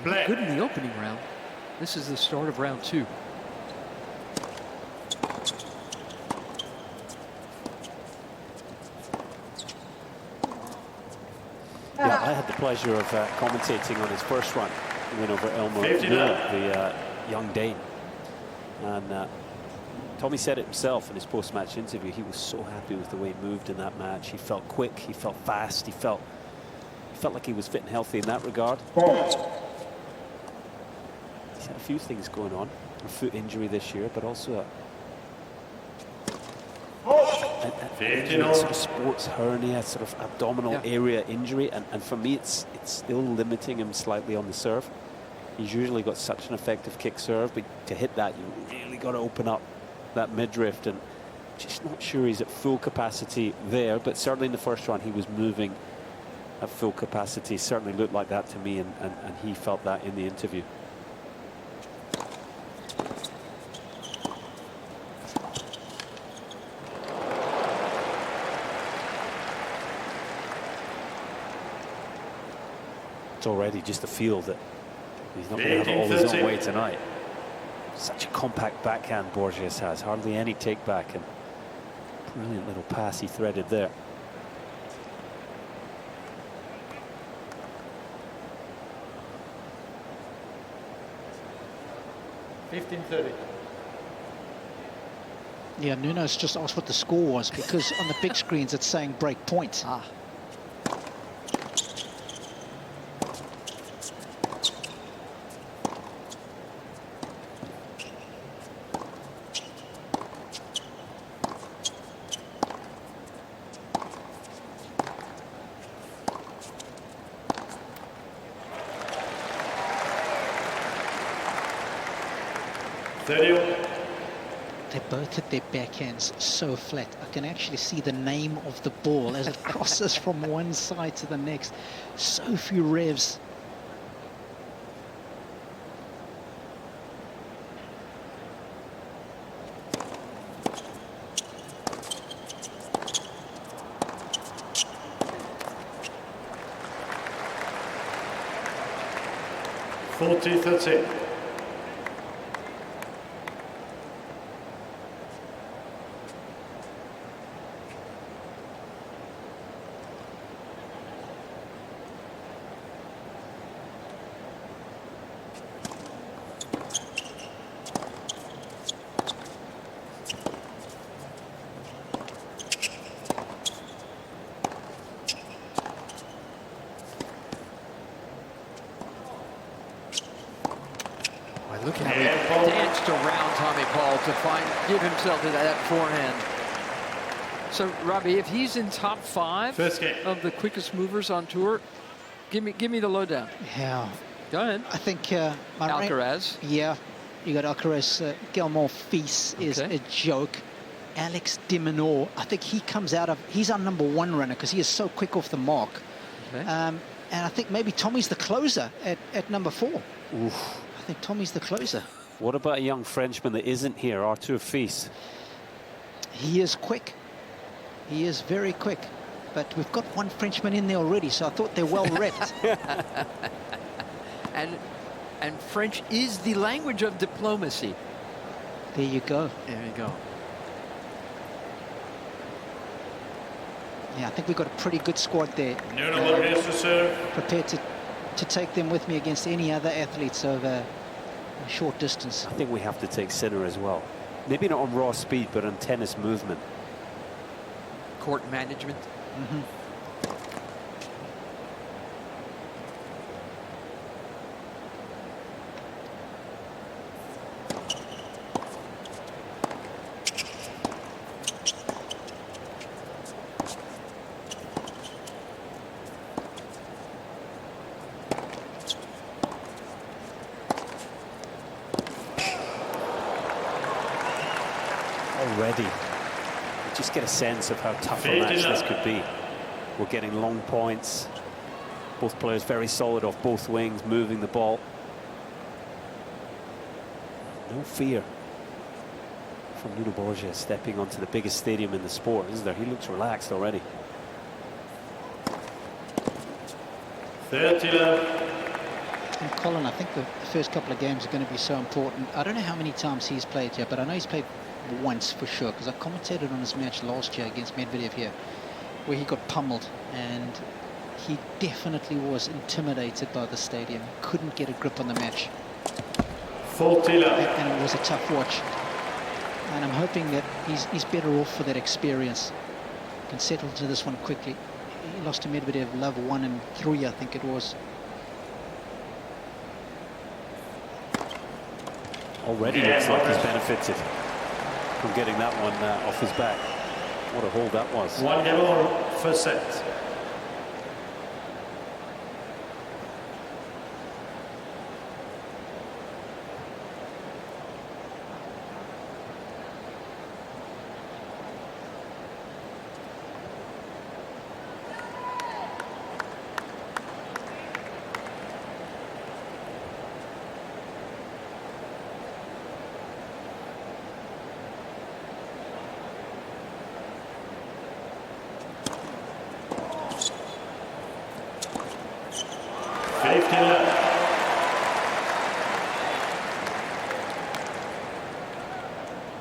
Good in the opening round. This is the start of round 2. Yeah, I had the pleasure of commentating on his first run, win over Elmo, the young Dane. And Tommy said it himself in his post-match interview. He was so happy with the way he moved in that match. He felt quick, he felt fast, he felt like he was fit and healthy in that regard. He's had a few things going on, a foot injury this year, but also a sort of sports hernia, sort of abdominal area injury, and for me it's still limiting him slightly on the serve. He's usually got such an effective kick serve, but to hit that you really got to open up that midriff, and just not sure he's at full capacity there. But certainly in the first round he was moving at full capacity. Certainly looked like that to me, and he felt that in the interview. Already just a feel that he's not going to have it all his own way tonight. Such a compact backhand Borges has, hardly any take back, and brilliant little pass he threaded there. Yeah, Nuno's just asked what the score was, because on the big screens it's saying break point. 30. They both hit their backhands so flat. I can actually see the name of the ball as it crosses from one side to the next. So few revs. $40-30. Look how he danced around Tommy Paul to give himself that forehand. So, Robbie, if he's in top 5 of the quickest movers on tour, give me the lowdown. Yeah. Go ahead. I think Alcaraz. Yeah, you got Alcaraz. Gilmore Feast is a joke. Alex de Minaur, I think he comes out of. He's our #1 runner because he is so quick off the mark. Okay. And I think maybe Tommy's the closer at #4. Oof. I think Tommy's the closer. What about a young Frenchman that isn't here, Arthur Fils? He is quick. He is very quick. But we've got one Frenchman in there already, so I thought they're well repped. And French is the language of diplomacy. There you go. There you go. Yeah, I think we've got a pretty good squad there. Nuno Borges to serve. Prepared to take them with me against any other athletes over a short distance. I think we have to take Sinner as well. Maybe not on raw speed, but on tennis movement. Court management. Mm-hmm. Already, you just get a sense of how tough a match this could be. We're getting long points. Both players very solid off both wings, moving the ball. No fear from Nuno Borges stepping onto the biggest stadium in the sport, is there? He looks relaxed already. 30 love. And Colin, I think the first couple of games are going to be so important. I don't know how many times he's played here, but I know he's played once for sure, because I commentated on his match last year against Medvedev here, where he got pummeled, and he definitely was intimidated by the stadium. Couldn't get a grip on the match. 40 love. And it was a tough watch. And I'm hoping that he's better off for that experience. Can settle to this one quickly. He lost to Medvedev, love 1 and 3, I think it was. Already looks like he's benefited from getting that one off his back. What a hold that was. 1-0 first set.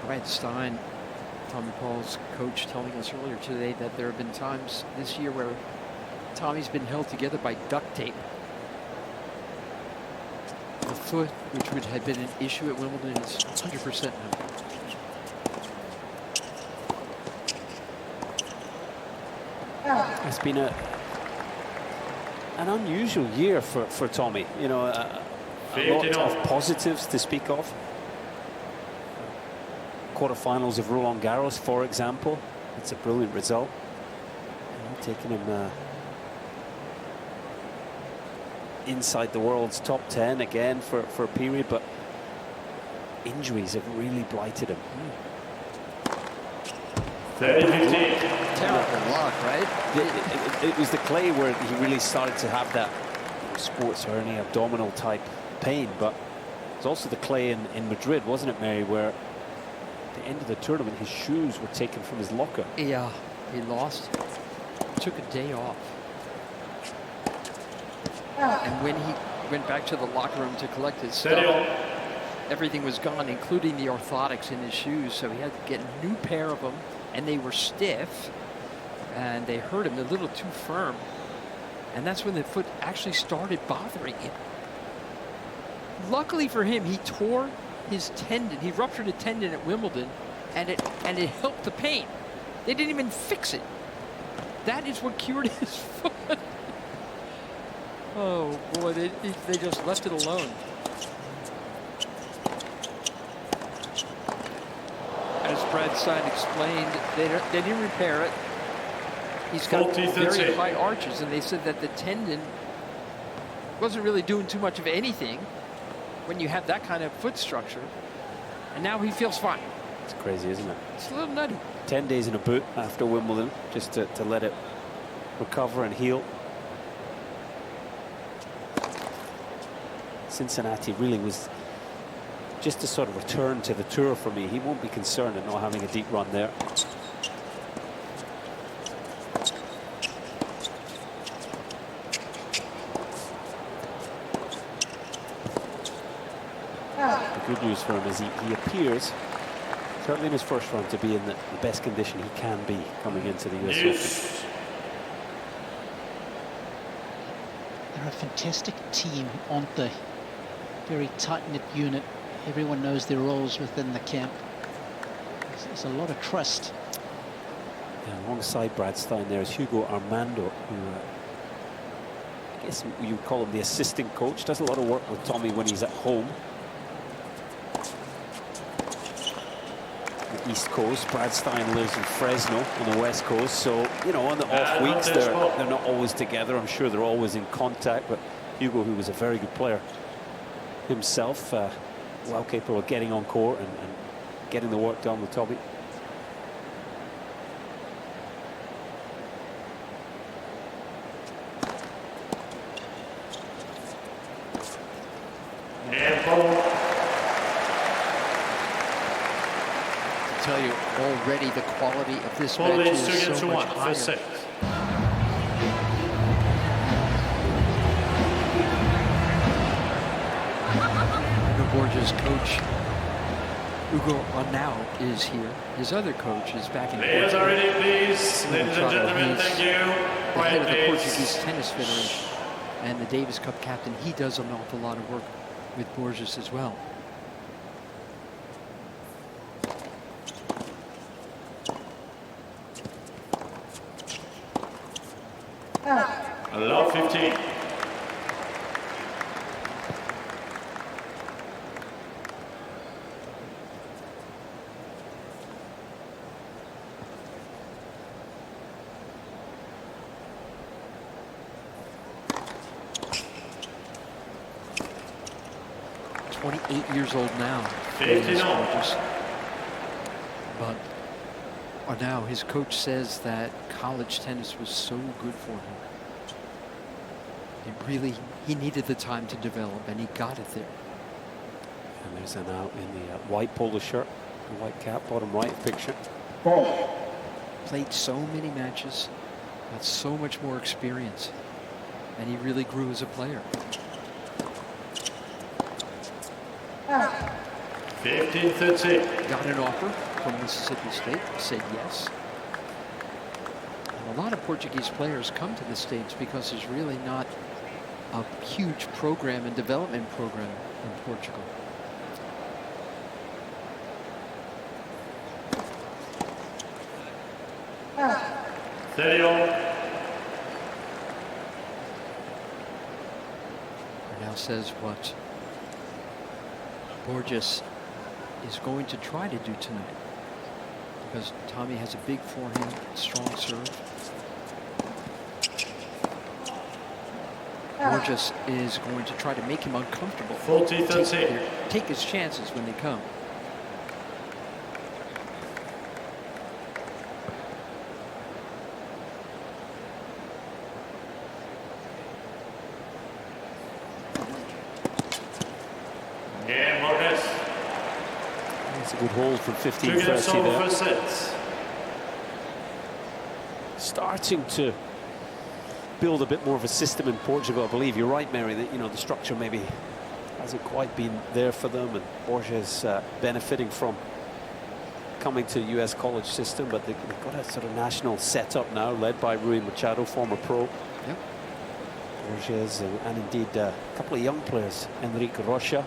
Brad Stein, Tommy Paul's coach, telling us earlier today that there have been times this year where Tommy's been held together by duct tape. The foot, which would have been an issue at Wimbledon, is 100% now. It's been an unusual year for Tommy. You know, a lot of positives to speak of. Quarterfinals of Roland Garros, for example. It's a brilliant result. Taking him inside the world's top 10 again for a period, but injuries have really blighted him. 30-15. Terrible luck, right? It was the clay where he really started to have that sports hernia, abdominal type pain, but it's also the clay in Madrid, wasn't it, Mary, where at the end of the tournament his shoes were taken from his locker. Yeah, he lost. Took a day off. And when he went back to the locker room to collect his stuff, everything was gone, including the orthotics in his shoes, so he had to get a new pair of them, and they were stiff, and they hurt him a little too firm, and that's when the foot actually started bothering him. Luckily for him, he tore his tendon. He ruptured a tendon at Wimbledon, and it helped the pain. They didn't even fix it. That is what cured his foot. Oh boy, they just left it alone. As Brad Stein explained, they didn't repair it. He's got very high arches, and they said that the tendon wasn't really doing too much of anything when you have that kind of foot structure. And now he feels fine. It's crazy, isn't it? It's a little nutty. 10 days in a boot after Wimbledon, just to let it recover and heal. Cincinnati really was just a sort of return to the tour for me. He won't be concerned at not having a deep run there. The good news for him is he appears, certainly in his first run, to be in the best condition he can be coming into the US Open. They're a fantastic team, aren't they? Very tight-knit unit. Everyone knows their roles within the camp. There's a lot of trust. Yeah, alongside Brad Stein there is Hugo Armando, who I guess you would call him the assistant coach. Does a lot of work with Tommy when he's at home. The East Coast. Brad Stein lives in Fresno on the West Coast, so you know, on the off weeks they're not always together. I'm sure they're always in contact, but Hugo, who was a very good player himself, well capable of getting on court and getting the work done with Tommy. Tell you already the quality of this match is so much higher. Borges' coach, Hugo Arnau, is here. His other coach is back in Players are ready, please. Ladies and gentlemen, He's thank you. the head of the Quiet, Portuguese please. Tennis Federation and the Davis Cup captain. He does an awful lot of work with Borges as well. Love 15. Years old now. 15 all. But now his coach says that college tennis was so good for him. He needed the time to develop, and he got it there. And there's an out in the white polo shirt, the white cap, bottom right picture. Played so many matches, got so much more experience, and he really grew as a player. 15-13. Got an offer from Mississippi State, said yes. And a lot of Portuguese players come to the States because there's really not a huge program and development program in Portugal. Now says what Borges is going to try to do tonight, because Tommy has a big forehand, strong serve. Borges is going to try to make him uncomfortable. 40-13. Take his chances when they come. It's a good hold from 15-30 there. Starting to build a bit more of a system in Portugal, I believe. You're right, Mary, that, you know, the structure maybe hasn't quite been there for them, and Borges benefiting from coming to the US college system, but they've got a sort of national setup now, led by Rui Machado, former pro. Yep. Borges and indeed a couple of young players, Enrique Rocha,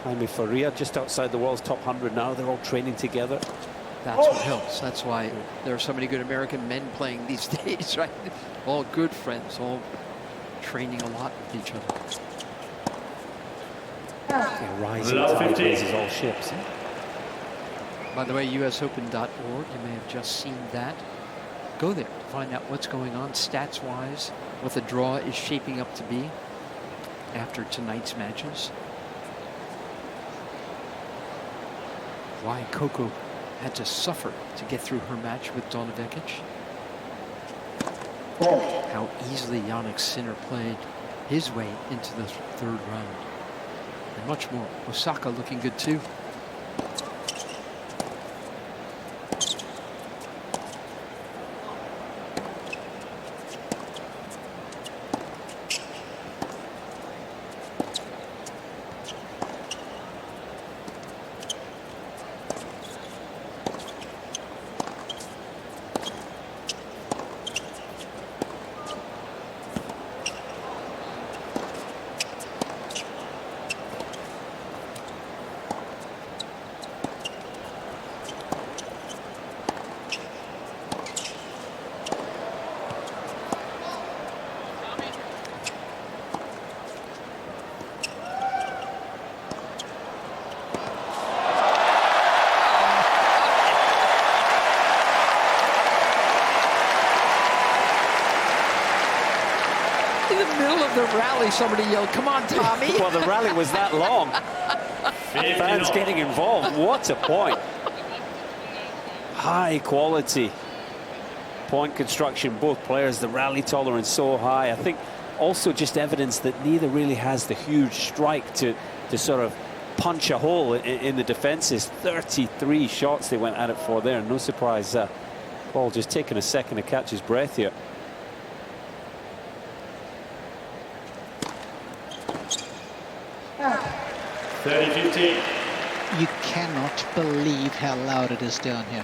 Jaime Faria, just outside the world's top 100 now. They're all training together. That's what helps. That's why there are so many good American men playing these days, right? All good friends, all training a lot with each other. Yeah, rising tide raises all ships. By the way, usopen.org, you may have just seen that. Go there to find out what's going on stats-wise, what the draw is shaping up to be after tonight's matches. Why Coco had to suffer to get through her match with Donna Vekic. How easily Jannik Sinner played his way into the third round. And much more. Osaka looking good too. Somebody yelled, "Come on, Tommy!" Well, the rally was that long. Fans getting involved. What a point! High quality point construction. Both players, the rally tolerance so high. I think also just evidence that neither really has the huge strike to sort of punch a hole in the defenses. 33 shots they went at it for there. No surprise. Paul just taking a second to catch his breath here. 30-15. You cannot believe how loud it is down here.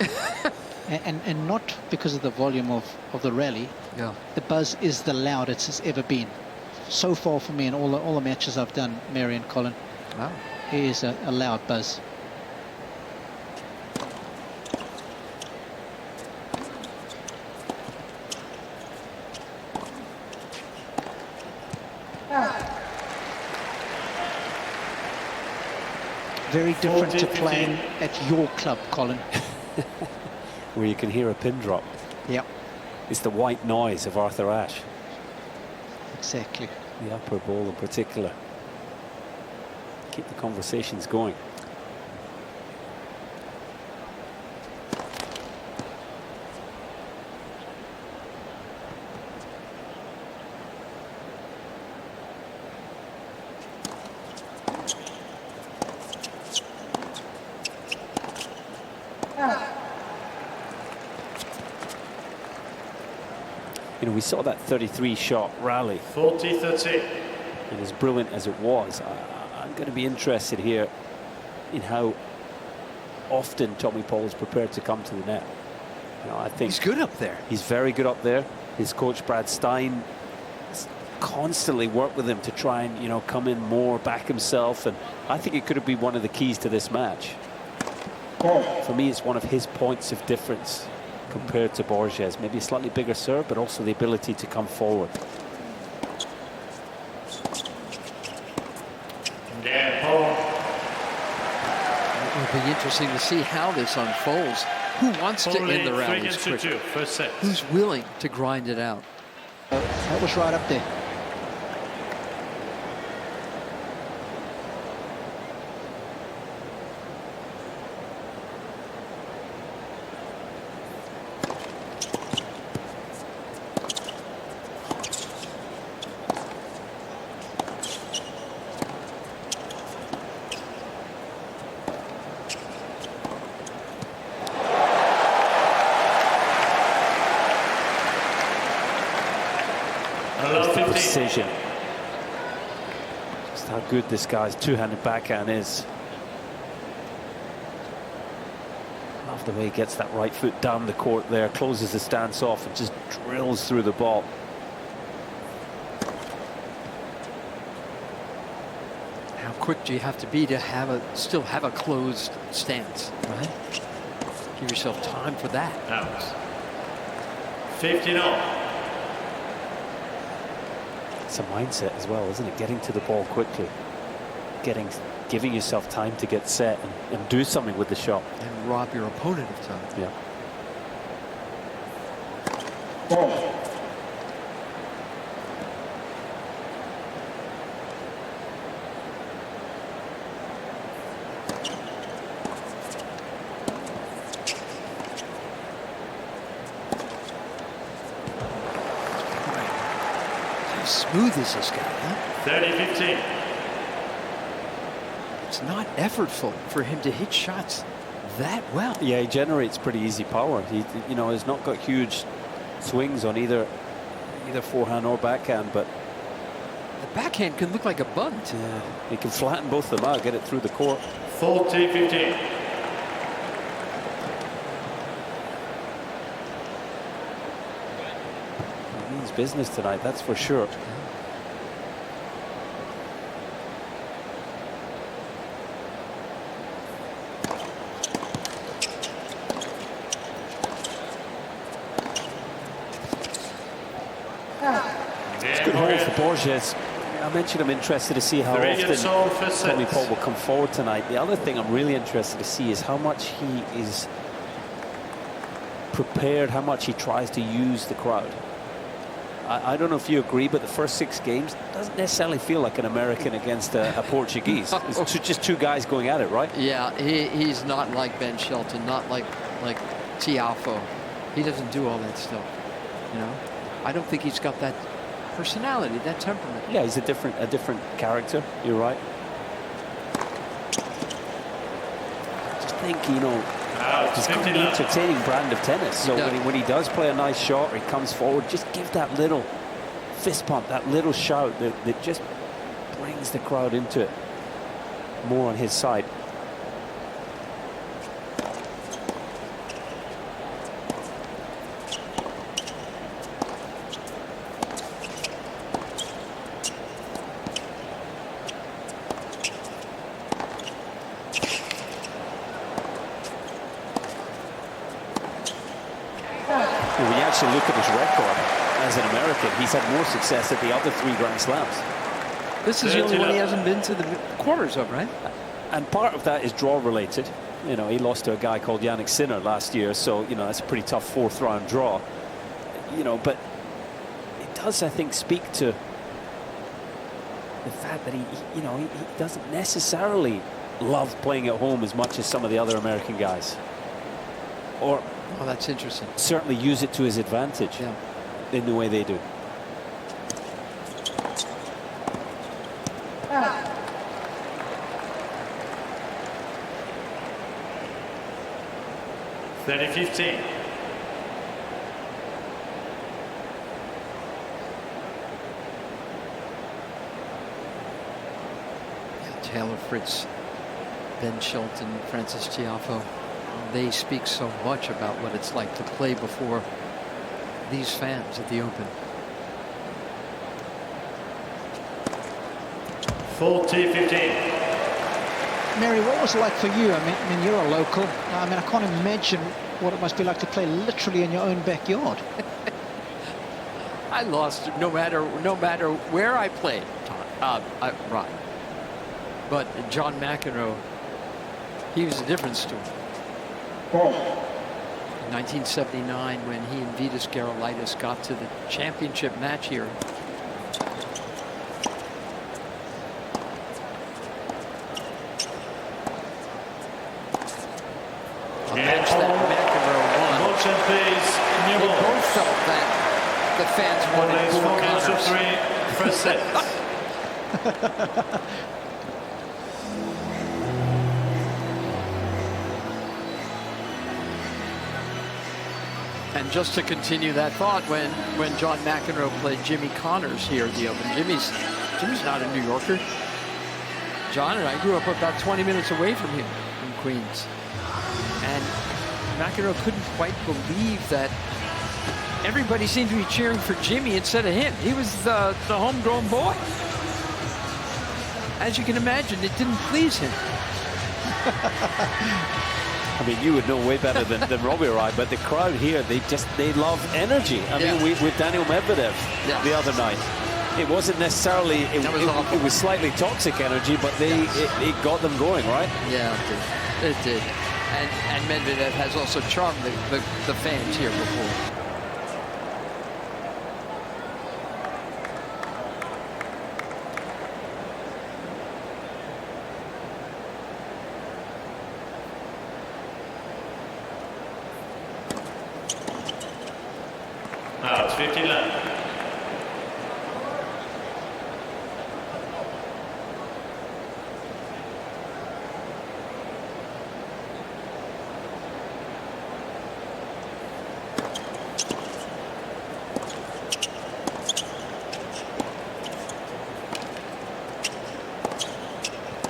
and not because of the volume of the rally. Yeah. The buzz is the loudest it's ever been. So far for me in all the matches I've done, Mary and Colin. Wow. It is a loud buzz. Very different to playing at your club, Colin. Where you can hear a pin drop. Yep. It's the white noise of Arthur Ashe. Exactly. The upper bowl in particular. Keep the conversations going. You know, we saw that 33-shot rally. 40-30. And as brilliant as it was, I'm going to be interested here in how often Tommy Paul is prepared to come to the net. You know, I think he's good up there. He's very good up there. His coach Brad Stein constantly worked with him to try and, you know, come in more, back himself, and I think it could have been one of the keys to this match. For me, it's one of his points of difference compared to Borges. Maybe a slightly bigger serve, but also the ability to come forward. It will be interesting to see how this unfolds. Who wants to end the rallies quicker? Who's willing to grind it out? That was right up there. Precision. Just how good this guy's two-handed backhand is. Love the way he gets that right foot down the court there, closes the stance off and just drills through the ball. How quick do you have to be to still have a closed stance, right? Give yourself time for that. Out. 15-0. It's a mindset as well, isn't it? Getting to the ball quickly, giving yourself time to get set and do something with the shot, and rob your opponent of time. Yeah. Smooth is this guy, huh? 30-15. It's not effortful for him to hit shots that well. Yeah, he generates pretty easy power. He, you know, has not got huge swings on either forehand or backhand, but the backhand can look like a bunt. Yeah, he can flatten both of them out, get it through the court. 40-15. It means business tonight, that's for sure. It's a good hold for Borges. I mentioned I'm interested to see how often Tommy Paul will come forward tonight. The other thing I'm really interested to see is how much he is prepared, how much he tries to use the crowd. I don't know if you agree, but the first 6 games doesn't necessarily feel like an American against a Portuguese. It's just two guys going at it, right? Yeah, he's not like Ben Shelton, not like Tiafo. He doesn't do all that stuff, you know. I don't think he's got that personality, that temperament. Yeah, he's a different character. You're right. I just think, you know, he's got an entertaining brand of tennis. So when he does play a nice shot or he comes forward, just give that little fist pump, that little shout that just brings the crowd into it. more on his side. When you actually look at his record as an American, he's had more success at the other 3 Grand Slams. This is the only one he hasn't been to the quarters of, right? And part of that is draw related. You know, he lost to a guy called Jannik Sinner last year, so, you know, that's a pretty tough 4th round draw. You know, but it does, I think, speak to the fact that he doesn't necessarily love playing at home as much as some of the other American guys. Or, oh, that's interesting. Certainly use it to his advantage in the way they do. Thirty 15. Taylor Fritz, Ben Shelton, Francis Tiafoe, they speak so much about what it's like to play before these fans at the Open. 40 15. Mary, what was it like for you? I mean, you're a local. I mean, I can't imagine what it must be like to play literally in your own backyard. I lost no matter where I played, Ron. But John McEnroe, he was a different story. In 1979, when he and Vitas Gerulaitis got to the championship match here, a match that McEnroe won. They both felt that the fans wanted 4 counters. First set. And just to continue that thought, when John McEnroe played Jimmy Connors here at the Open, Jimmy's not a New Yorker. John and I grew up about 20 minutes away from him in Queens. And McEnroe couldn't quite believe that everybody seemed to be cheering for Jimmy instead of him. He was the homegrown boy. As you can imagine, it didn't please him. I mean, you would know way better than Robbie or I, but the crowd here, they love energy. I mean, with Daniel Medvedev the other night, it wasn't necessarily, it was slightly toxic energy, but it got them going, right? Yeah, it did. And Medvedev has also charmed the fans here before. Now it's 15 left.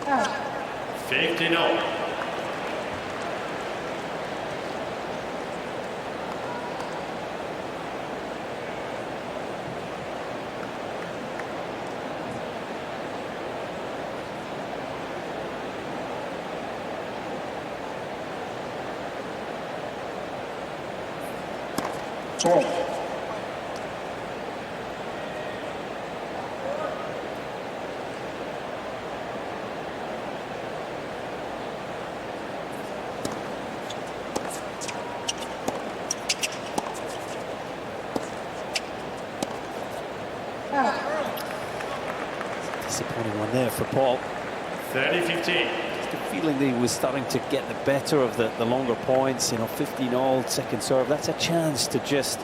Oh. 15-0. Disappointing one there for Paul. 30-15. The feeling that he was starting to get the better of the longer points, you know, 15-all, second serve. That's a chance to just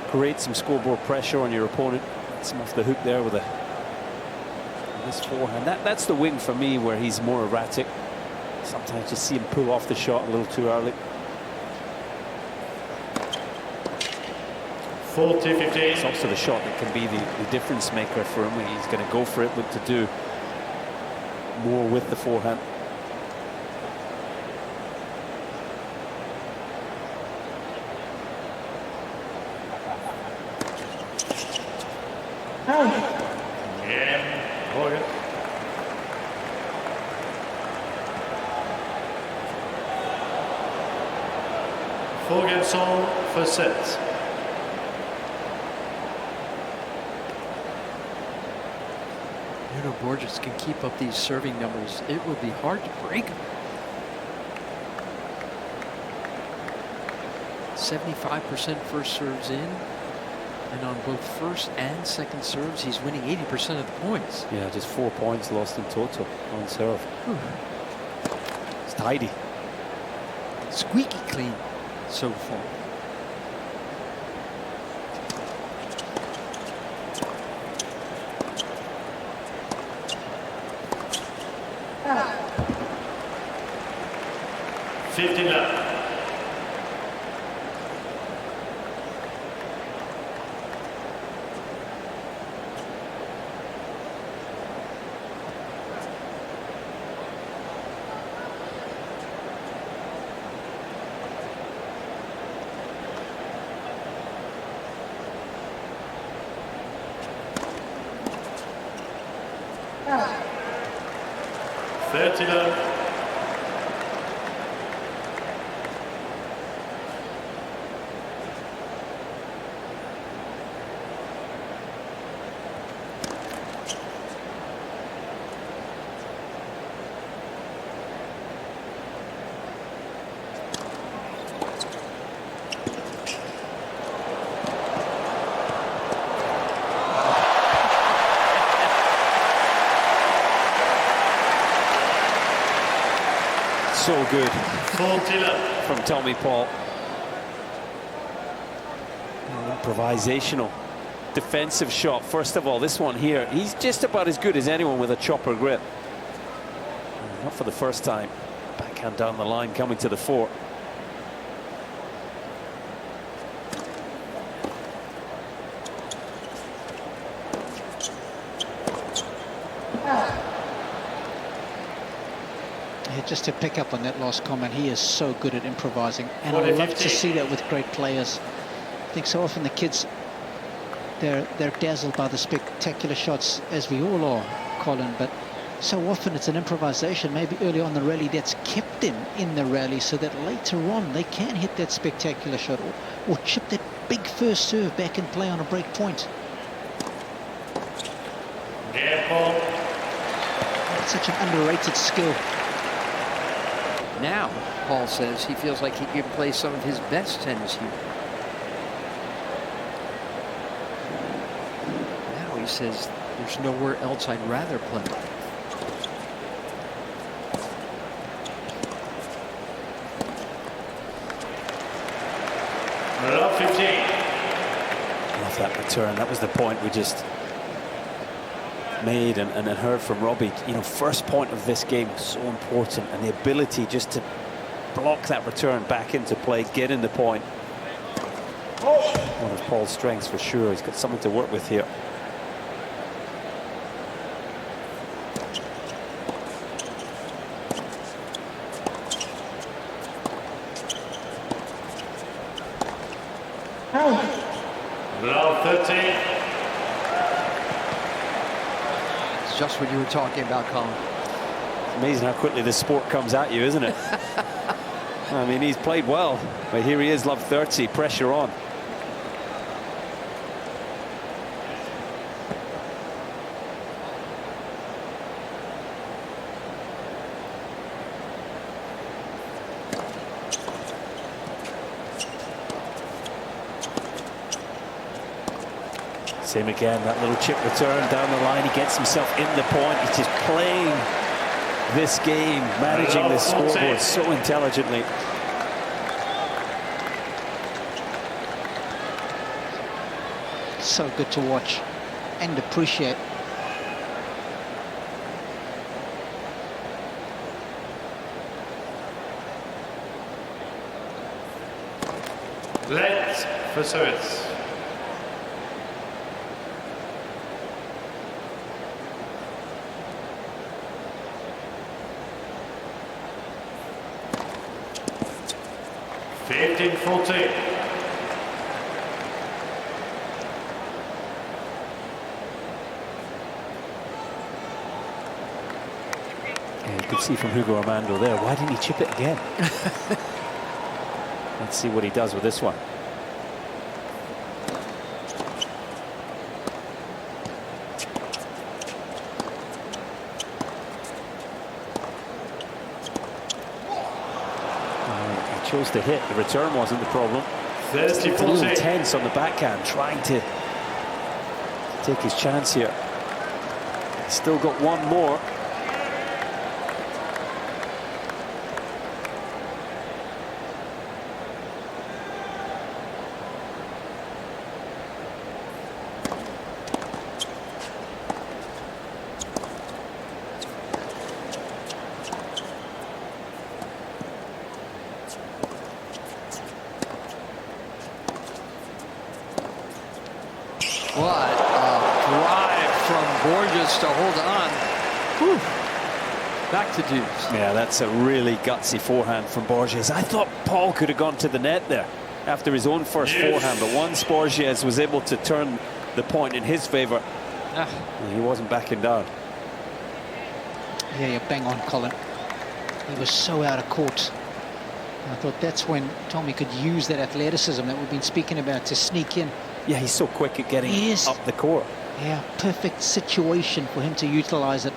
create some scoreboard pressure on your opponent. Gets him off the hook there with this forehand. That's the wing for me, where he's more erratic. Sometimes just see him pull off the shot a little too early. 40-15. It's also the shot that can be the difference maker for him when he's going to go for it, look to do more with the forehand. Yeah, Morgan. Forgets on for sets. Nuno Borges can keep up these serving numbers. It would be hard to break them. 75% first serves in, and on both first and second serves, he's winning 80% of the points. Yeah, just 4 points lost in total on serve. Whew. It's tidy. Squeaky clean so far. Love. So good from Tommy Paul. Improvisational defensive shot. First of all, this one here, he's just about as good as anyone with a chopper grip. Not for the first time. Backhand down the line, coming to the fore. Just to pick up on that last comment, he is so good at improvising, and I love to see that with great players. I think so often the kids, they're dazzled by the spectacular shots, as we all are, Colin, but so often it's an improvisation, maybe early on the rally, that's kept them in the rally so that later on they can hit that spectacular shot or chip that big first serve back in play on a break point. It's such an underrated skill. Now, Paul says he feels like he can play some of his best tennis here. Now he says there's nowhere else I'd rather play. Love 15. Love that return. That was the point we just made and heard from Robbie. You know, first point of this game was so important, and the ability just to block that return back into play, get in the point. One of Paul's strengths for sure. He's got something to work with here. Love 13. Just what you were talking about, Colin. It's amazing how quickly this sport comes at you, isn't it? I mean, he's played well, but here he is, love 30, pressure on. Same again, that little chip return down the line. He gets himself in the point. He's just playing this game, managing this scoreboard so intelligently. So good to watch and appreciate. Let's for service. 15-14. Yeah, you could see from Hugo Armando there, why didn't he chip it again? Let's see what he does with this one. He chose to hit. The return wasn't the problem. 30-14. A little tense on the backhand, trying to take his chance here. Still got one more. What a drive from Borges to hold on. Whew. Back to deuce. Yeah, that's a really gutsy forehand from Borges. I thought Paul could have gone to the net there after his own first forehand, but once Borges was able to turn the point in his favor, he wasn't backing down. Yeah, you're bang on, Colin. He was so out of court. I thought that's when Tommy could use that athleticism that we've been speaking about to sneak in. Yeah, he's so quick at getting up the court. Yeah, perfect situation for him to utilize it.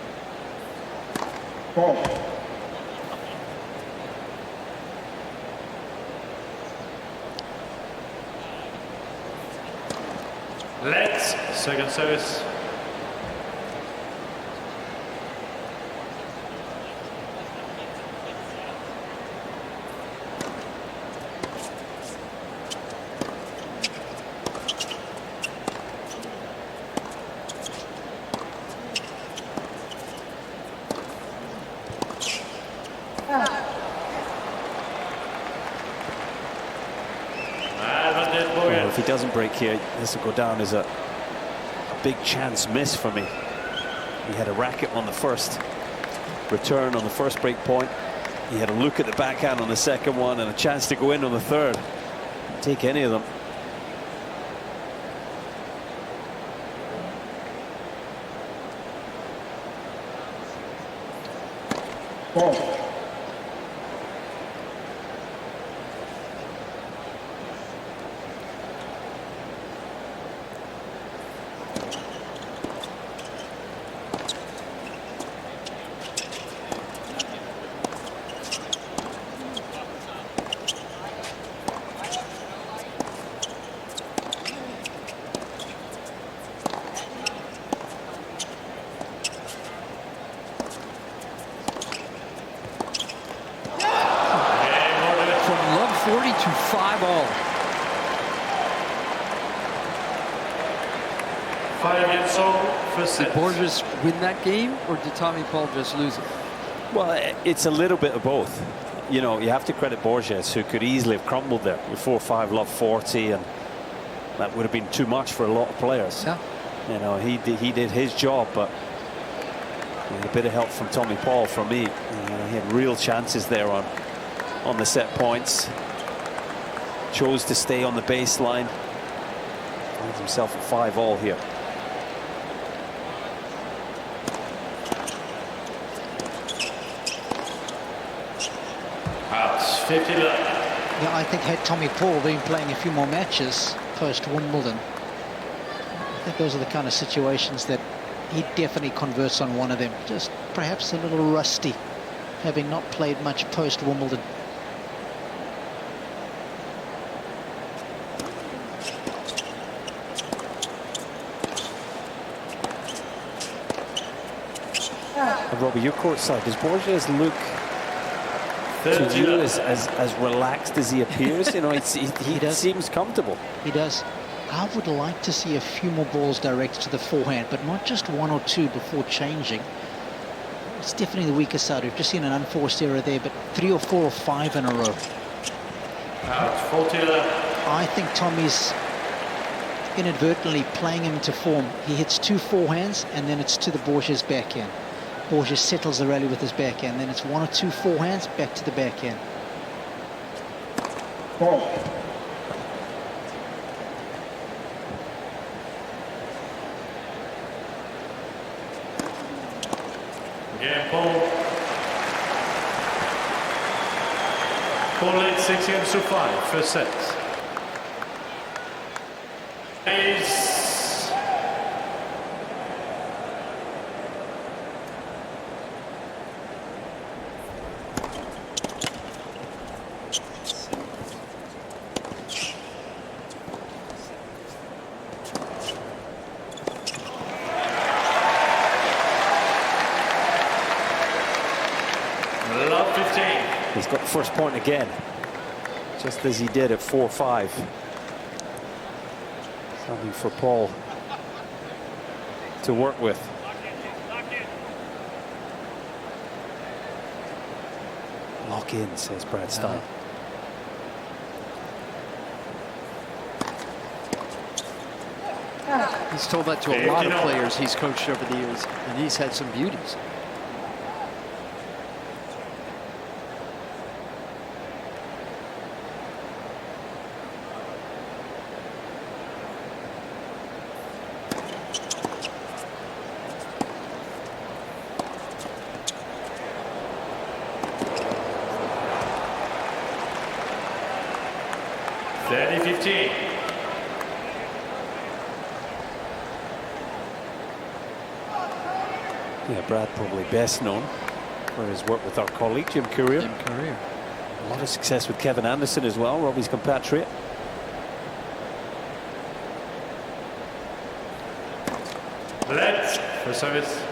Let's second service. Well, if he doesn't break here, this will go down as a big chance miss for me. He had a racket on the first return on the first break point. He had a look at the backhand on the second one and a chance to go in on the third. Take any of them. Did Borges win that game, or did Tommy Paul just lose it? Well, it's a little bit of both. You know, you have to credit Borges, who could easily have crumbled there with 4-5 love 40, and that would have been too much for a lot of players. Yeah. You know, he did his job, but a bit of help from Tommy Paul from me. He had real chances there on the set points. Chose to stay on the baseline. Finds himself at 5-all here. That's 50 left. Yeah, I think had Tommy Paul been playing a few more matches post Wimbledon, I think those are the kind of situations that he definitely converts on one of them. Just perhaps a little rusty, having not played much post Wimbledon. Robbie, your courtside, does Borges look to you as relaxed as he appears? You know, he seems comfortable. He does. I would like to see a few more balls directed to the forehand, but not just one or two before changing. It's definitely the weaker side. We've just seen an unforced error there, but 3 or 4 or 5 in a row. That's 40 left. I think Tommy's inadvertently playing him into form. He hits 2 forehands, and then it's to the Borges backhand. Borges settles the rally with his backhand. Then it's 1 or 2 forehands back to the backhand. Again, Paul. Paul leads 6-5, first set. Ace. Love 15. He's got the first point again, just as he did at 4-5. Something for Paul to work with. Lock in, says Brad Stein. He's told that to a lot of players he's coached over the years, and he's had some beauties. Yeah, Brad probably best known for his work with our colleague Jim Courier. Jim Courier. A lot of success with Kevin Anderson as well, Robbie's compatriot. Let's for service.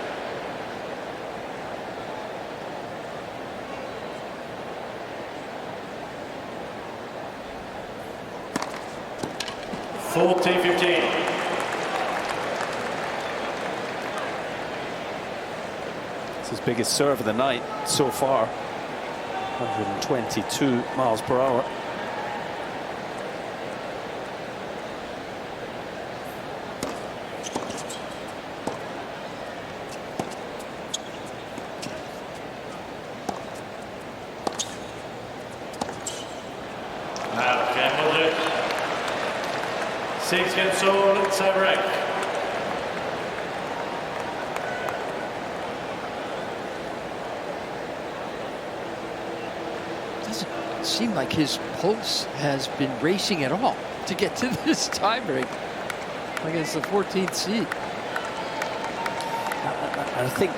It's his biggest serve of the night so far. 122 miles per hour. Doesn't seem like his pulse has been racing at all to get to this tiebreak against the 14th seed. I think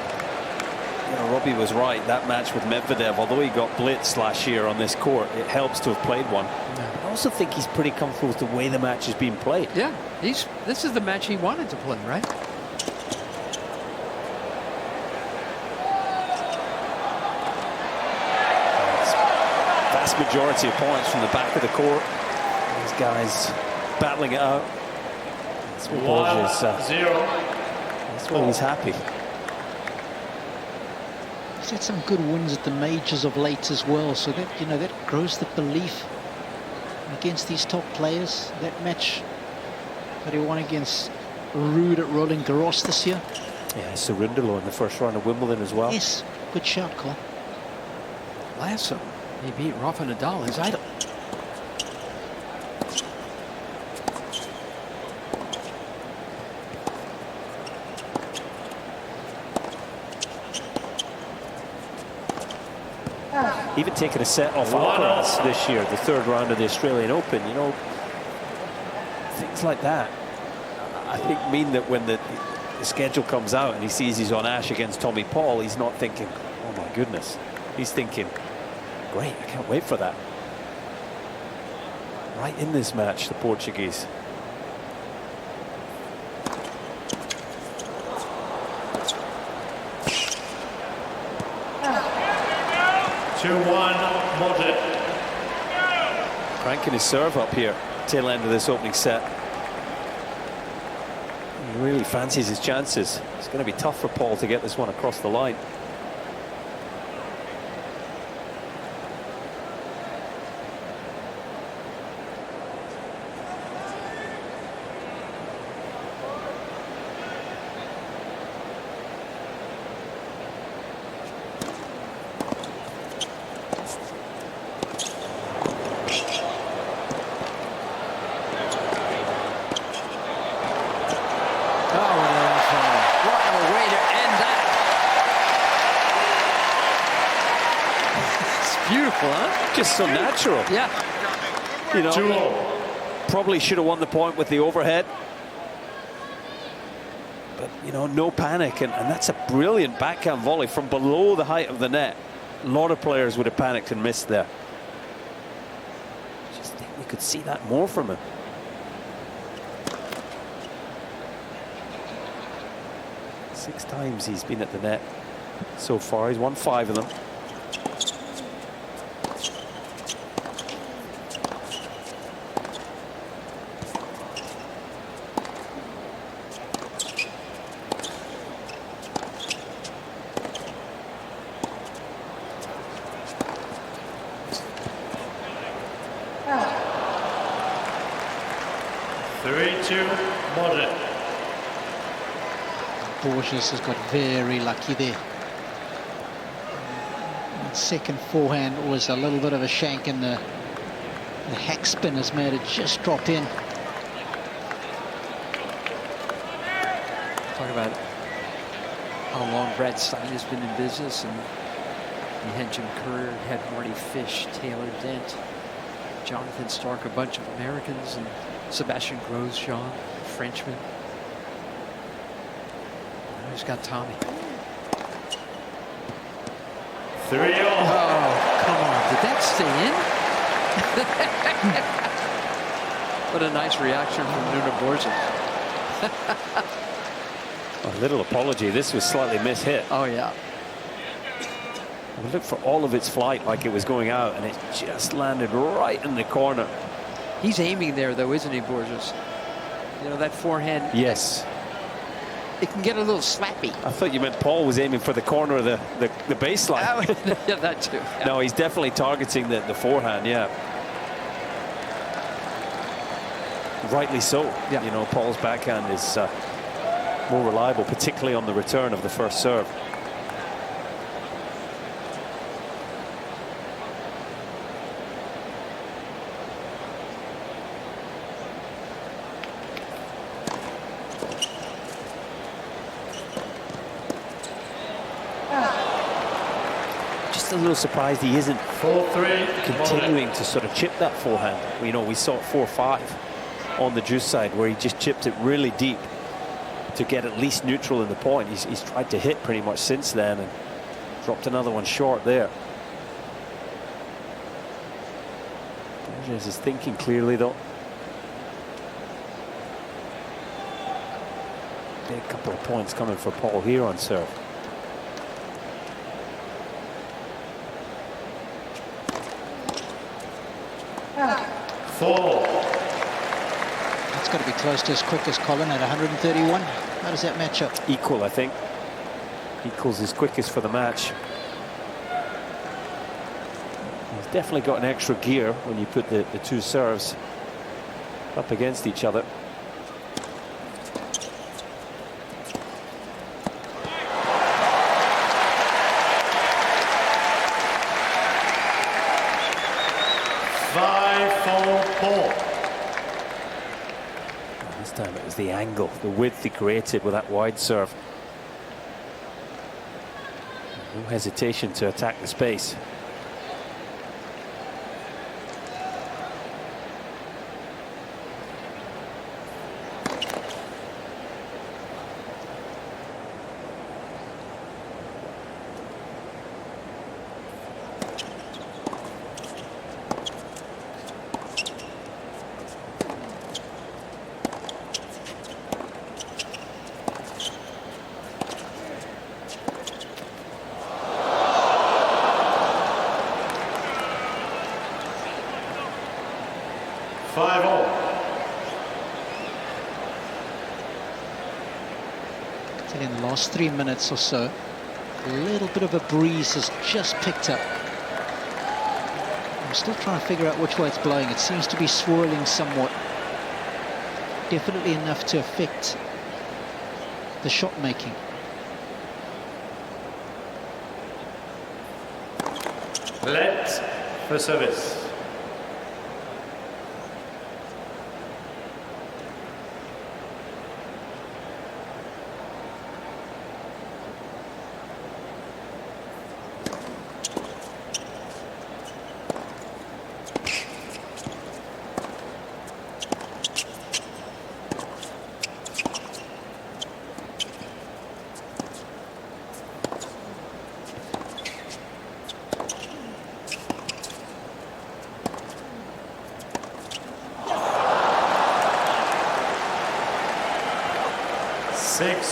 Robbie was right. That match with Medvedev, although he got blitzed last year on this court, it helps to have played one. Yeah. I also think he's pretty comfortable with the way the match is being played. Yeah, this is the match he wanted to play, right? Vast majority of points from the back of the court. These guys battling it out. That's what Borges, that's why he's happy. He's had some good wins at the majors of late as well, so that that grows the belief against these top players. That match that he won against Ruud at Roland Garros this year. Yeah, Cerundolo in the first round of Wimbledon as well. Yes, good shout, Cole. Lasso, he beat Rafa Nadal, his idol. Even taking a set off Alcaraz this year, the third round of the Australian Open, things like that, I think mean that when the schedule comes out and he sees he's on ash against Tommy Paul, he's not thinking, oh my goodness. He's thinking, great, I can't wait for that. Right in this match, the Portuguese. Cranking his serve up here, tail end of this opening set. He really fancies his chances. It's going to be tough for Paul to get this one across the line. beautiful, huh? Just so natural. Yeah. You know, 2-all. probably should have won the point with the overhead. But, you know, no panic. And that's a brilliant backhand volley from below the height of the net. A lot of players would have panicked and missed there. Just think we could see that more from him. Six times he's been at the net so far. He's won 5 of them. Borges has got very lucky there. That second forehand was a little bit of a shank, and the hack spin has made it just drop in. Talk about how long Brad Stein has been in business, and he had Jim Courier, had Marty Fish, Taylor Dent, Jonathan Stark, a bunch of Americans, and Sebastian Grosjean, Frenchman. Now he's got Tommy. 3-all. Oh, come on. Did that stay in? What a nice reaction from Nuno Borges. A little apology. This was slightly mishit. Oh, yeah. We looked for all of its flight like it was going out, and it just landed right in the corner. He's aiming there, though, isn't he, Borges? You know, that forehand. Yes. It can get a little slappy. I thought you meant Paul was aiming for the corner of the baseline. Yeah, that too. Yeah. No, he's definitely targeting the forehand, yeah. Rightly so. Yeah. You know, Paul's backhand is more reliable, particularly on the return of the first serve. Just a little surprised he isn't 4-3. continuing to sort of chip that forehand. You know, we saw it 4-5 on the juice side, where he just chipped it really deep to get at least neutral in the point. He's tried to hit pretty much since then and dropped another one short there. Borges is thinking clearly, though. Big couple of points coming for Paul here on serve. Four. It's got to be close to as quick as Colin at 131. How does that match up? Equal, I think. Equals his quickest for the match. He's definitely got an extra gear when you put the two serves up against each other. This time it was the angle, the width he created with that wide serve. No hesitation to attack the space. In the last 3 minutes or so, a little bit of a breeze has just picked up. I'm still trying to figure out which way it's blowing. It seems to be swirling somewhat. Definitely enough to affect the shot making. Let for service.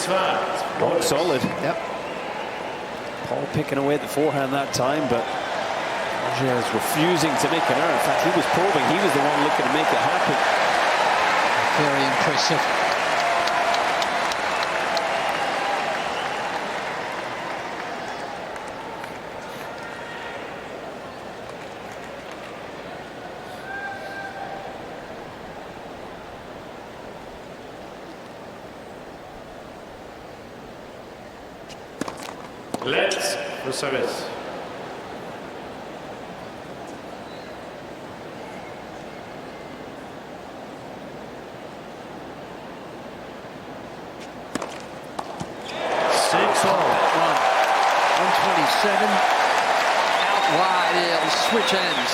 Rock solid. Yep. Paul picking away at the forehand that time, but Borges refusing to make an error. In fact, he was probing. He was the one looking to make it happen. Very impressive. Let's for service. Run. 127. Out wide. It'll switch ends.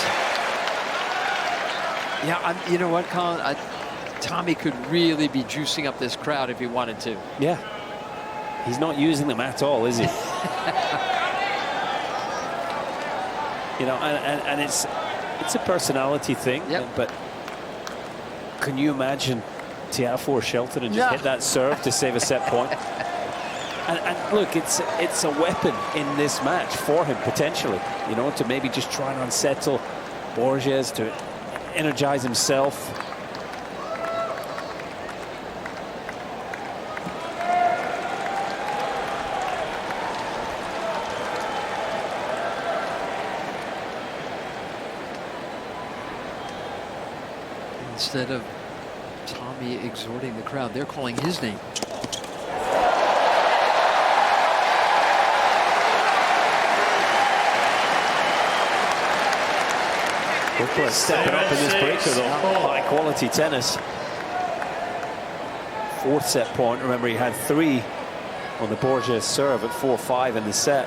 Yeah, you know what, Colin? Tommy could really be juicing up this crowd if he wanted to. Yeah. He's not using them at all, is he? You know, and it's a personality thing. Yep. But can you imagine Tiafoe or Shelton and just hit that serve to save a set point? And look, it's a weapon in this match for him, potentially, you know, to maybe just try and unsettle Borges, to energize himself. Instead of Tommy exhorting the crowd, they're calling his name. Both players stepping up in this breaker, though. High quality tennis. Fourth set point. Remember, he had 3 on the Borges serve at 4-5 in the set.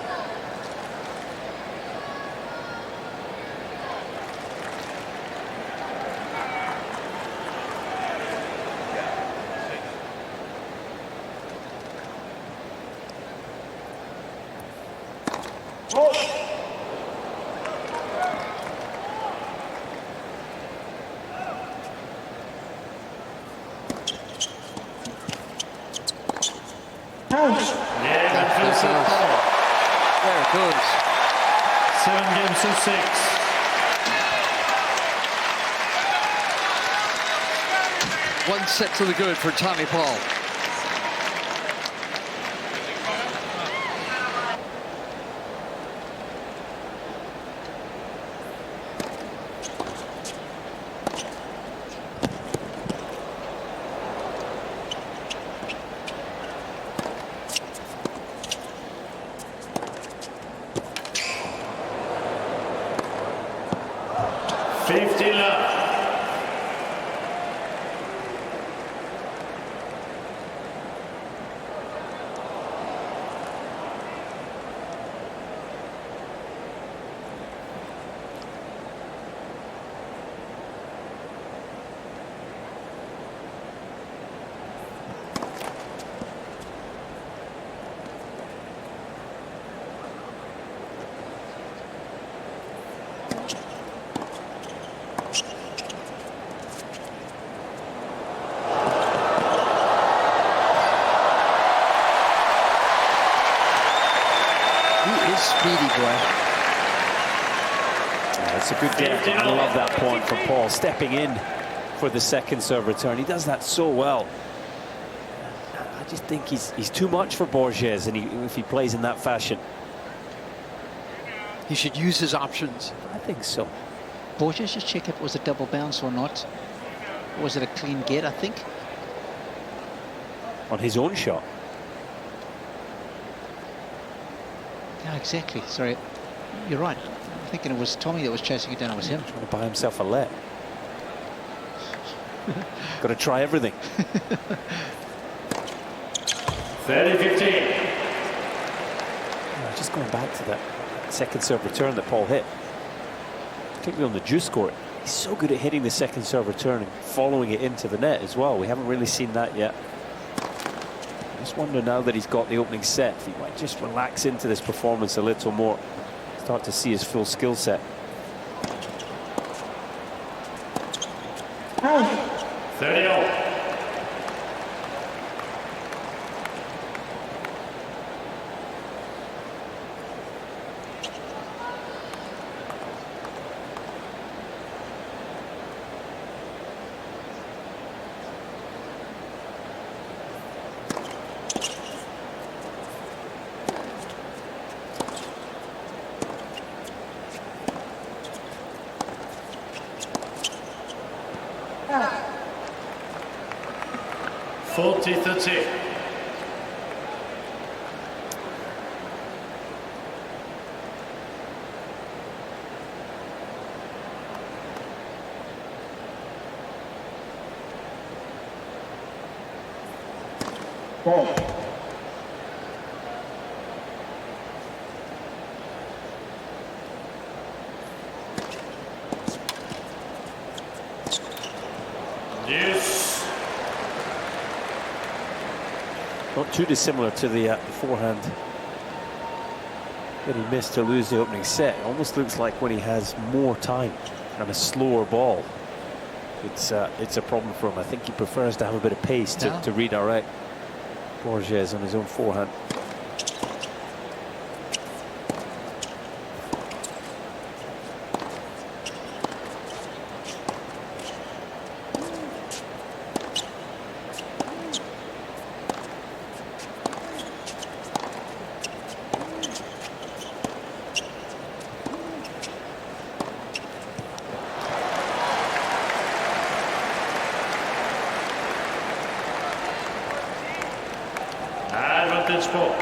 There it goes. 7 games to 6. One set to the good for Tommy Paul. Speedy boy. That's a good game. I love that point from Paul, stepping in for the second serve return. He does that so well. I just think he's too much for Borges, and if he plays in that fashion. He should use his options. I think so. Borges, just check if it was a double bounce or not. Or was it a clean get, I think? On his own shot. Yeah, exactly. Sorry. You're right. I'm thinking it was Tommy that was chasing it down. It was him. Trying to buy himself a let. Got to try everything. 30-15. Just going back to that second serve return that Paul hit, particularly on the juice court. He's so good at hitting the second serve return and following it into the net as well. We haven't really seen that yet. I just wonder now that he's got the opening set, if he might just relax into this performance a little more, start to see his full skill set. 30-0. 40-30. Yes. Not too dissimilar to the forehand that he missed to lose the opening set. It almost looks like when he has more time and a slower ball, it's a problem for him. I think he prefers to have a bit of pace to redirect Borges on his own forehand. Advantage ball.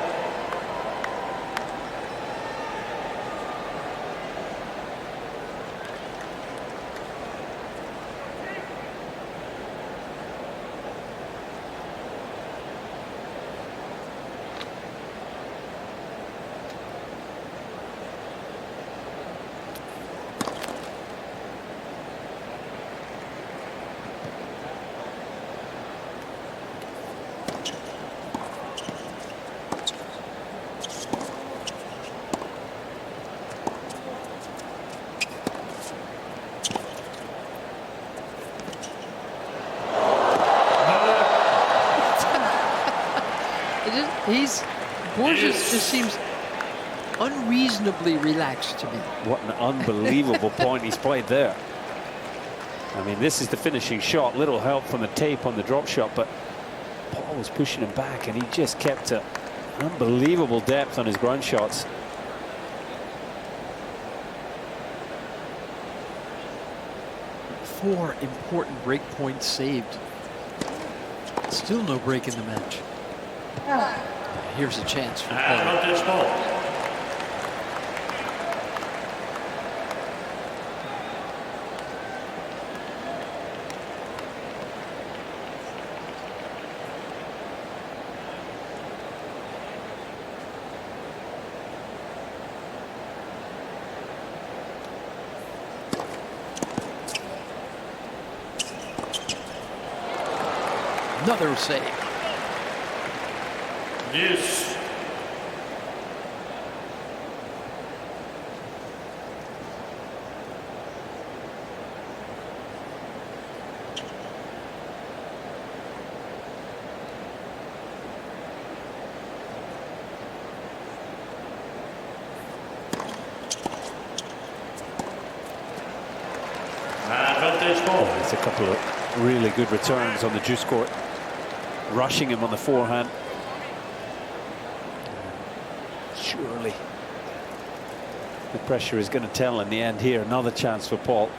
Borges just seems unreasonably relaxed to me. What an unbelievable point he's played there. I mean, this is the finishing shot. Little help from the tape on the drop shot, but Paul was pushing him back, and he just kept an unbelievable depth on his ground shots. Four important break points saved. Still no break in the match. Here's a chance for Paul. Advantage ball. Another save. Yes. Advantage ball. Oh, it's a couple of really good returns on the juice court. Rushing him on the forehand. Surely the pressure is going to tell in the end here. Another chance for Paul.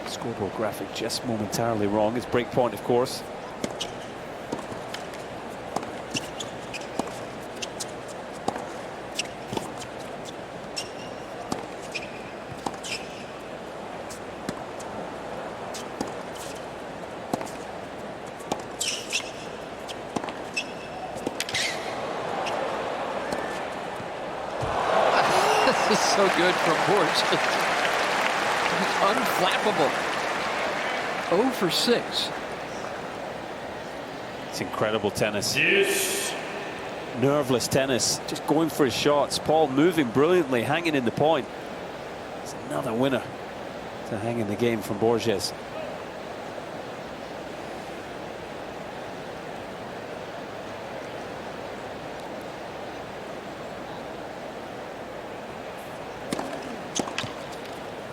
Scoreboard graphic just momentarily wrong. It's break point, of course. This is so good from Borges. It's unflappable. 0 for 6. It's incredible tennis. Yes. Nerveless tennis, just going for his shots. Paul moving brilliantly, hanging in the point. It's another winner to hang in the game from Borges.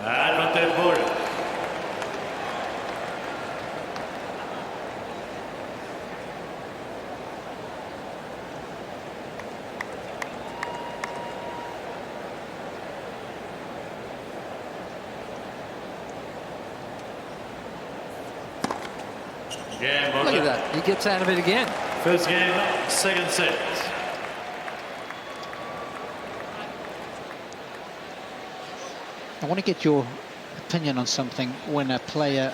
Advantage ball. Game Look at over. that. He gets out of it again. First game, second set. I want to get your opinion on something when a player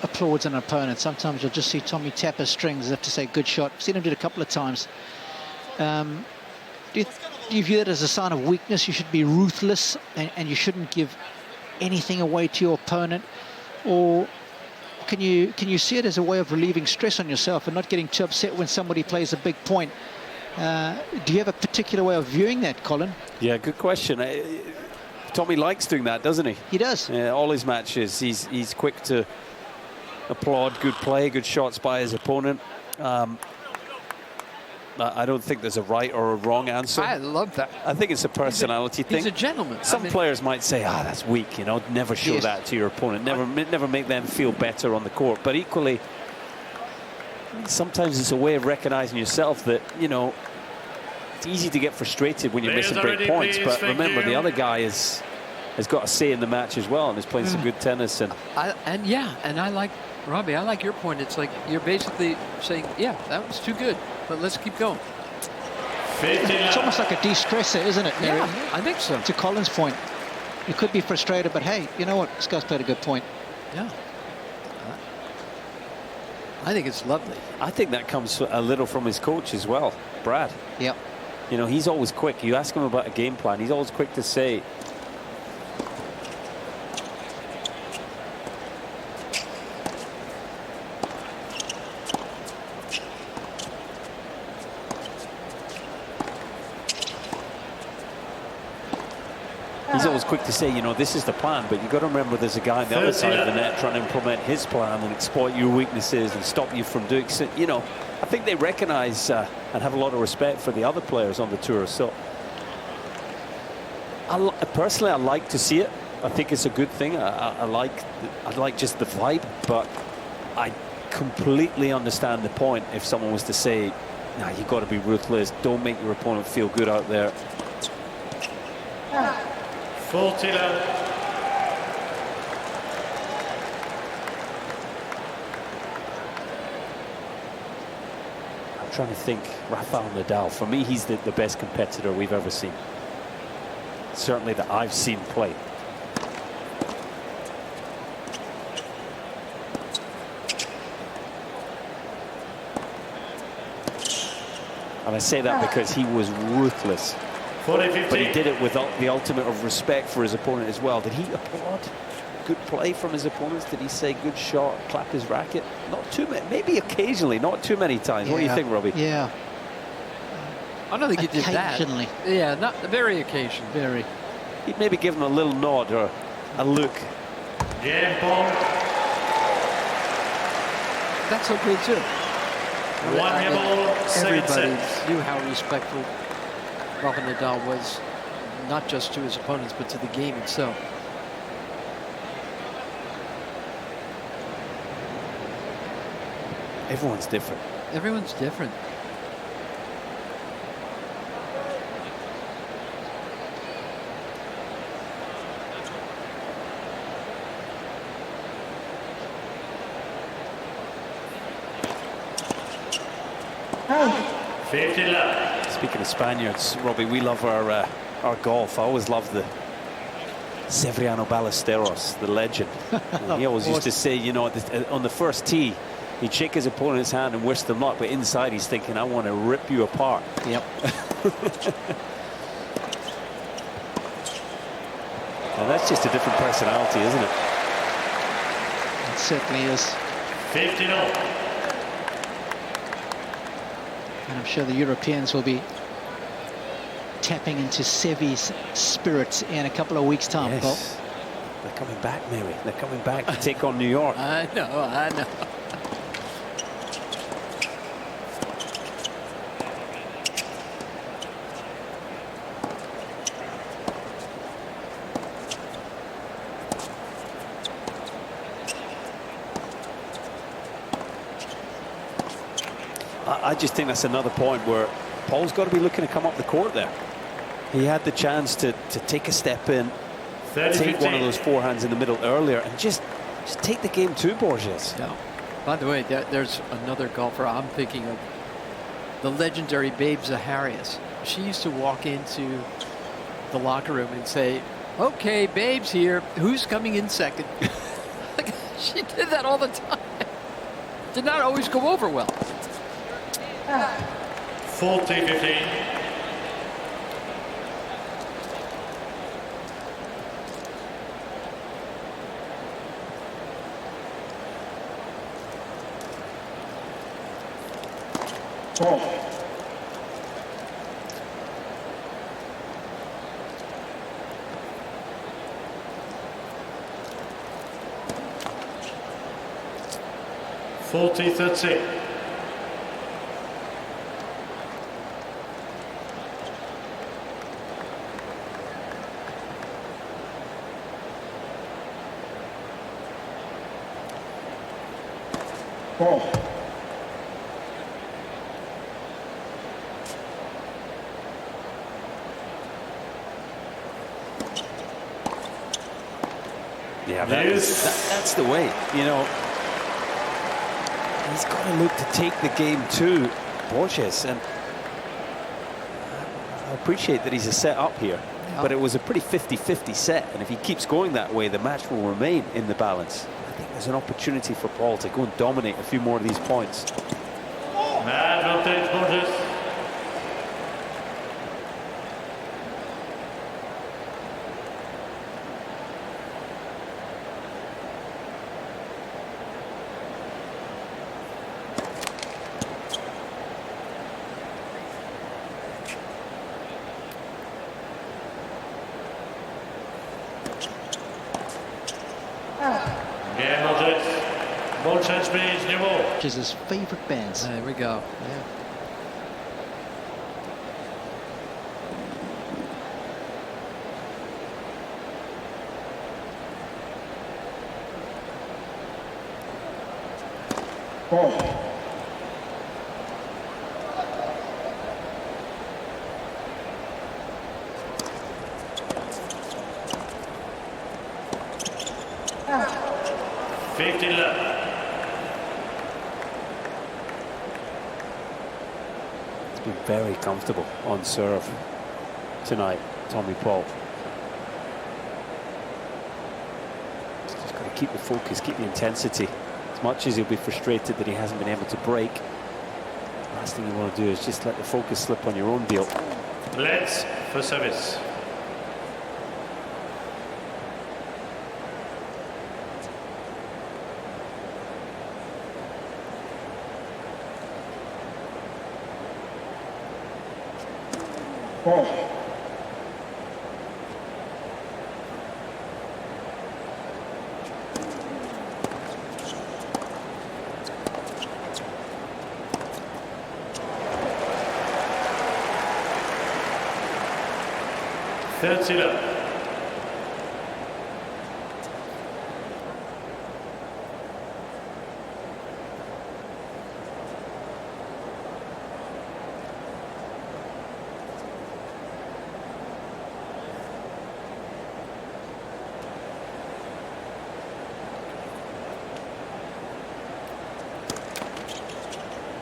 applauds an opponent. Sometimes you'll just see Tommy tap his strings as if to say, good shot. I've seen him do it a couple of times. Do you view that as a sign of weakness? You should be ruthless and you shouldn't give anything away to your opponent? Or can you see it as a way of relieving stress on yourself and not getting too upset when somebody plays a big point? Do you have a particular way of viewing that, Colin? Yeah, good question. Tommy likes doing that, doesn't he? He does. All his matches, he's quick to applaud good play, good shots by his opponent. I don't think there's a right or a wrong answer. I love that. I think it's a personality thing. He's a gentleman. Some players might say, that's weak, you know, never show Yes. that to your opponent, never make them feel better on the court. But equally, sometimes it's a way of recognizing yourself that, you know, it's easy to get frustrated when you're missing break points, but remember, the other guy has got a say in the match as well and is playing some good tennis. And I like, Robbie, I like your point. It's like you're basically saying, yeah, that was too good, but let's keep going. It's almost like a de-stressor, isn't it, Mary? Yeah, I think so. To Colin's point, you could be frustrated, but hey, you know what? This guy's played a good point. Yeah. I think it's lovely. I think that comes a little from his coach as well, Brad. Yep. You know, he's always quick. You ask him about a game plan, he's always quick to say, you know, this is the plan, but you've got to remember there's a guy on the other side of the net trying to implement his plan and exploit your weaknesses and stop you from doing so. You know, I think they recognize and have a lot of respect for the other players on the tour. So personally, I like to see it. I think it's a good thing. I like just the vibe, but I completely understand the point if someone was to say, nah, you've got to be ruthless, don't make your opponent feel good out there. 40 love. I'm trying to think. Rafael Nadal, for me, he's the best competitor we've ever seen. Certainly that I've seen play. And I say that because he was ruthless. 40-50. But he did it with the ultimate of respect for his opponent as well. Did he applaud good play from his opponents? Did he say good shot, clap his racket? Not too many, maybe occasionally, not too many times. Yeah. What do you think, Robbie? Yeah. I don't think he did that. Occasionally. Yeah, not very occasionally. Very. He'd maybe give him a little nod or a look. Game point. That's okay too. One game ball, second everybody set. knew how respectful Rafa Nadal was, not just to his opponents, but to the game itself. Everyone's different. Everyone's different. Oh. 50 love. Speaking of Spaniards, Robbie, we love our golf. I always love the Severiano Ballesteros, the legend. He always used to say, you know, on the first tee, he'd shake his opponent's hand and wish them luck, but inside he's thinking, I want to rip you apart. Yep. And that's just a different personality, isn't it? It certainly is. 50-0. And I'm sure the Europeans will be tapping into Sevi's spirit in a couple of weeks' time, Paul. Yes. They're coming back, Mary. They're coming back to take on New York. I know. I just think that's another point where Paul's got to be looking to come up the court there. He had the chance to take a step in, take one of those forehands in the middle earlier, and just take the game to Borges. Yeah. By the way, there's another golfer I'm thinking of, the legendary Babe Zaharias. She used to walk into the locker room and say, "Okay, Babe's here. Who's coming in second?" She did that all the time. Did not always go over well. 40-15. Ball. Ball. Yeah, that's the way, you know. He's got to look to take the game to Borges, and I appreciate that he's a set up here, but it was a pretty 50-50 set, and if he keeps going that way, the match will remain in the balance. I think there's an opportunity for Paul to go and dominate a few more of these points. Advantage, Borges. Which is his favorite bands. There we go. Yeah. Ball. Ah. 15 left. Been very comfortable on serve tonight, Tommy Paul. Just got to keep the focus, keep the intensity. As much as he'll be frustrated that he hasn't been able to break, last thing you want to do is just let the focus slip on your own deal. Let's for service. Ball. Thirty left.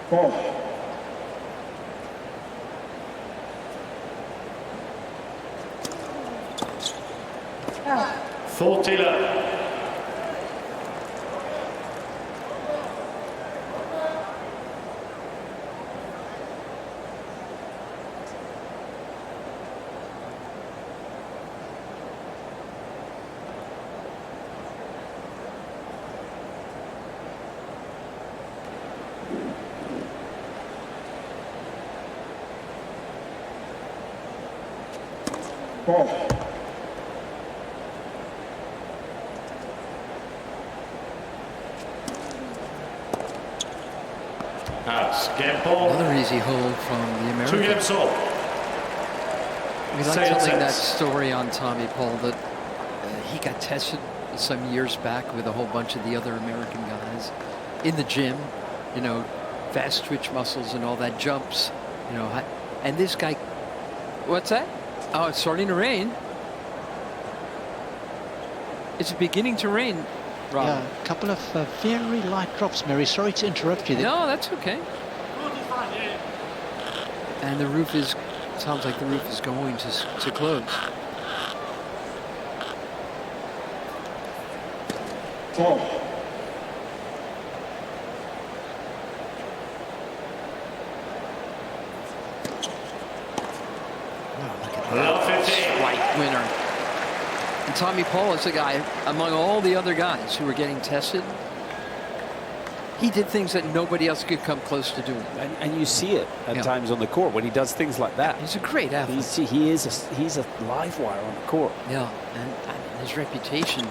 Ball. Ah. 40 left. Ball. Game ball. Another easy hold from the American. 2 games all. We like telling that story on Tommy Paul that he got tested some years back with a whole bunch of the other American guys in the gym, you know, fast twitch muscles and all that, jumps, you know, and this guy, what's that? Oh, it's starting to rain. It's beginning to rain. Rob. Yeah, a couple of very light drops, Mary. Sorry to interrupt you there. No, that's okay. And the roof is, sounds like the roof is going to close. Fault. Slight winner. And Tommy Paul is the guy, among all the other guys who were getting tested, he did things that nobody else could come close to doing. And you see it at times on the court when he does things like that. He's a great athlete. He's a live wire on the court. Yeah, and his reputation.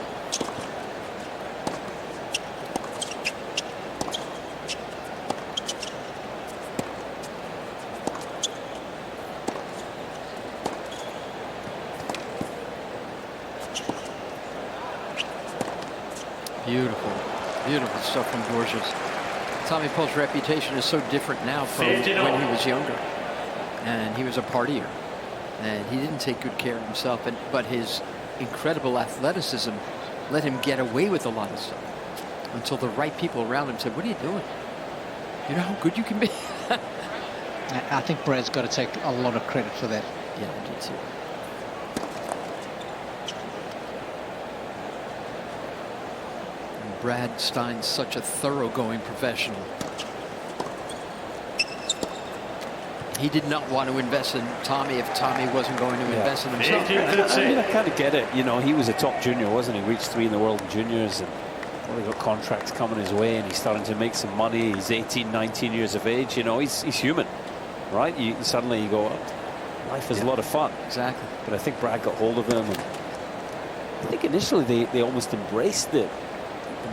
Beautiful, beautiful stuff from Borges. Tommy Paul's reputation is so different now from when he was younger. And he was a partier. And he didn't take good care of himself. But his incredible athleticism let him get away with a lot of stuff. Until the right people around him said, what are you doing? You know how good you can be? I think Brad's got to take a lot of credit for that. Yeah, I do too. Brad Stein's such a thoroughgoing professional. He did not want to invest in Tommy if Tommy wasn't going to invest in himself. I kind of get it. You know, he was a top junior, wasn't he? Reached 3 in the world in juniors, and well, he got contracts coming his way, and he's starting to make some money. He's 18, 19 years of age. You know, he's human, right? Suddenly you go, oh, life is a lot of fun. Exactly. But I think Brad got hold of him, and I think initially they almost embraced the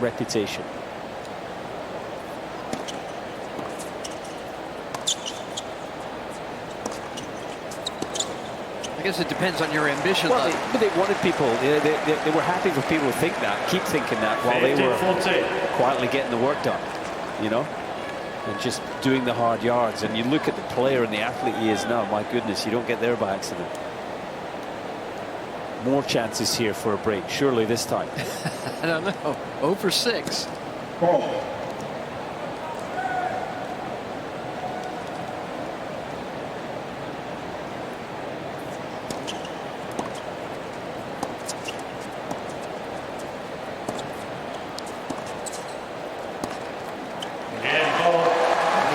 reputation. I guess it depends on your ambition. Well, but they wanted people. They were happy for people to think that, keep thinking that, while they were quietly getting the work done. You know, and just doing the hard yards. And you look at the player and the athlete he is now. My goodness, you don't get there by accident. More chances here for a break, surely this time. I don't know. 0 for 6. Fault. He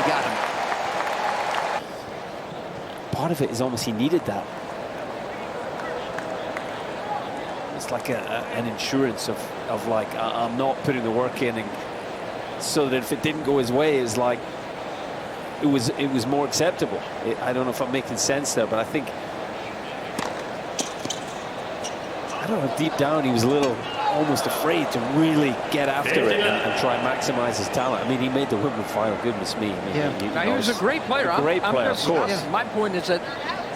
got him. Part of it is almost he needed that. It's like an insurance of like, I'm not putting the work in, and so that if it didn't go his way, it's like it was more acceptable. I don't know if I'm making sense there, but I think, I don't know, deep down he was a little almost afraid to really get after it and try and maximize his talent. I mean, he made the Wimbledon final, goodness me. I mean, He was a great player. A great player, of course. My point is that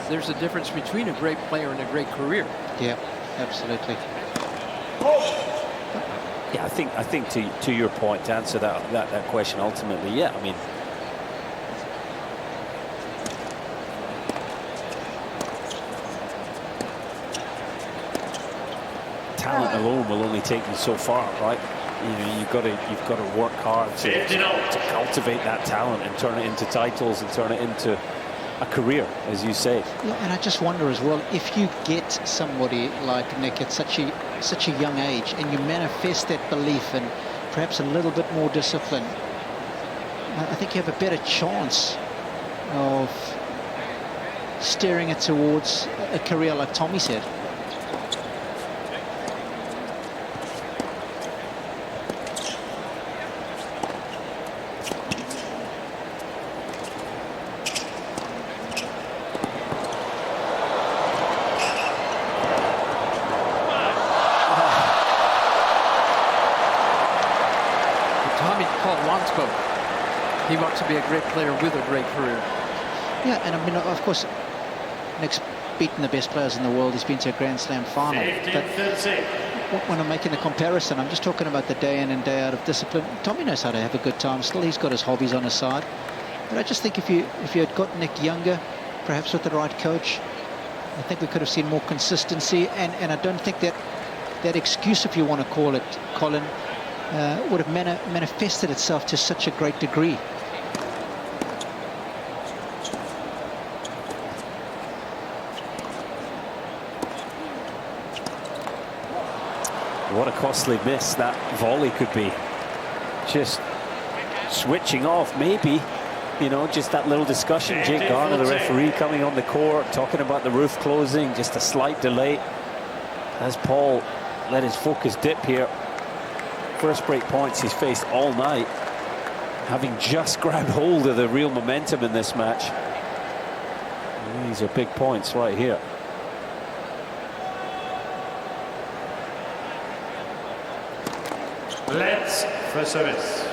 there's a difference between a great player and a great career. Yeah, absolutely. Yeah, I think to your point, to answer that question ultimately, yeah, I mean, talent alone will only take you so far, right? You know, you've got to work hard to cultivate that talent and turn it into titles and turn it into a career, as you say. Yeah, and I just wonder as well, if you get somebody like Nick at such a young age and you manifest that belief and perhaps a little bit more discipline, I think you have a better chance of steering it towards a career like Tommy said. He wants to be a great player with a great career. Yeah, and I mean, of course, Nick's beaten the best players in the world. He's been to a Grand Slam final. But when I'm making the comparison, I'm just talking about the day in and day out of discipline. Tommy knows how to have a good time still. He's got his hobbies on his side. But I just think if you had got Nick younger, perhaps with the right coach, I think we could have seen more consistency. And I don't think that excuse, if you want to call it, Colin, would have manifested itself to such a great degree. What a costly miss that volley could be. Just switching off, maybe. You know, just that little discussion. Jake Garner, the referee, coming on the court, talking about the roof closing, just a slight delay. As Paul let his focus dip here. First break points he's faced all night, having just grabbed hold of the real momentum in this match. And these are big points right here. Let's for service.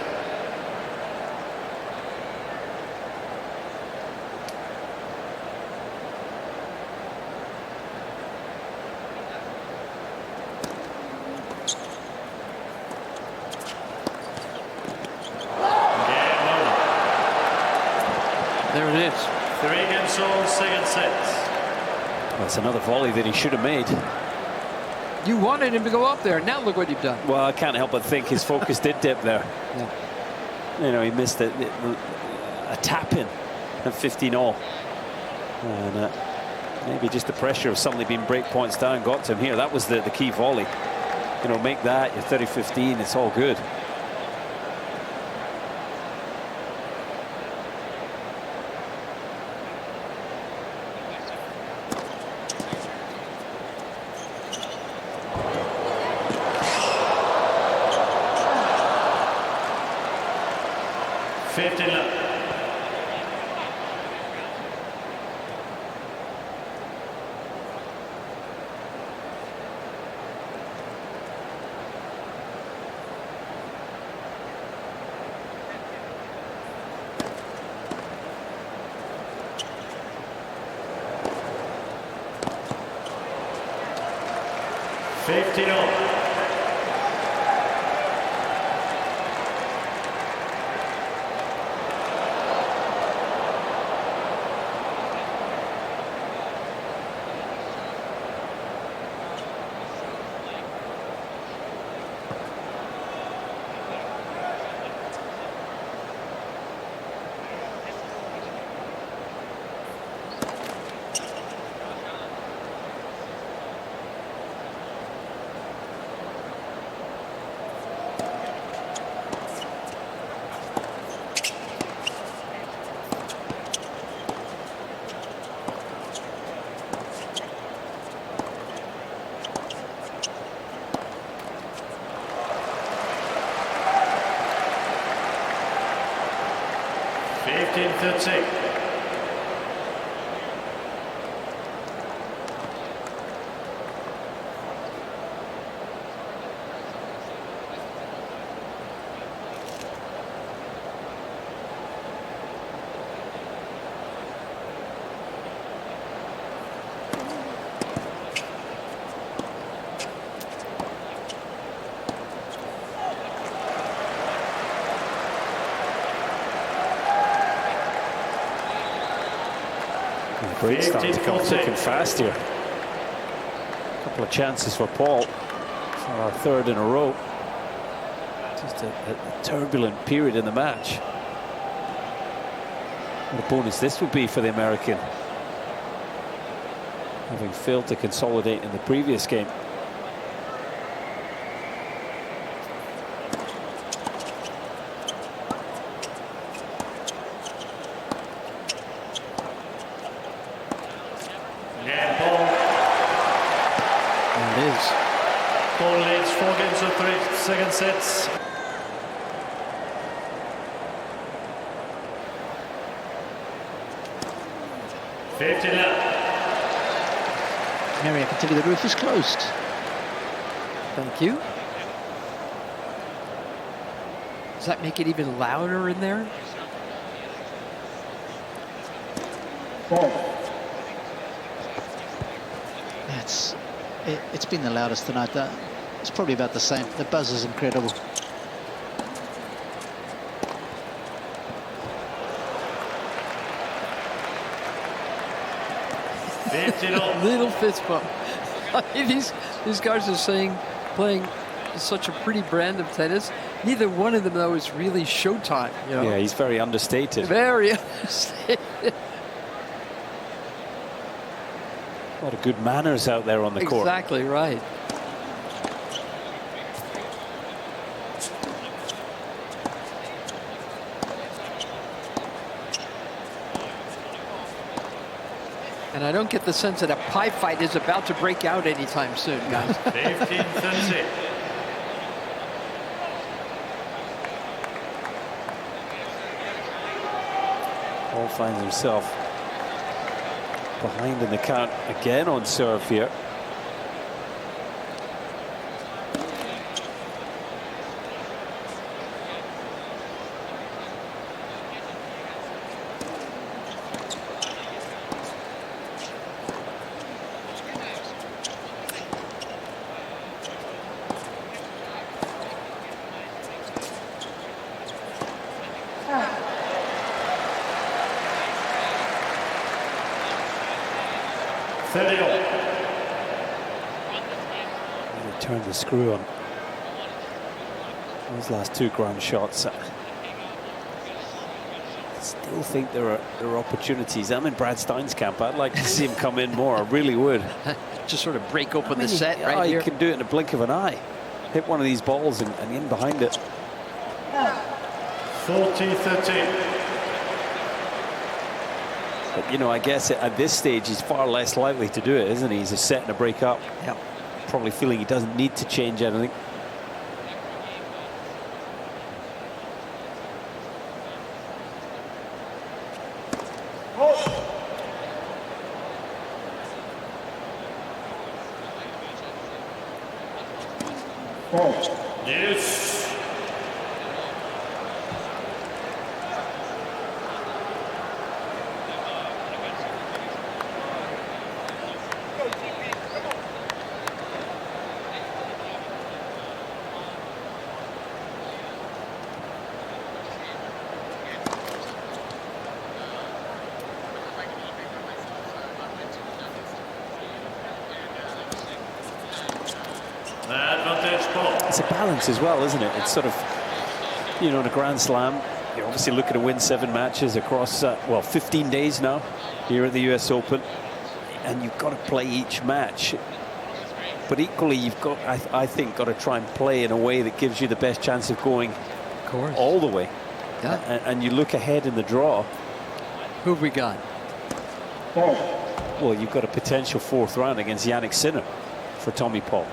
There it is. 3-game second set. That's another volley that he should have made. You wanted him to go up there. Now look what you've done. Well, I can't help but think his focus did dip there. Yeah. You know, he missed a tap-in at 15-all. And maybe just the pressure of suddenly being break points down got to him here. That was the key volley. You know, make that, you're 30-15, it's all good. Break starting to come thick and fast here. A couple of chances for Paul for our third in a row. Just a turbulent period in the match. What a bonus this would be for the American, having failed to consolidate in the previous game. Paul leads 4 games to 3 second sets. Harry, I can tell you the roof is closed. Thank you. Does that make it even louder in there? It's been the loudest tonight. It's probably about the same. The buzz is incredible. Little fist bump. I mean, these guys are playing such a pretty brand of tennis. Neither one of them, though, is really showtime. You know? Yeah, he's very understated. Very understated. A lot of good manners out there on the court. Exactly right. And I don't get the sense that a pie fight is about to break out anytime soon, guys. 15-30. Paul finds himself behind in the count again on serve here. Turn the screw on those last two ground shots. I still think there are opportunities. I'm in Brad Stein's camp. I'd like to see him come in more. I really would. Just sort of break open the set right here. here. He can do it in a blink of an eye. Hit one of these balls and in behind it. 40-13. But, you know, I guess at this stage he's far less likely to do it, isn't he? He's a set and a break up. Yep. Probably feeling he doesn't need to change anything. Yes. It's a balance as well, isn't it? It's sort of, you know, in a Grand Slam, you're obviously looking to win 7 matches across, 15 days now here at the US Open. And you've got to play each match. But equally, you've got, I think, got to try and play in a way that gives you the best chance of going all the way. Yeah. And you look ahead in the draw. Who have we got? Well, you've got a potential 4th round against Jannik Sinner for Tommy Paul.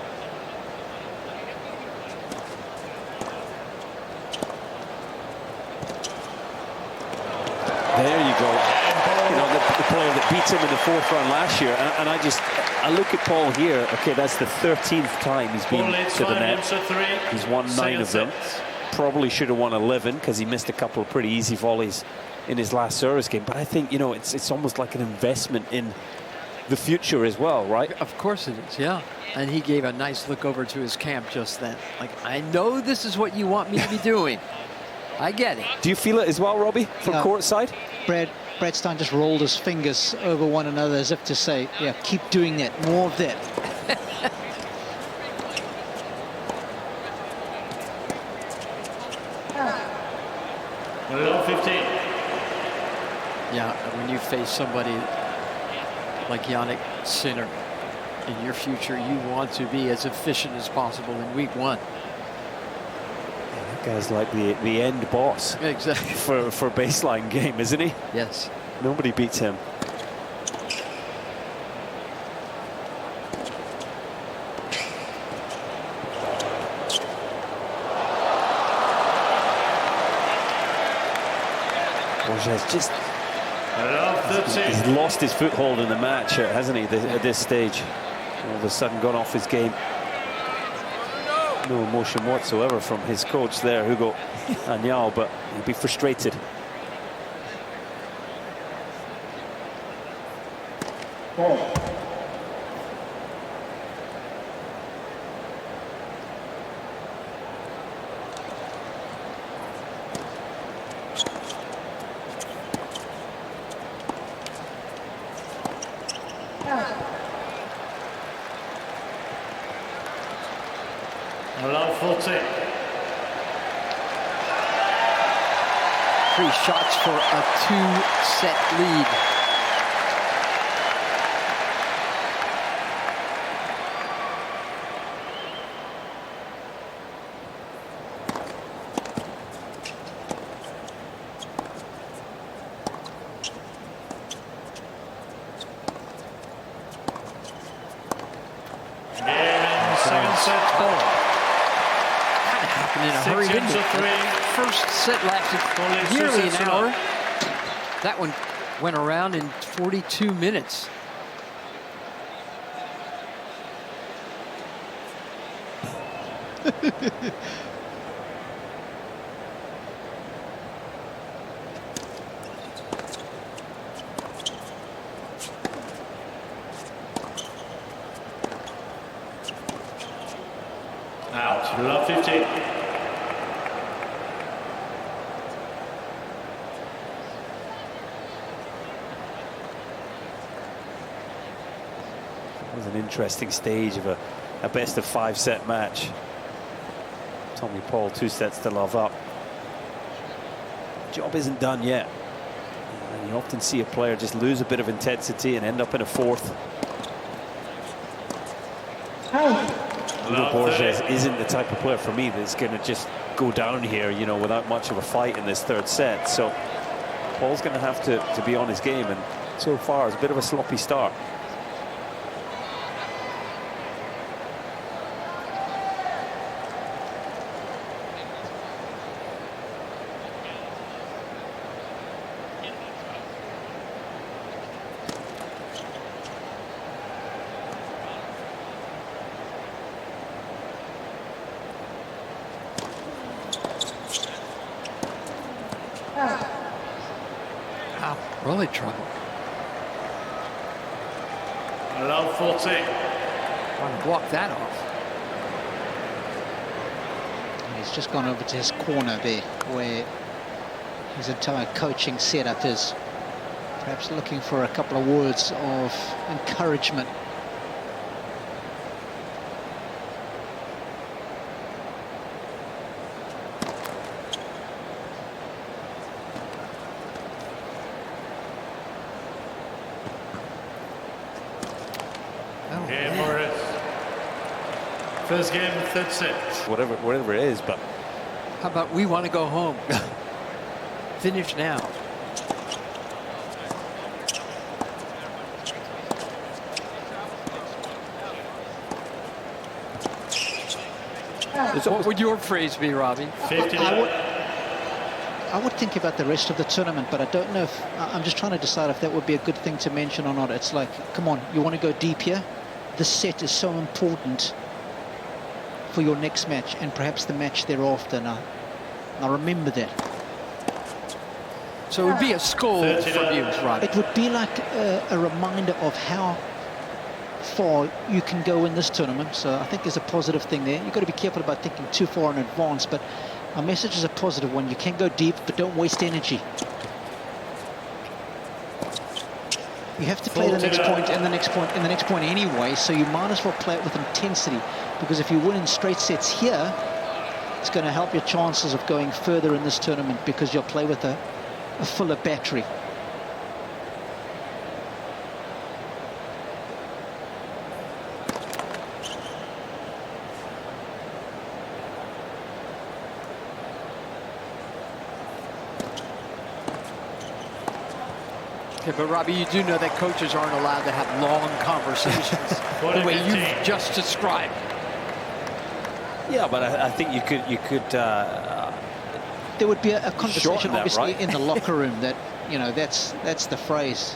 There you go. You know, the player that beat him in the 4th round last year. And I look at Paul here. Okay, that's the 13th time he's been to the net. He's won 9 of them. Probably should have won 11 because he missed a couple of pretty easy volleys in his last service game. But I think, you know, it's almost like an investment in the future as well, right? Of course it is, yeah. And he gave a nice look over to his camp just then. Like, I know this is what you want me to be doing. I get it. Do you feel it as well, Robbie, from courtside? Brad Stein just rolled his fingers over one another as if to say, yeah, keep doing that, more of that. Well, 15. Yeah, when you face somebody like Jannik Sinner in your future, you want to be as efficient as possible in week 1. That guy's like the end boss. Exactly. For baseline game, isn't he? Yes. Nobody beats him. Borges just he's lost his foothold in the match, hasn't he, at this stage? All of a sudden gone off his game. No emotion whatsoever from his coach there, Hugo Agnal, but he'll be frustrated. Allow 40. 3 shots for a 2-set lead. Second set. Kind of happened in a hurry, didn't it? First set lasted nearly an hour. That one went around in 42 minutes. Out. Love 15. It was an interesting stage of a best of 5 set match. Tommy Paul 2 sets to love up. Job isn't done yet. And you often see a player just lose a bit of intensity and end up in a 4th. Nuno Borges isn't the type of player for me that's going to just go down here, you know, without much of a fight in this 3rd set. So Paul's going to have to be on his game, and so far it's a bit of a sloppy start. Wow, really trouble. Love 14. Trying to block that off. He's just gone over to his corner there, where his entire coaching setup is. Perhaps looking for a couple of words of encouragement. Game Morris. First game, 3rd set. Whatever it is, but How about we want to go home? Finish now. What would your phrase be, Robbie? 59. I would think about the rest of the tournament, but I don't know if... I'm just trying to decide if that would be a good thing to mention or not. It's like, come on, you want to go deep here? This set is so important for your next match and perhaps the match thereafter. Now remember that. So it would be a scold from you, Robbie. It would be like a reminder of how far you can go in this tournament. So I think there's a positive thing there. You've got to be careful about thinking too far in advance, but our message is a positive one. You can go deep, but don't waste energy. You have to play the next point and the next point and the next point anyway, so you might as well play it with intensity, because if you win in straight sets here, it's going to help your chances of going further in this tournament, because you'll play with a fuller battery. Okay, but Robbie, you do know that coaches aren't allowed to have long conversations the way you've just described. yeah, but I think you could. There would be a conversation, that, obviously, right? in the locker room that, you know, that's the phrase.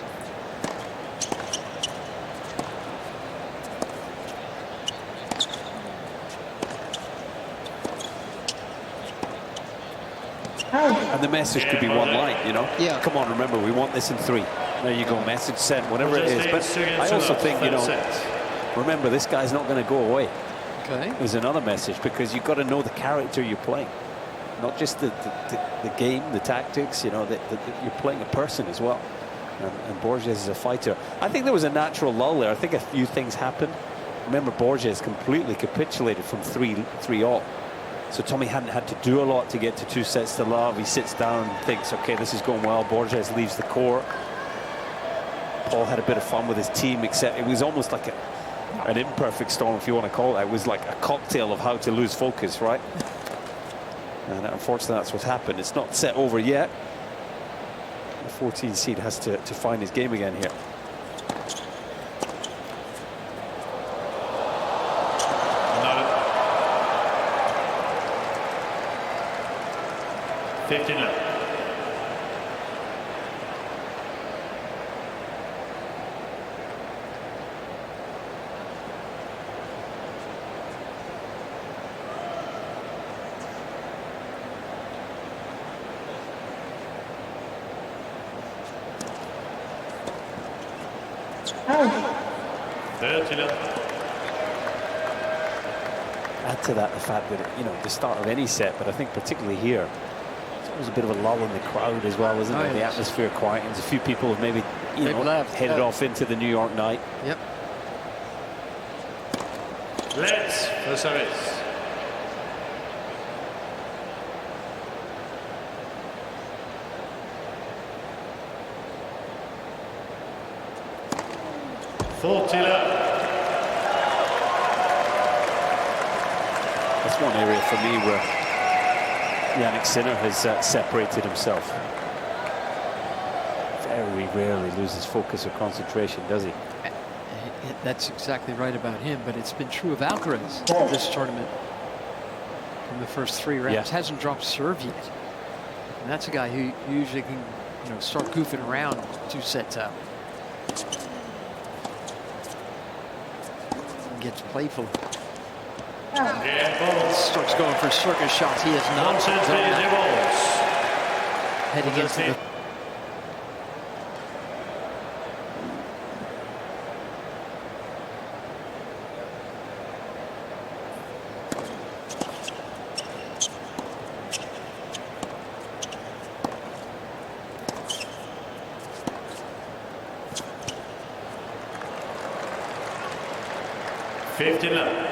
And the message could be one line, you know? Yeah. Come on, remember, we want this in 3. There you go, message sent, whatever it is. But I also think, you know, remember, this guy's not going to go away. Okay. There's another message, because you've got to know the character you're playing. Not just the game, the tactics, you know, that you're playing a person as well. And Borges is a fighter. I think there was a natural lull there. I think a few things happened. Remember, Borges completely capitulated from 3-all. So Tommy hadn't had to do a lot to get to 2 sets to love. He sits down and thinks, okay, this is going well. Borges leaves the court. Paul had a bit of fun with his team, except it was almost like an imperfect storm, if you want to call it. It was like a cocktail of how to lose focus, right? And unfortunately, that's what happened. It's not set over yet. The 14 seed has to find his game again here. No. 15 left. Add to that the fact that, you know, the start of any set, but I think particularly here, it's always a bit of a lull in the crowd as well, isn't it? The atmosphere quietens. A few people have maybe, headed off into the New York night. Yep. Let's for service. That's one area for me where Jannik Sinner has separated himself. Very rarely loses focus or concentration, does he? That's exactly right about him, but it's been true of Alcaraz this tournament. In the first 3 rounds, hasn't dropped serve yet. And that's a guy who usually can, start goofing around 2 sets out. Gets playful. Starts going for circus shots. He has not done that. Heading into the 15 left.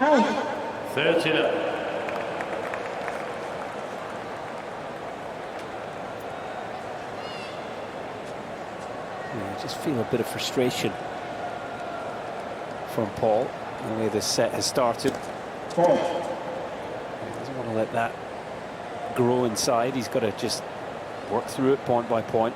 Hey. 30 left. I just feel a bit of frustration from Paul the way this set has started. He doesn't want to let that grow inside. He's got to just work through it point by point.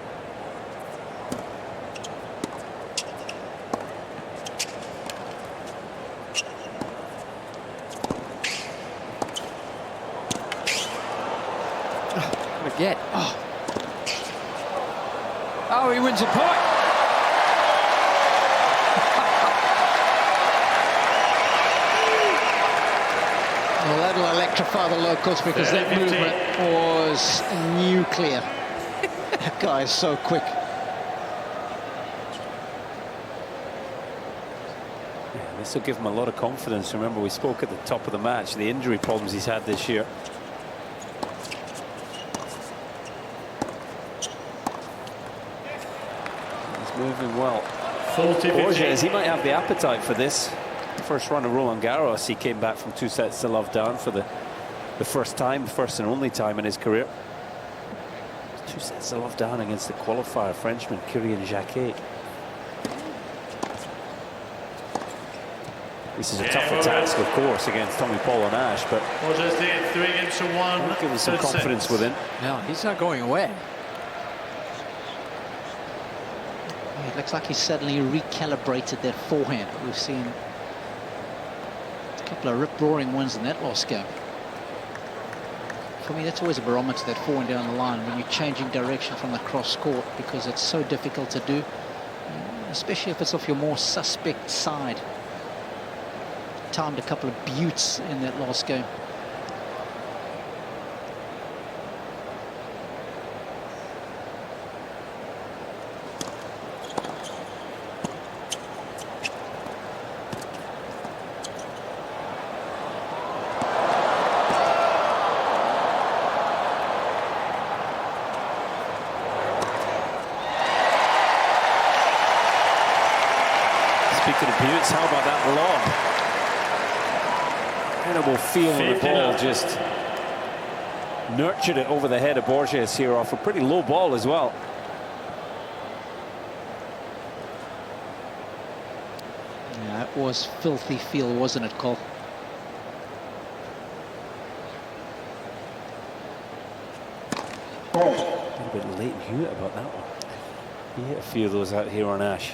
Again. Oh, he wins a point. Well, that'll electrify the locals because that movement was nuclear. That guy is so quick. Yeah, this will give him a lot of confidence. Remember, we spoke at the top of the match, the injury problems he's had this year. Moving well. Borges, he might have the appetite for this. First run of Roland Garros, he came back from 2 sets to love down for the first and only time in his career. 2 sets to love down against the qualifier Frenchman Kylian Jacquet. This is a tougher task, of course, against Tommy Paul and Ash, but Borges did 3 games to 1. give us some confidence within. No, he's not going away. It looks like he's suddenly recalibrated that forehand. We've seen a couple of rip-roaring ones in that last game. For me, that's always a barometer, that forehand down the line, when you're changing direction from the cross court, because it's so difficult to do, especially if it's off your more suspect side. Timed a couple of buttes in that last game. Speaking of periods, how about that lob? Incredible feel of the ball, just nurtured it over the head of Borges here off a pretty low ball as well. Yeah, it was filthy feel, wasn't it, Cole? A little bit late in Hewitt about that one. He hit a few of those out here on Ash.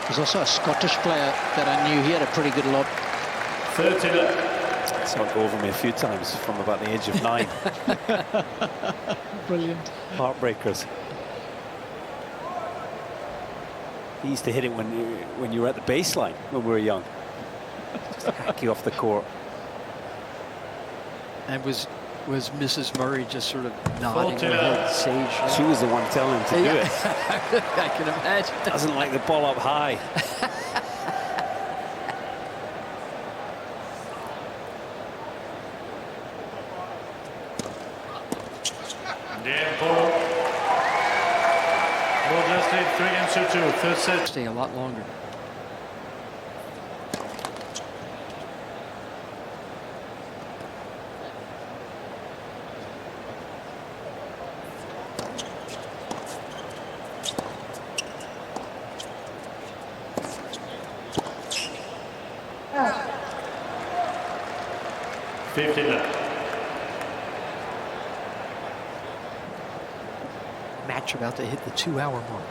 There's also a Scottish player that I knew. He had a pretty good lob. 30 love. Saw it go over me a few times from about the age of 9. Brilliant. Heartbreakers. He used to hit it when you were at the baseline when we were young. Just hack you off the court. And was Mrs. Murray just sort of nodding her head sagely? She was the one telling him to do it. I can imagine. Doesn't like the ball up high. Borges lead 3-2, third set. Stay a lot longer. Match about to hit the 2-hour mark.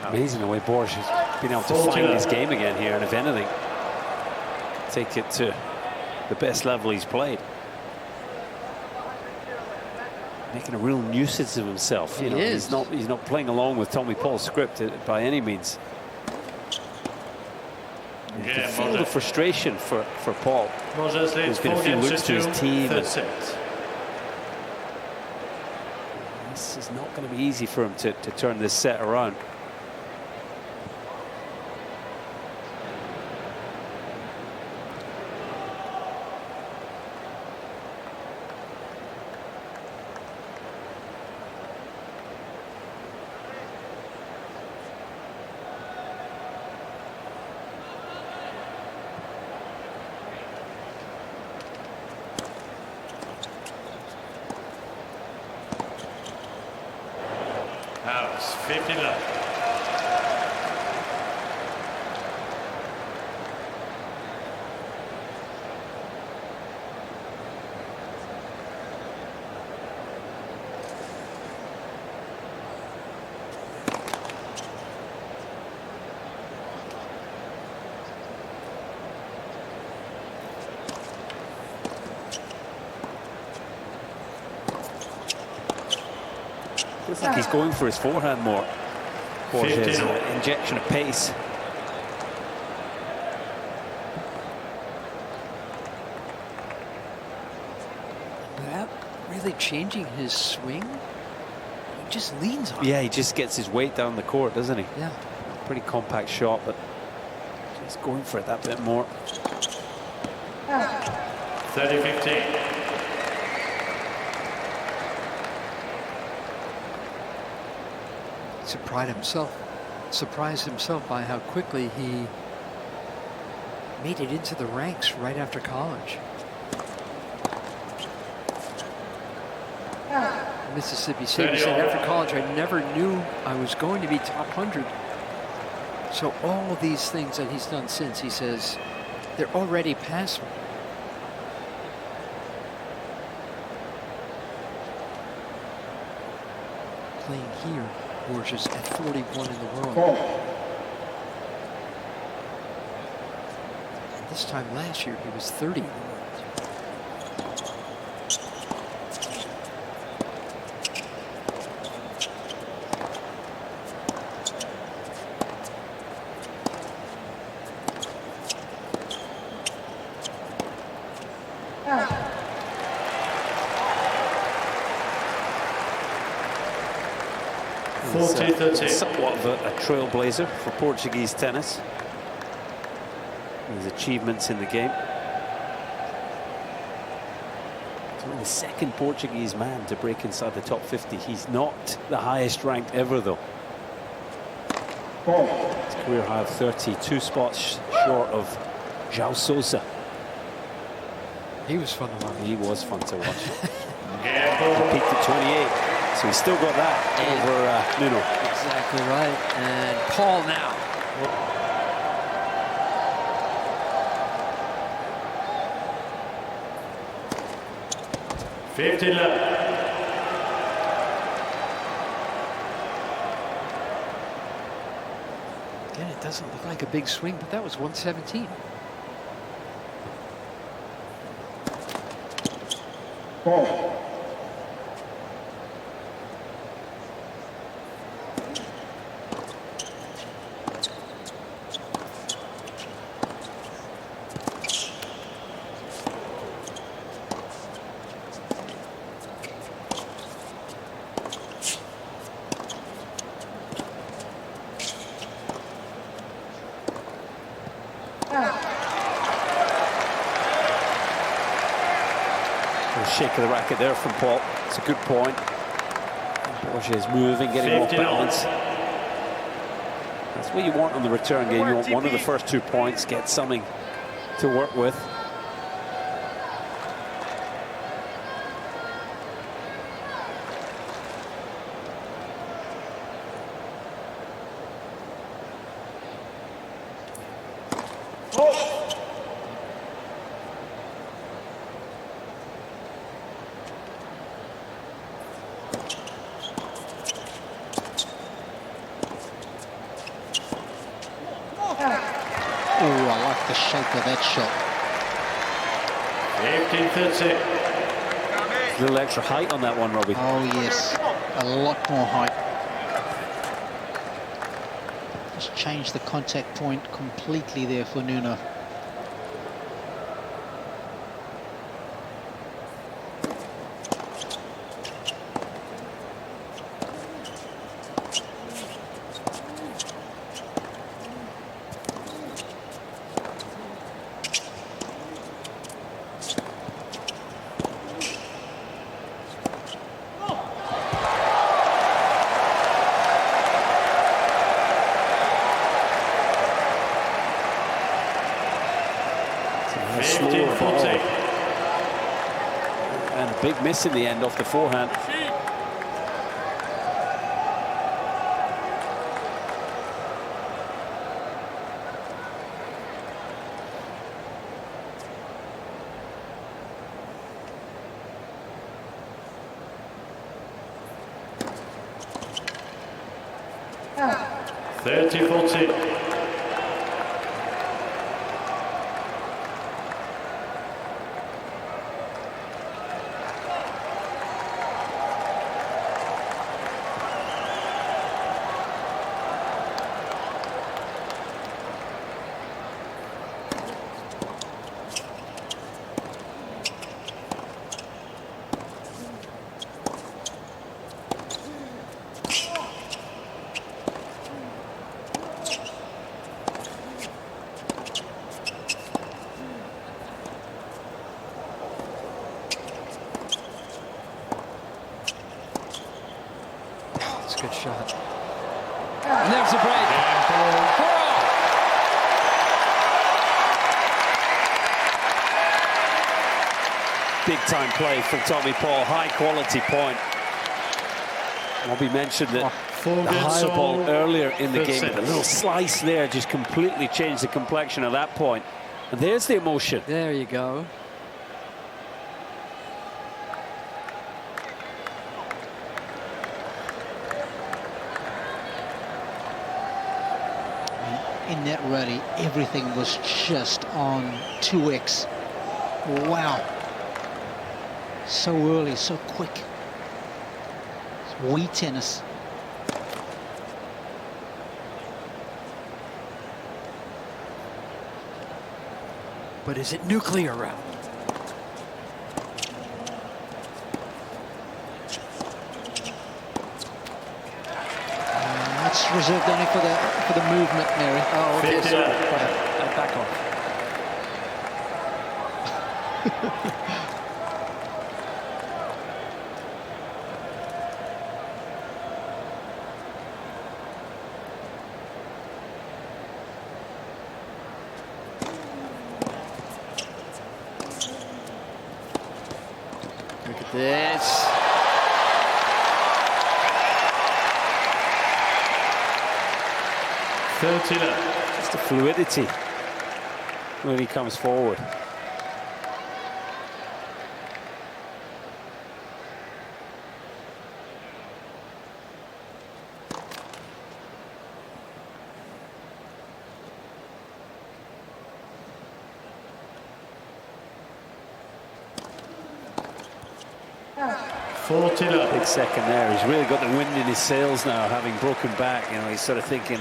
Amazing the way Borges has been able to find his game again here, and if anything, take it to the best level he's played. Making a real nuisance of himself. You know, he's not playing along with Tommy Paul's script by any means. You can feel the frustration for Paul. There's been a few looks to his team. This is not going to be easy for him to turn this set around. House, 50 love. Looks like he's going for his forehand more. Borges, injection of pace. Without really changing his swing, he just leans on it. Yeah, he just gets his weight down the court, doesn't he? Yeah. Pretty compact shot, but just going for it that bit more. 30-15. Surprised himself by how quickly he made it into the ranks right after college. Mississippi State, he said, after college I never knew I was going to be top 100. So all of these things that he's done since, he says, they're already past me. Playing here, Borges at 41 in the world. And this time last year, he was 30 in the world. Somewhat of a trailblazer for Portuguese tennis. His achievements in the game. He's only the second Portuguese man to break inside the top 50. He's not the highest ranked ever, though. His career high of 32 spots short of João Sousa. He was fun to watch. He was fun to watch. He peaked at 28. So he's still got that over Nuno. Exactly right. And Paul now. $50 left. Again, it doesn't look like a big swing, but that was 117. Shake of the racket there from Paul. It's a good point. Borges moving, getting more balance. That's what you want on the return game. You want one of the first 2 points, get something to work with. Oh, I like the shape of that shot. 18-30. A little extra height on that one, Robbie. Oh, yes. A lot more height. Just changed the contact point completely there for Nuno. And a big miss in the end off the forehand. Oh. 30-40. Good shot. And there's a break. Big time play from Tommy Paul. High quality point. Robbie mentioned that The higher ball earlier in the game, the little slice there just completely changed the complexion at that point. And there's the emotion. There you go. In that rally, everything was just on 2x. Wow. So early, so quick. It's Wii tennis. But is it nuclear round? That's reserved only for the movement, Mary. Oh, okay. Sorry. Back off. Look at this. It's the fluidity when he comes forward. Big second there. He's really got the wind in his sails now, having broken back. You know, he's sort of thinking,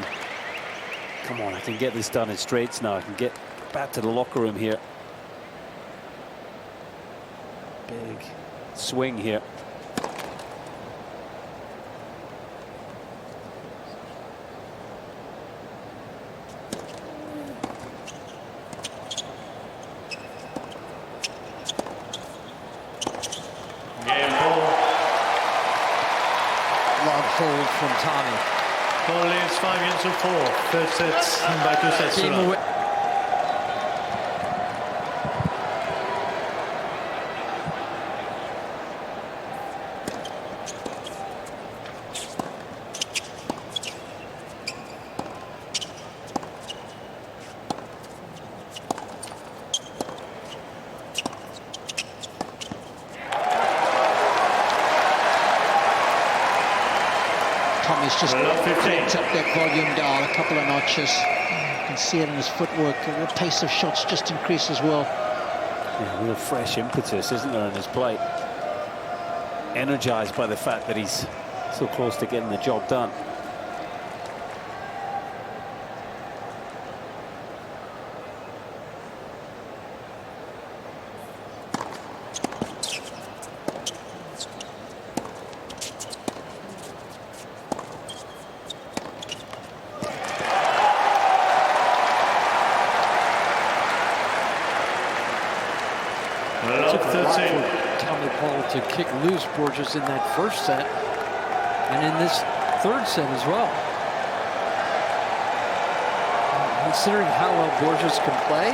come on, I can get this done in straights now. I can get back to the locker room here. Big swing here. Hold from Tommy. Ball is 5-4. Third sets by 2 sets. Tommy's just cranked up that volume down a couple of notches. You can see it in his footwork. The pace of shots just increased as well. Yeah, real fresh impetus, isn't there, in his play? Energized by the fact that he's so close to getting the job done. To kick loose Borges in that first set and in this third set as well. Considering how well Borges can play,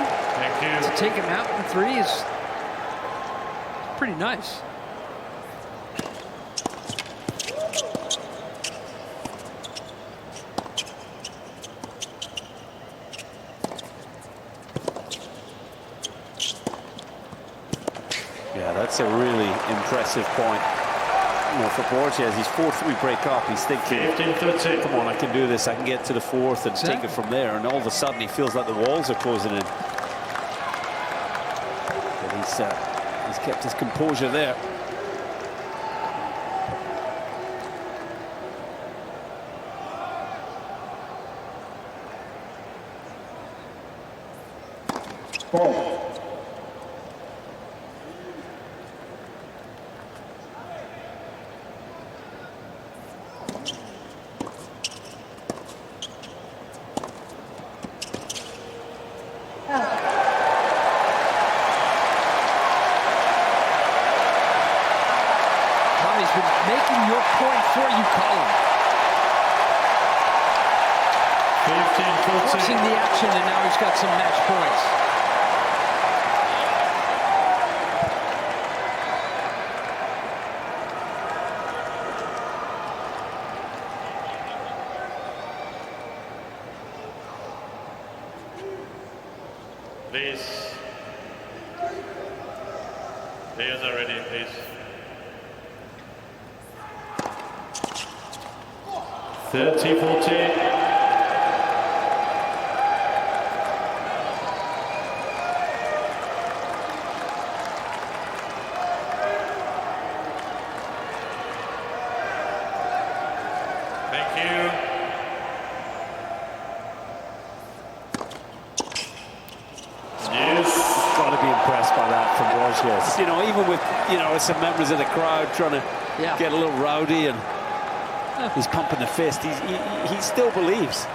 to take him out in 3 is pretty nice. Yeah, that's a really impressive point. You know, for Borges, he's 4-3 break up. He's thinking, come on, I can do this. I can get to the 4th and take it from there. And all of a sudden, he feels like the walls are closing in. But he's kept his composure there. Ball. Making your point for you, Colin. 15-14. Forcing the action, and now he's got some match points. Please. Players are ready, please. 30-40. You know, even with, you know, some members of the crowd trying to get a little rowdy and he's pumping the fist, he still believes.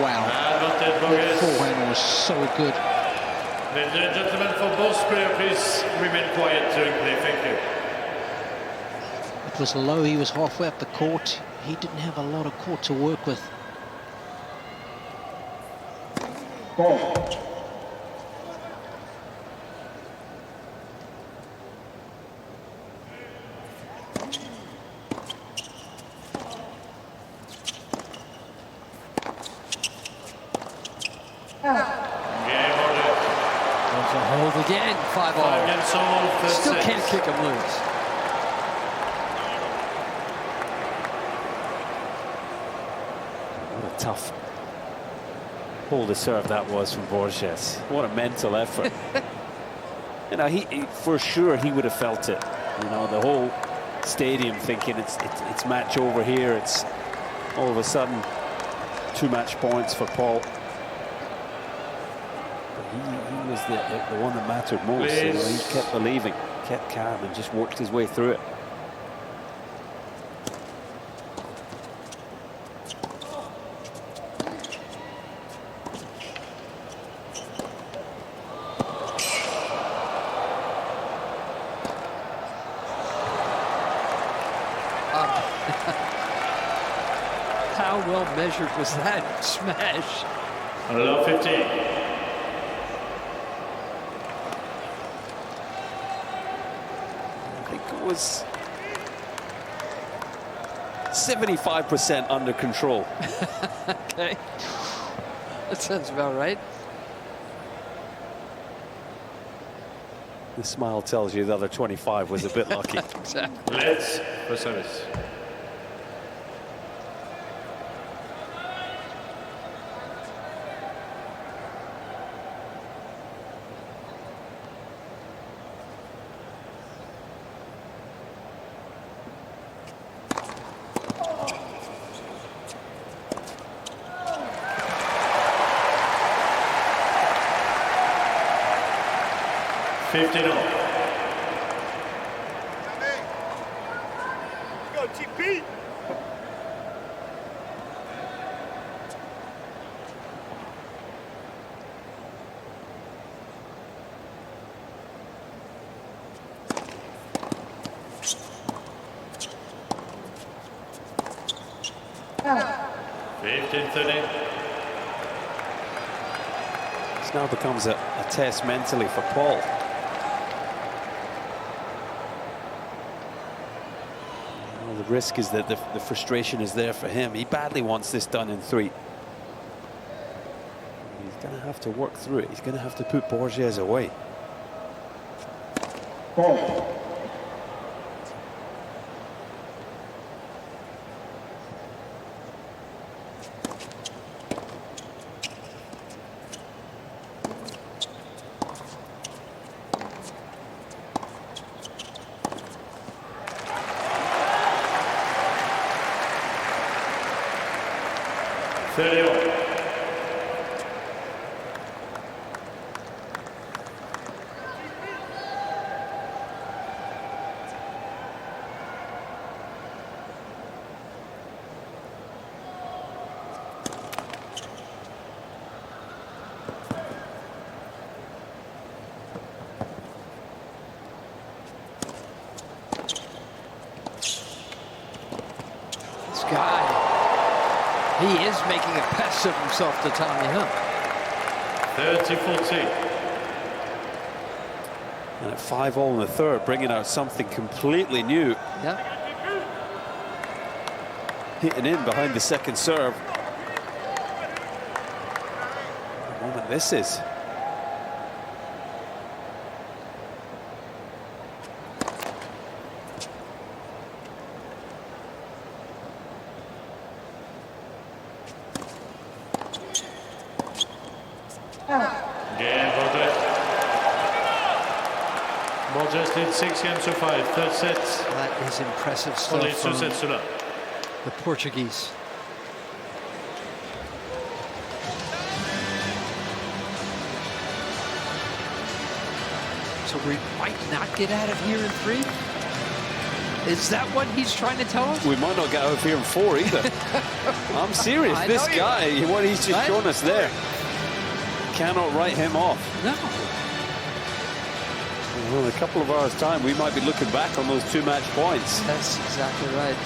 Wow. That forehand was so good. Ladies and gentlemen, for both players, please remain quiet during play. Thank you. It was low, he was halfway up the court. He didn't have a lot of court to work with. Hold again, 5-all. Still can't kick him loose. What a tough pull to serve that was from Borges. What a mental effort. You know, he for sure he would have felt it. You know, the whole stadium thinking it's match over here. It's all of a sudden 2 match points for Paul. He was the one that mattered most. You know, he kept believing, kept calm, and just worked his way through it. How well measured was that smash? 15. Was 75% under control. Okay, that sounds about right. The smile tells you the other 25 was a bit lucky. Exactly. Let's for service. Go, TP! This now becomes a test mentally for Paul. The risk is that the frustration is there for him. He badly wants this done in 3. He's going to have to work through it. He's going to have to put Borges away. He is making a pest of himself to Tommy Hunt. 30-14. And at 5-all in the third, bringing out something completely new. Yeah. Hitting in behind the second serve. What a moment this is. Borges did 6 games to 5, third set. That is impressive stuff. Only 2 sets to none. The Portuguese. So we might not get out of here in 3? Is that what he's trying to tell us? We might not get out of here in 4 either. I'm serious. This guy, what he's just shown us there, cannot write him off. No. Well, in a couple of hours' time, we might be looking back on those 2 match points. That's exactly right.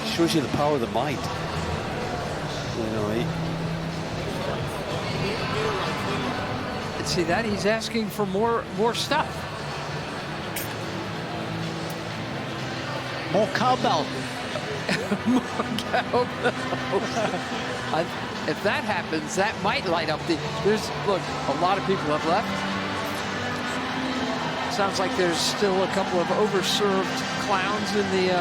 It shows you the power of the mind. You know, And see that he's asking for more stuff. More cowbell. More cowbell. If that happens, that might light up the... Look, a lot of people have left. Sounds like there's still a couple of overserved clowns in the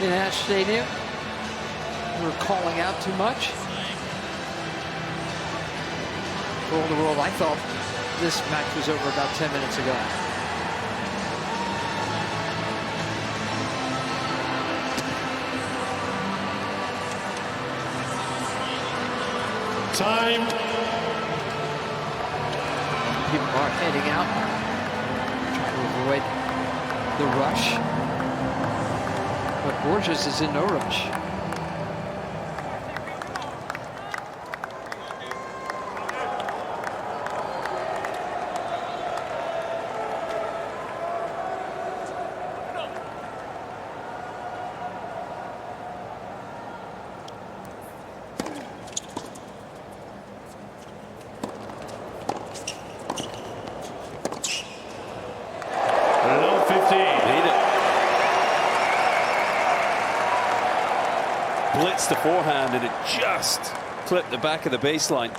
in Ash Stadium who are calling out too much. For all the world, I thought this match was over about 10 minutes ago. Time. People are heading out, trying to avoid the rush. But Borges is in no rush. Blitzed the forehand and it just clipped the back of the baseline.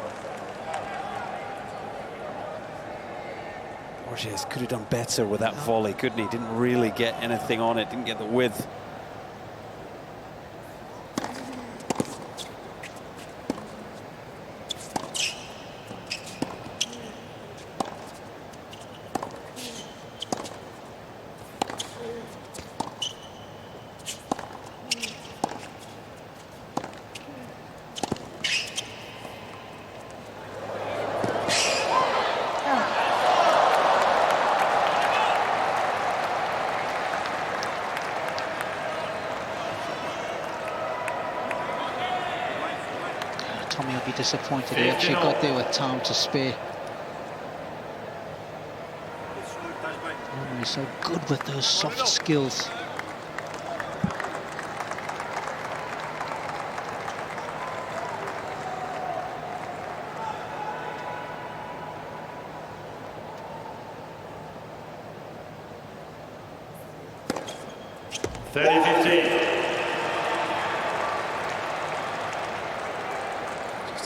Borges could have done better with that volley, couldn't he? Didn't really get anything on it, didn't get the width. Tommy will be disappointed he actually got there with time to spare. Oh, he's so good with those soft skills.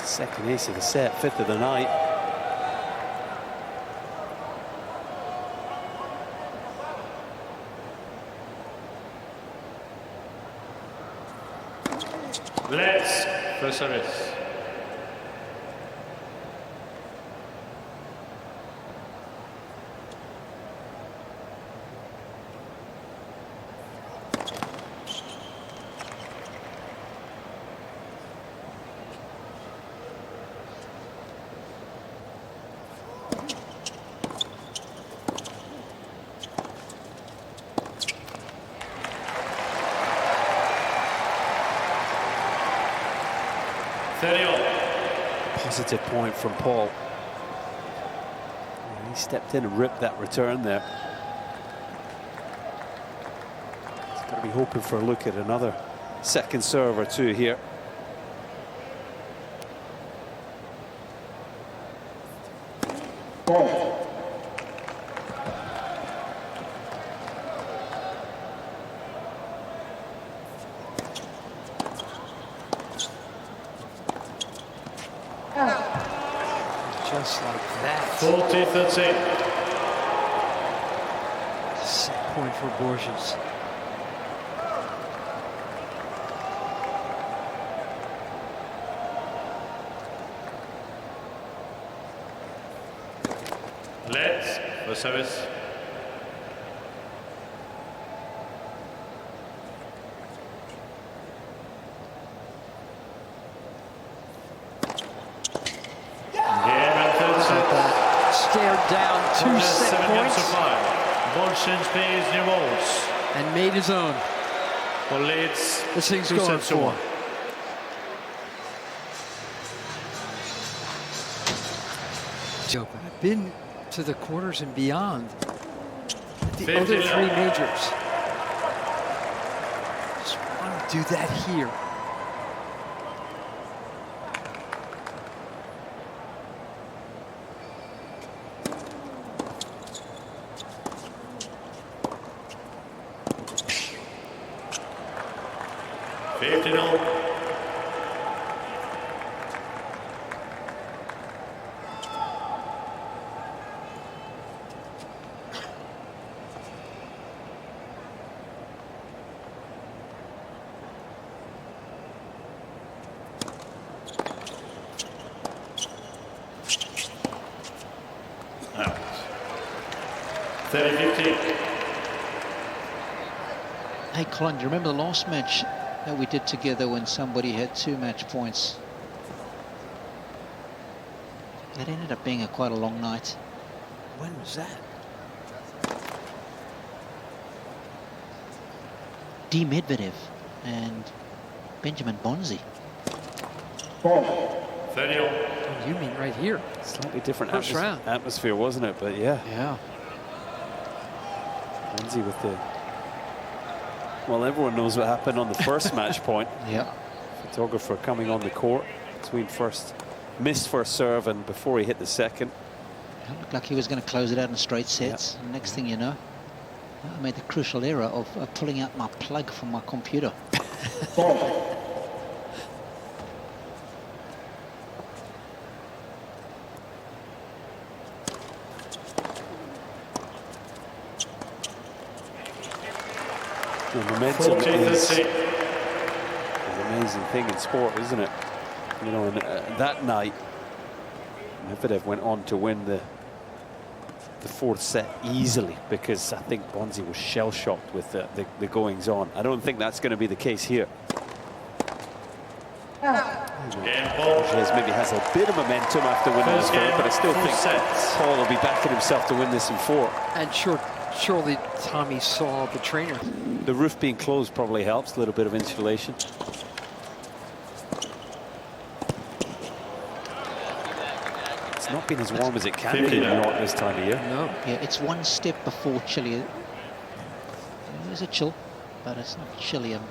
Second ace of the set, 5th of the night. Let's first service. Positive point from Paul. And he stepped in and ripped that return there. He's got to be hoping for a look at another second serve or two here. Ball. Just like that. 40-13. Set point for Borges. Let's for service. Stared down 2 set points. Borges plays new balls. And made his own. Well, leads. This thing's 2 going sets to for. 1. Joe, but I've been to the quarters and beyond at the 50 other now. 3 majors. Just want to do that here. Out. 30-15. Hey, Colin, do you remember the last match that we did together when somebody had 2 match points? That ended up being quite a long night. When was that? D. Medvedev and Benjamin Bonzi. Ball. 30. Oh, you mean right here? Slightly different First round. atmosphere, wasn't it? But yeah, Yeah. Bonzi with the... Well, everyone knows what happened on the first match point. Yeah. Photographer coming on the court between missed first serve and before he hit the second. It looked like he was going to close it out in straight sets. And next thing you know, I made the crucial error of pulling out my plug from my computer. Ball. The momentum 40-13. is an amazing thing in sport, isn't it? You know, and that night, Medvedev went on to win the 4th set easily because I think Bonzi was shell-shocked with the goings-on. I don't think that's going to be the case here. Borges maybe has a bit of momentum after winning this third, but I still think Paul will be backing himself to win this in 4. And surely Tommy saw the trainer. The roof being closed probably helps, a little bit of insulation. It's not been as warm as it can be in New York this time of year. No. Yeah, it's 1 step before chilly. There's a chill, but it's not chilly. I'm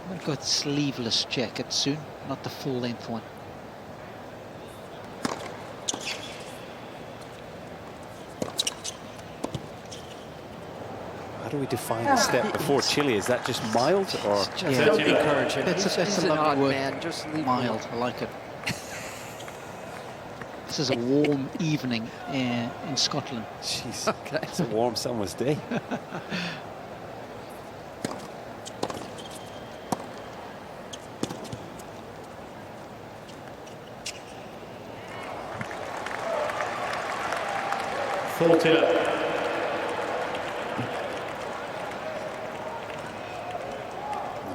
going to go with sleeveless jacket soon, not the full-length one. How do we define a step before chilly? Is that just mild or? Just Yeah. don't encourage him. That's He's a an lovely odd word. man. Just leave him Mild, I like it. This is a warm evening in Scotland. Jeez, Okay. it's a warm summer's day.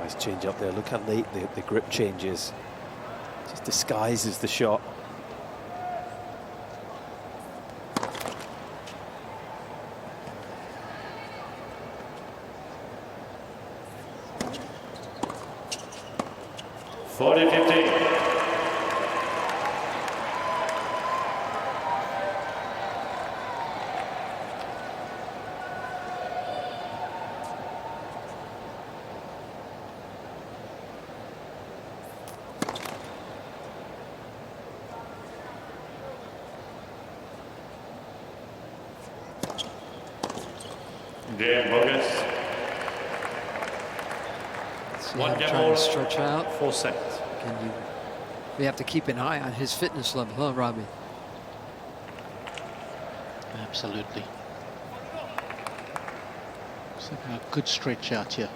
Nice change up there. Look how late the grip changes. Just disguises the shot. Borges. See One him game trying more. to stretch out. 4 sets. We have to keep an eye on his fitness level, huh, Robbie? Absolutely. So a good stretch out here.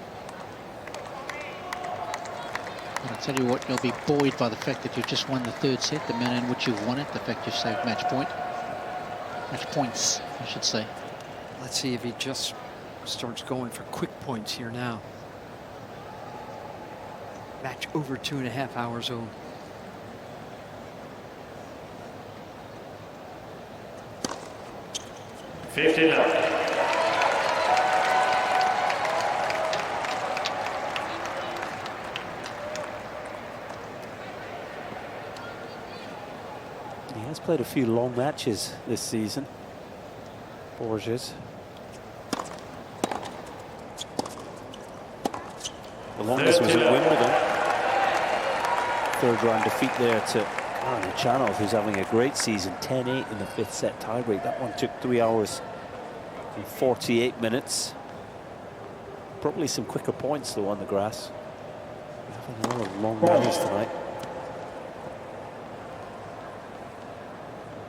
But I'll tell you what, you'll be buoyed by the fact that you've just won the third set, the manner in which you've won it, the fact you've saved match points, I should say. Let's see if he just starts going for quick points here now. Match over 2.5 hours old. He has played a few long matches this season, Borges. The longest was at Wimbledon. Third round defeat there to Aryna Channel, who's having a great season. 10-8 in the 5th set tiebreak. That one took 3 hours and 48 minutes. Probably some quicker points though on the grass. We're having a lot of long rallies tonight.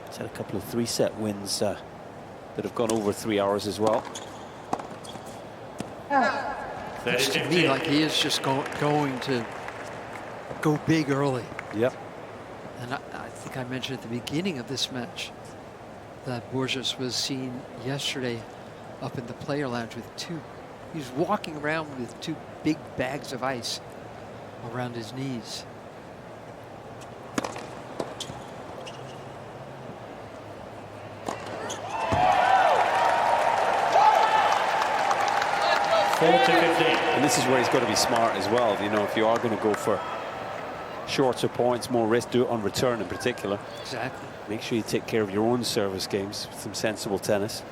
He's had a couple of 3-set wins that have gone over 3 hours as well. Looks to me like he is just going to go big early. Yep. And I think I mentioned at the beginning of this match that Borges was seen yesterday up in the player lounge with he was walking around with 2 big bags of ice around his knees. And this is where he's got to be smart as well. You know, if you are going to go for shorter points, more risk, do it on return in particular. Exactly. Make sure you take care of your own service games with some sensible tennis.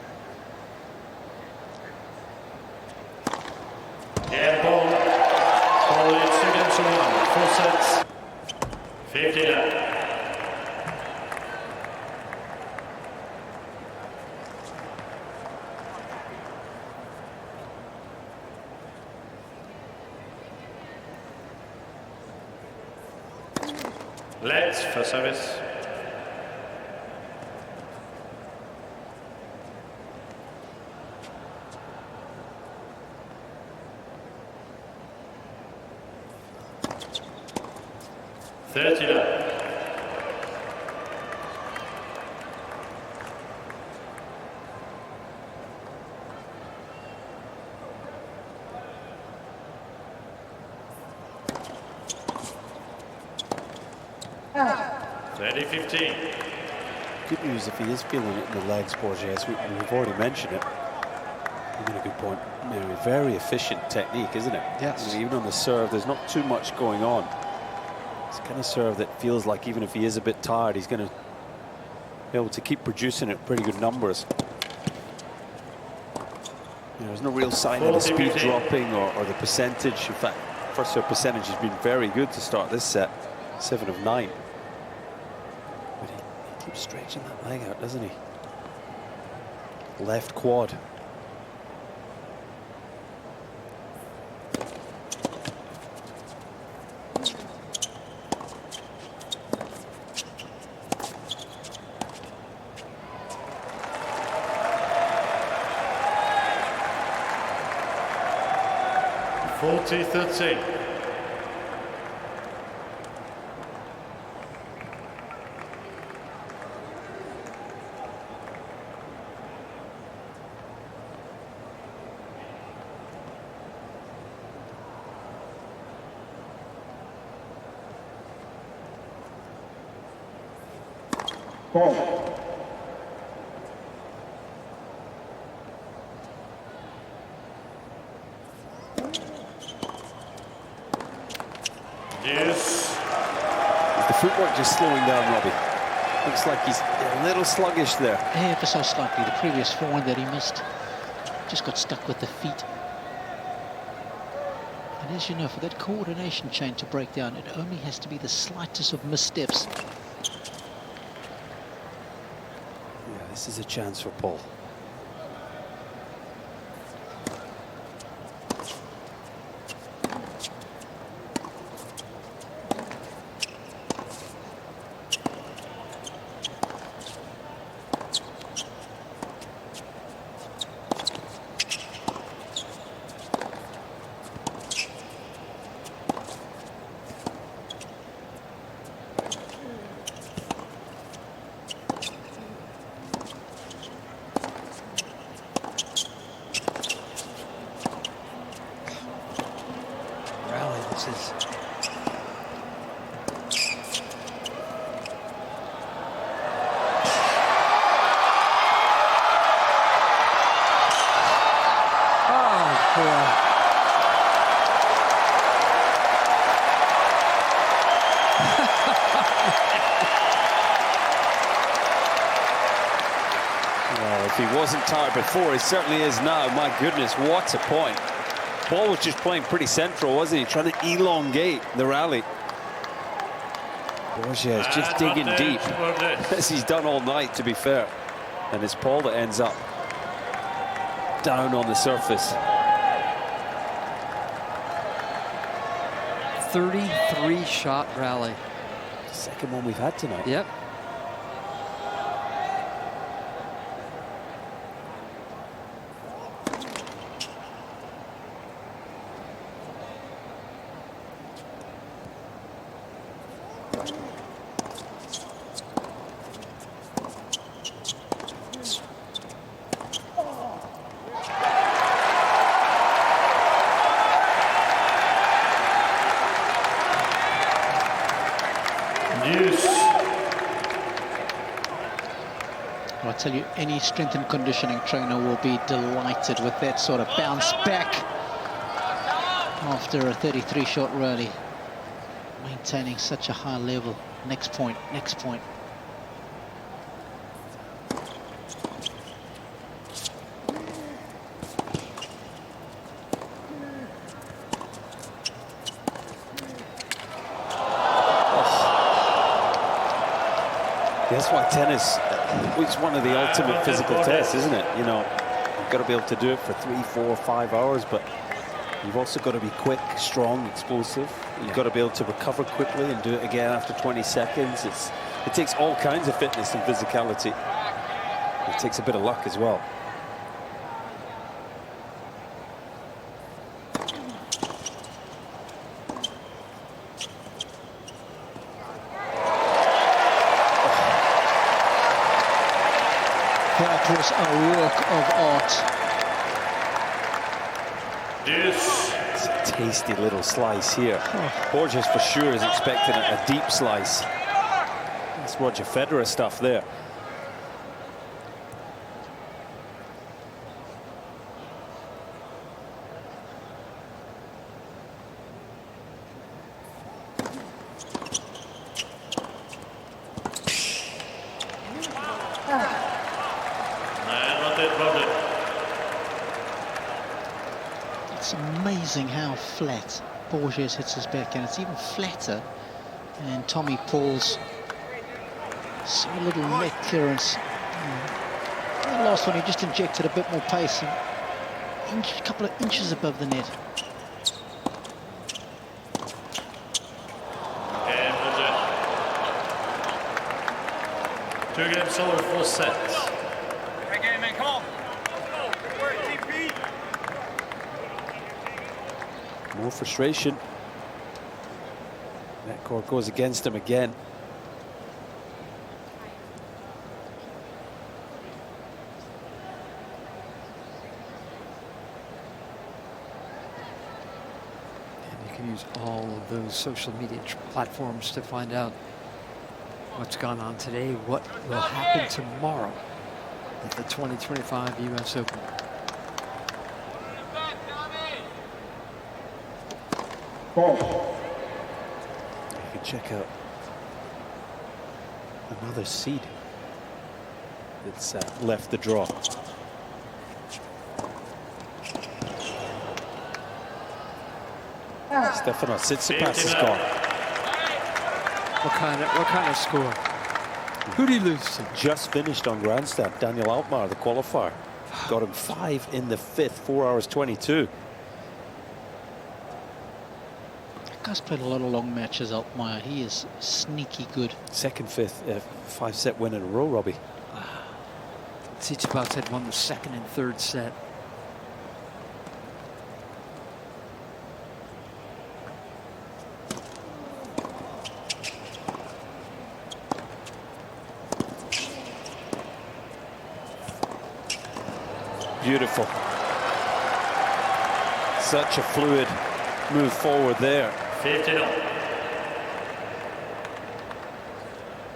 Yeah, ball leads 2 games to 1. 4 sets. 50 left. Let's for service. Good news if he is feeling it in the legs, Borges. We've already mentioned it. You made a good point. Very efficient technique, isn't it? Yes. Even on the serve, there's not too much going on. It's the kind of serve that feels like even if he is a bit tired, he's going to be able to keep producing at pretty good numbers. There's no real sign of the speed dropping or the percentage. In fact, first serve percentage has been very good to start this set, 7 of 9. But he keeps stretching that leg out, doesn't he? Left quad. Thirty. Is the footwork just slowing down, Robbie? Looks like he's a little sluggish there. Yeah, ever so slightly. The previous forehand that he missed just got stuck with the feet. And as you know, for that coordination chain to break down, it only has to be the slightest of missteps. Yeah, this is a chance for Paul. If he wasn't tired before, he certainly is now. My goodness, what a point. Paul was just playing pretty central, wasn't he? Trying to elongate the rally. Borges just digging deep, as he's done all night, to be fair. And it's Paul that ends up down on the surface. 33-shot rally. Second one we've had tonight. Yep. I tell you, any strength and conditioning trainer will be delighted with that sort of bounce back after a 33-shot rally. Maintaining such a high level. Next point, next point. That's why tennis is one of the ultimate physical tests, isn't it? You know, you've got to be able to do it for 3, 4, 5 hours, but you've also got to be quick, strong, explosive. You've got to be able to recover quickly and do it again after 20 seconds. It takes all kinds of fitness and physicality. It takes a bit of luck as well. That was a work of art. Yes. It's a tasty little slice here. Borges for sure is expecting a deep slice. That's Roger Federer stuff there. It's amazing how flat Borges hits his backhand. It's even flatter than Tommy Paul's. So little net clearance. The last one, he just injected a bit more pace. A couple of inches above the net. Two games over, 4 sets. More frustration. That court goes against him again. And you can use all of those social media platforms to find out what's gone on today, what will happen tomorrow at the 2025 US Open. You can check out another seed that's left the draw. Stefanos Tsitsipas is gone. What kind of score? Who'd he lose to? Just finished on grandstand. Daniel Altmaier, the qualifier, got him 5 in the 5th, 4 hours 22. Guy's played a lot of long matches, Altmaier. He is sneaky good. Second, 5th, 5-set win in a row, Robbie. Tsitsipas had won the second and third set. Beautiful. Such a fluid move forward there. 15 up.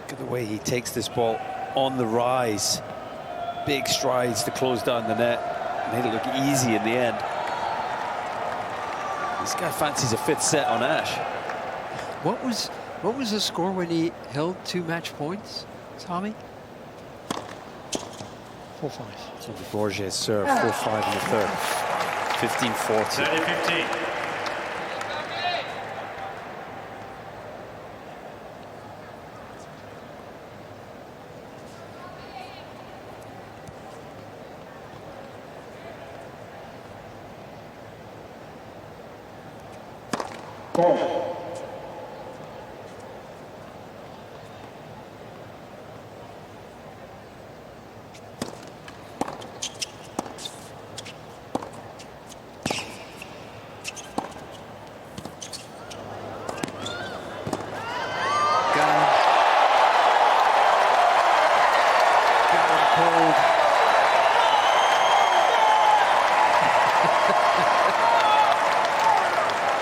Look at the way he takes this ball on the rise. Big strides to close down the net. Made it look easy in the end. This guy fancies a 5th set on Ash. What was the score when he held 2 match points, Tommy? 4-5. So the Borges serve, 4-5 in the third. 15-40. 30-15. Ball.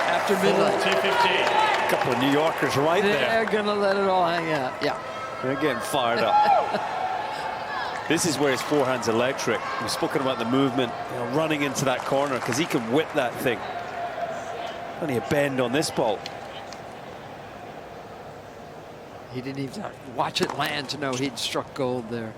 After midnight. 40-15. A couple of New Yorkers right there. They're going to let it all hang out. Yeah. They're getting fired up. This is where his forehand's electric. We've spoken about the movement, you know, running into that corner, because he can whip that thing. Only a bend on this ball. He didn't even watch it land to know he'd struck gold there.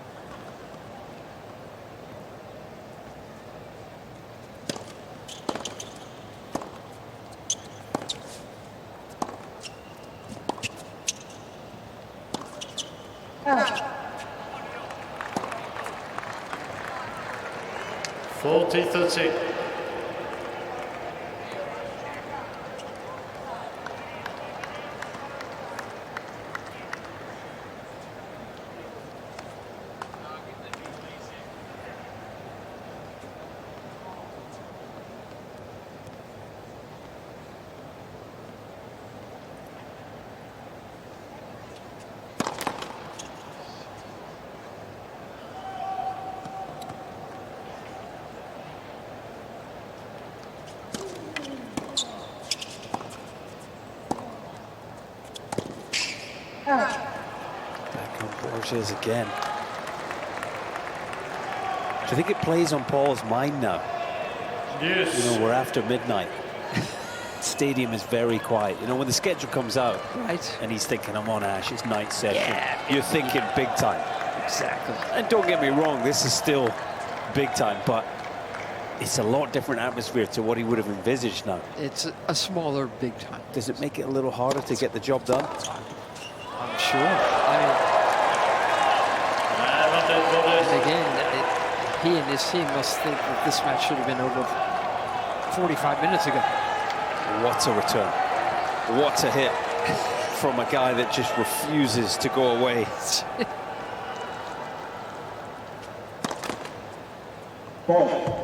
Out. 40-30. Back on Borges again. Do you think it plays on Paul's mind now? Yes. You know, we're after midnight. Stadium is very quiet. You know, when the schedule comes out, Right. and he's thinking, I'm on Ash, it's night session. Yeah. You're thinking big time. Exactly. And don't get me wrong, this is still big time, but it's a lot different atmosphere to what he would have envisaged now. It's a smaller big time. Does it make it a little harder to get the job done? I'm sure. I mean, and again, he and his team must think that this match should have been over 45 minutes ago. What a return. What a hit from a guy that just refuses to go away. Ball.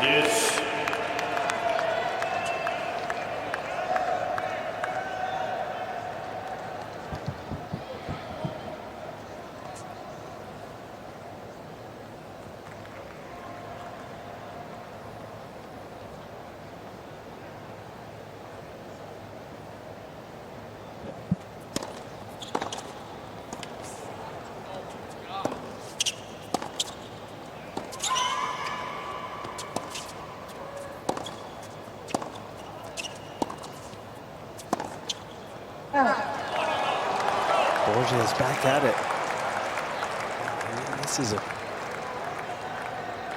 Yes. Borges back at it. This is a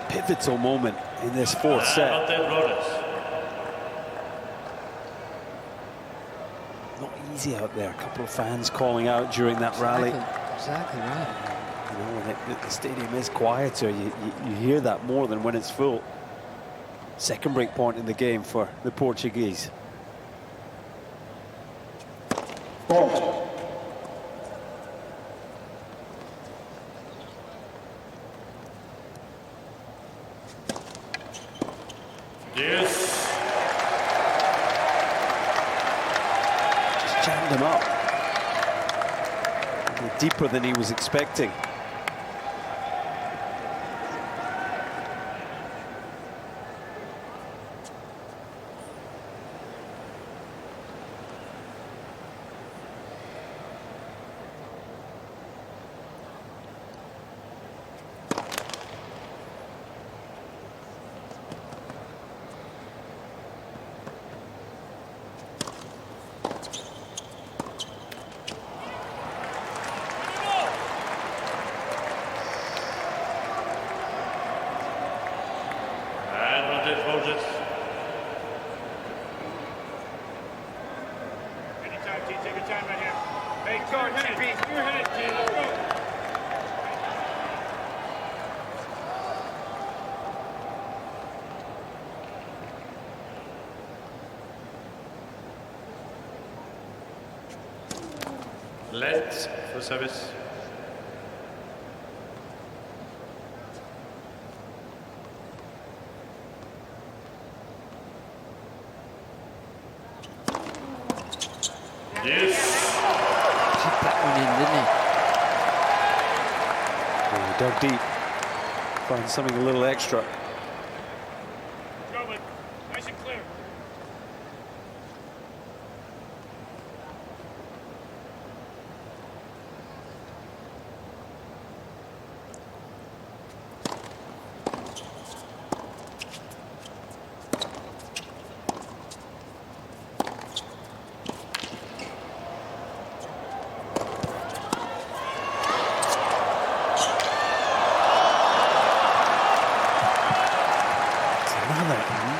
pivotal moment in this fourth set. Not easy out there. A couple of fans calling out during that rally. Exactly right. You know, when the stadium is quieter, you hear that more than when it's full. Second break point in the game for the Portuguese. Ball. Yes. Just jammed him up. Deeper than he was expecting. Let for service. Yes. Popped that one in, didn't he? Oh, he dug deep. Find something a little extra. Nice and clear.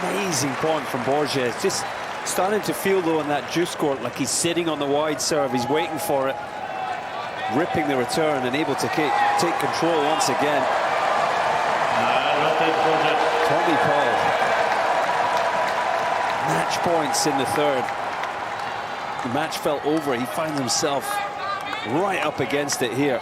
Amazing point from Borges. Just starting to feel, though, in that juice court like he's sitting on the wide serve. He's waiting for it, ripping the return and able to take control once again. Tommy Paul. Match points in the third. The match fell over. He finds himself right up against it here.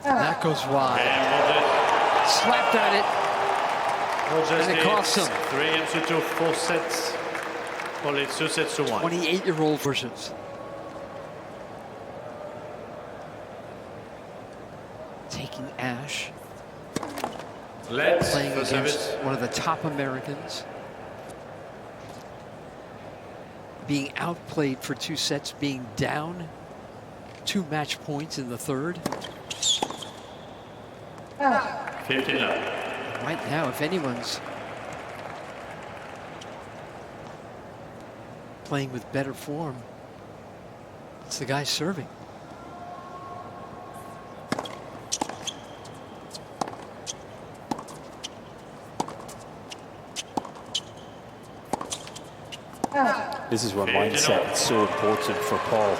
That goes wide. Slapped at it. And it costs him. 3-2, 4 sets. Only 2 sets to 1. 28-year-old versions. Taking Ash. Let's Playing for against service. one of the top Americans. Being outplayed for 2 sets, being down 2 match points in the third. 15 up. Right now, if anyone's playing with better form, it's the guy serving. This is where mindset is so important for Paul.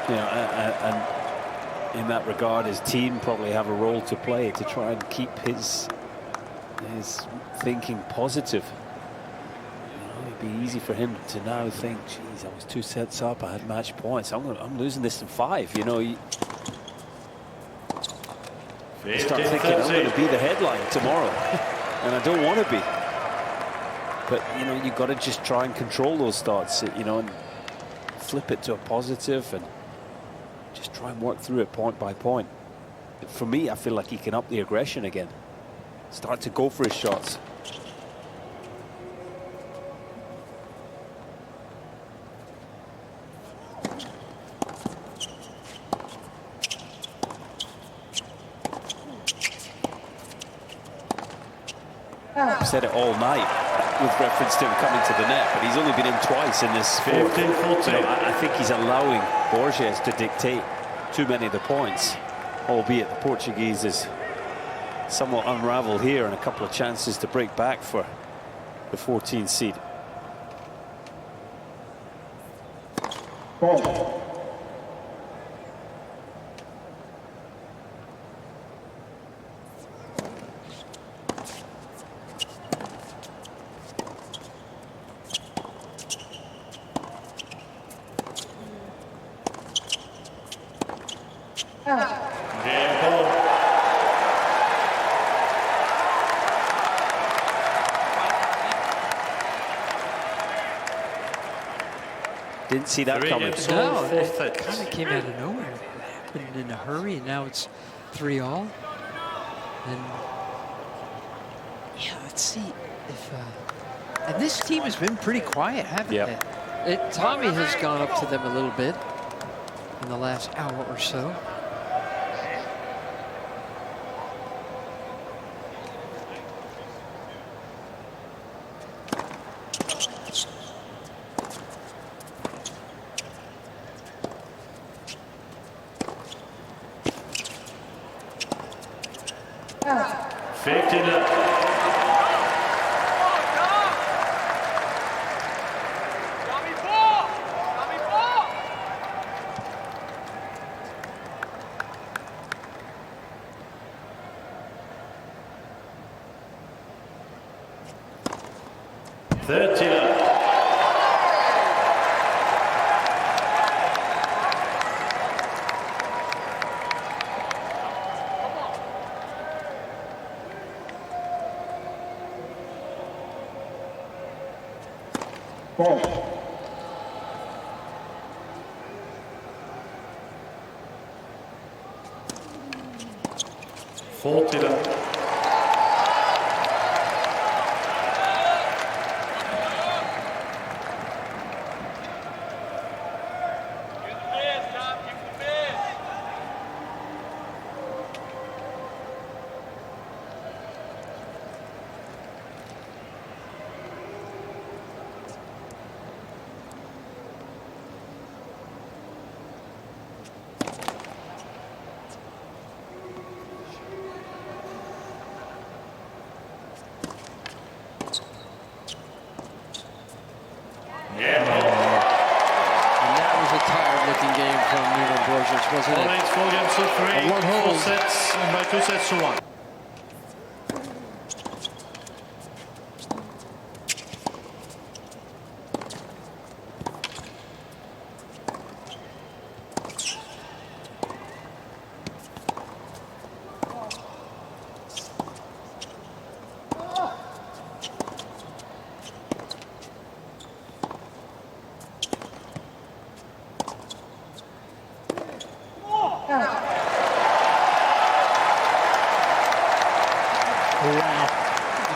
You know, and in that regard, his team probably have a role to play to try and keep his thinking positive. You know, it'd be easy for him to now think, geez, I was 2 sets up, I had match points, I'm losing this in 5. You know, you start thinking, I'm going to be the headline tomorrow, and I don't want to be. But, you know, you've got to just try and control those thoughts, you know, and flip it to a positive and just try and work through it point by point. For me, I feel like he can up the aggression again. Start to go for his shots. I've said it all night with reference to him coming to the net, but he's only been in twice in this fourth. 15-14. You know, I think he's allowing Borges to dictate too many of the points, albeit the Portuguese is somewhat unraveled here and a couple of chances to break back for the 14th seed. Ball. Didn't see that coming. No, it kind of came out of nowhere. It happened in a hurry, and now it's 3-all. And yeah, let's see if. And this team has been pretty quiet, haven't they? Tommy has gone up to them a little bit in the last hour or so. 15. Ball. 40. Wasn't it? It's 4 games to 3, 4 sets, and by 2 sets to 1.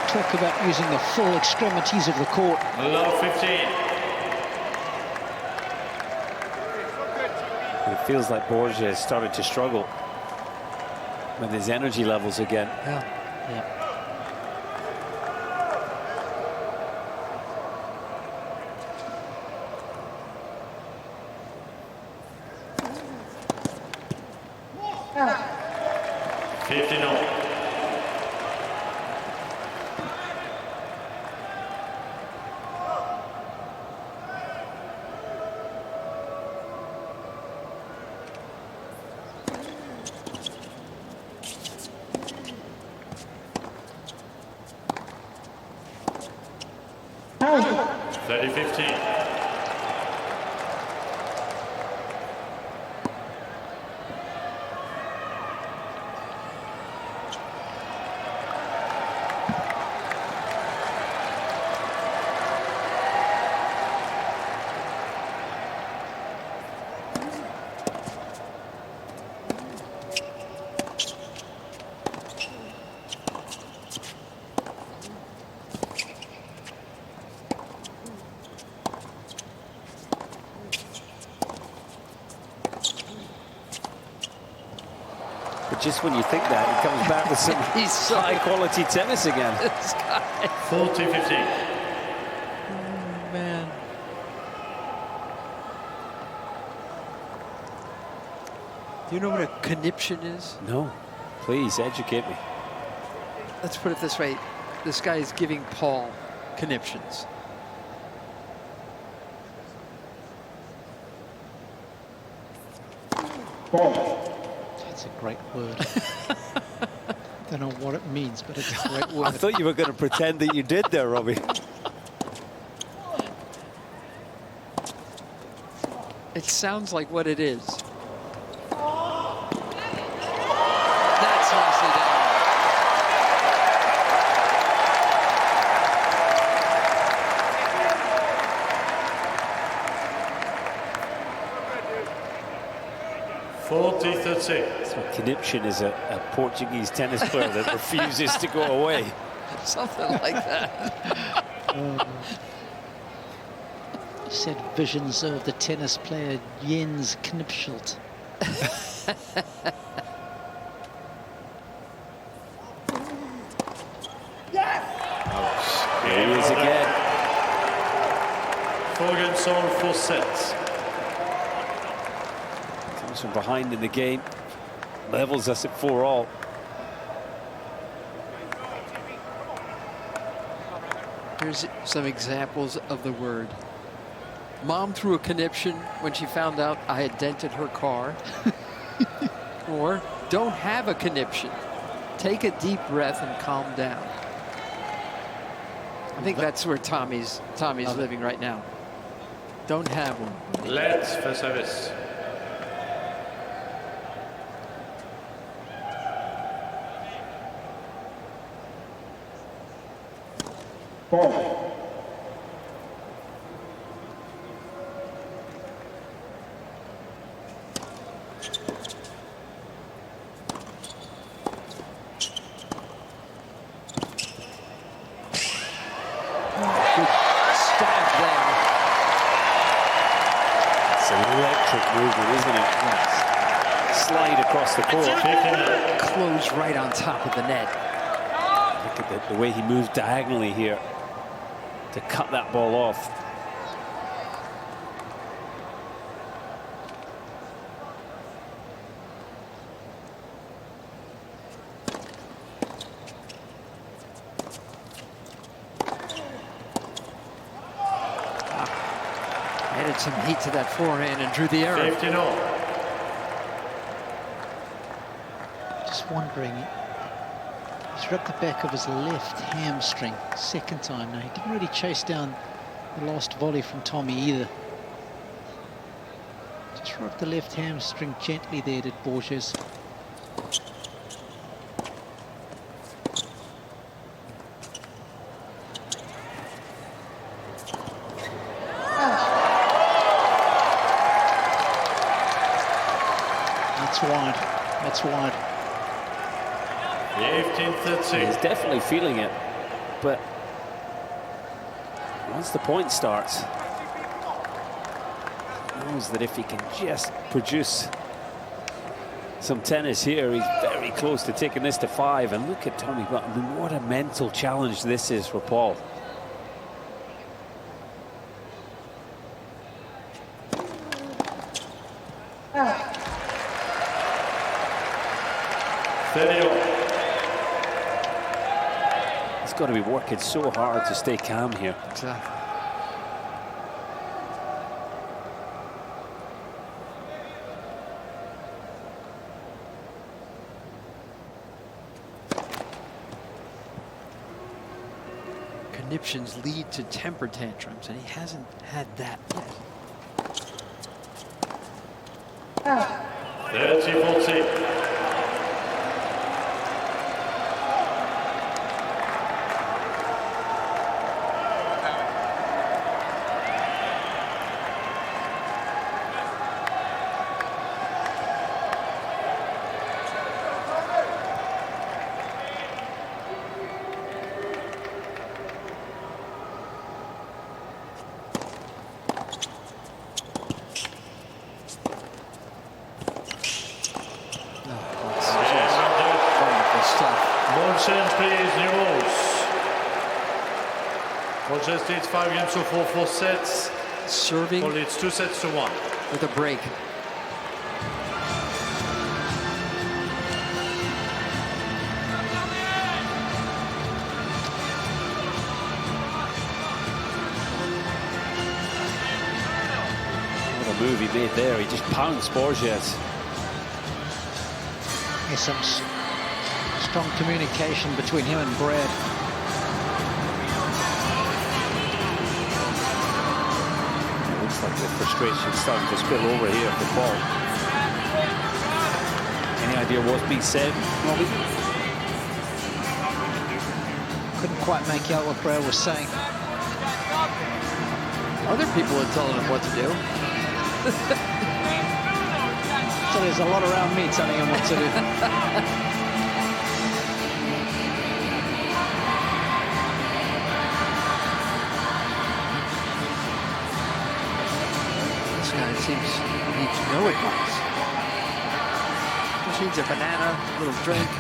Talk about using the full extremities of the court. Low 15. It feels like Borges started to struggle with his energy levels again. Yeah. Yeah. 15. 30-15. Just when you think that, he comes back with some high-quality tennis again. 40-15. Man. Do you know what a conniption is? No. Please, educate me. Let's put it this way. This guy is giving Paul conniptions. Ball. That's a great word. Don't know what it means, but it's a great word. I thought you were going to pretend that you did there, Robbie. It sounds like what it is. That's nicely done. So conniption is a Portuguese tennis player that refuses to go away. Something like that. You said visions of the tennis player Jens Knipschelt. Here he is again. 4 games on, 4 sets. Comes from behind in the game. Levels us at 4-all. Here's some examples of the word. Mom threw a conniption when she found out I had dented her car. Or don't have a conniption. Take a deep breath and calm down. I think that's where Tommy's living right now. Don't have one. Let's for service. Four. Movement, isn't it? Yes. Slide across the court. Close right on top of the net. Look at the way he moved diagonally here to cut that ball off. Added some heat to that forehand and drew the error. 15 Just wondering, he's rubbed the back of his left hamstring second time now. He didn't really chase down the last volley from Tommy either. Just rubbed the left hamstring gently there, did Borges. Wide. That's wide. 15-13. He's definitely feeling it, but once the point starts, he knows that if he can just produce some tennis here, he's very close to taking this to 5. And look at Tommy Button. What a mental challenge this is for Paul. He's got to be working so hard to stay calm here. Exactly. Conniptions lead to temper tantrums, and he hasn't had that yet. 30-14. Borges leads 5 games to 4 sets. Serving. Paul leads 2 sets to 1. With a break. What a move he made there. He just pounced Borges. There's some strong communication between him and Brad. Like the frustration starting to spill over here for Paul. Any idea what's being said, Robbie? Couldn't quite make out what Brad was saying. Other people are telling him what to do. So there's a lot around me telling him what to do. Seems he needs no advice. Just needs a banana, a little drink.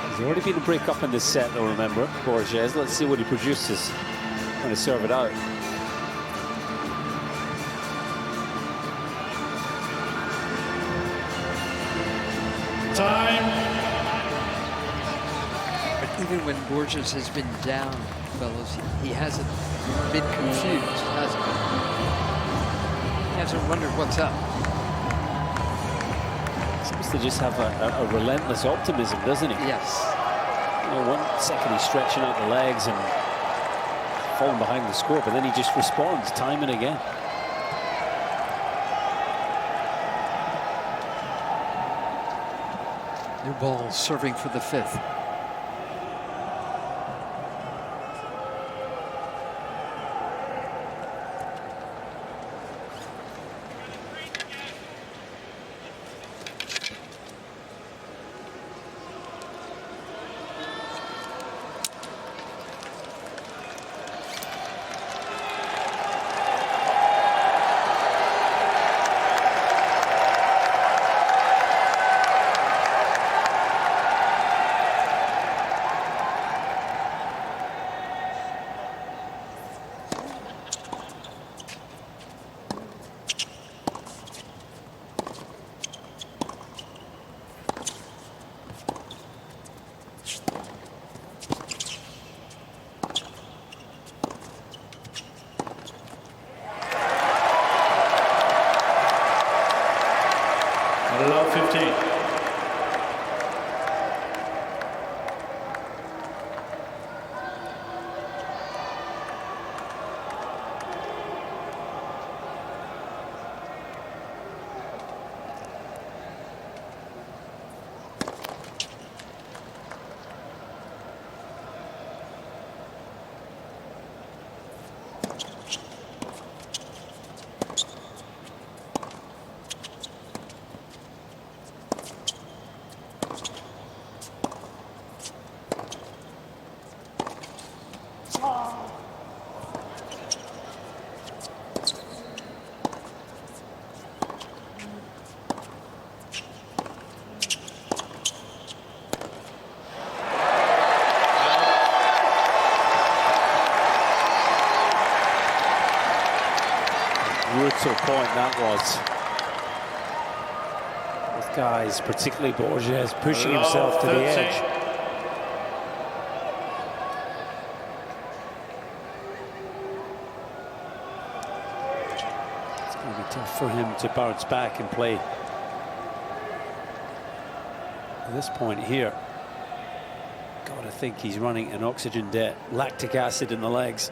There's already been a break up in this set, though, remember, Borges. Let's see what he produces when he serve it out. Time. Even when Borges has been down, fellas, he hasn't been confused, hasn't he? He hasn't wondered what's up. Seems to just have a relentless optimism, doesn't he? Yes. You know, 1 second he's stretching out the legs and falling behind the score, but then he just responds time and again. New ball serving for the 5th. Love 15. Brutal point that was. Both guys, particularly Borges, pushing himself to the edge. It's going to be tough for him to bounce back and play. At this point here, gotta think he's running an oxygen debt, lactic acid in the legs.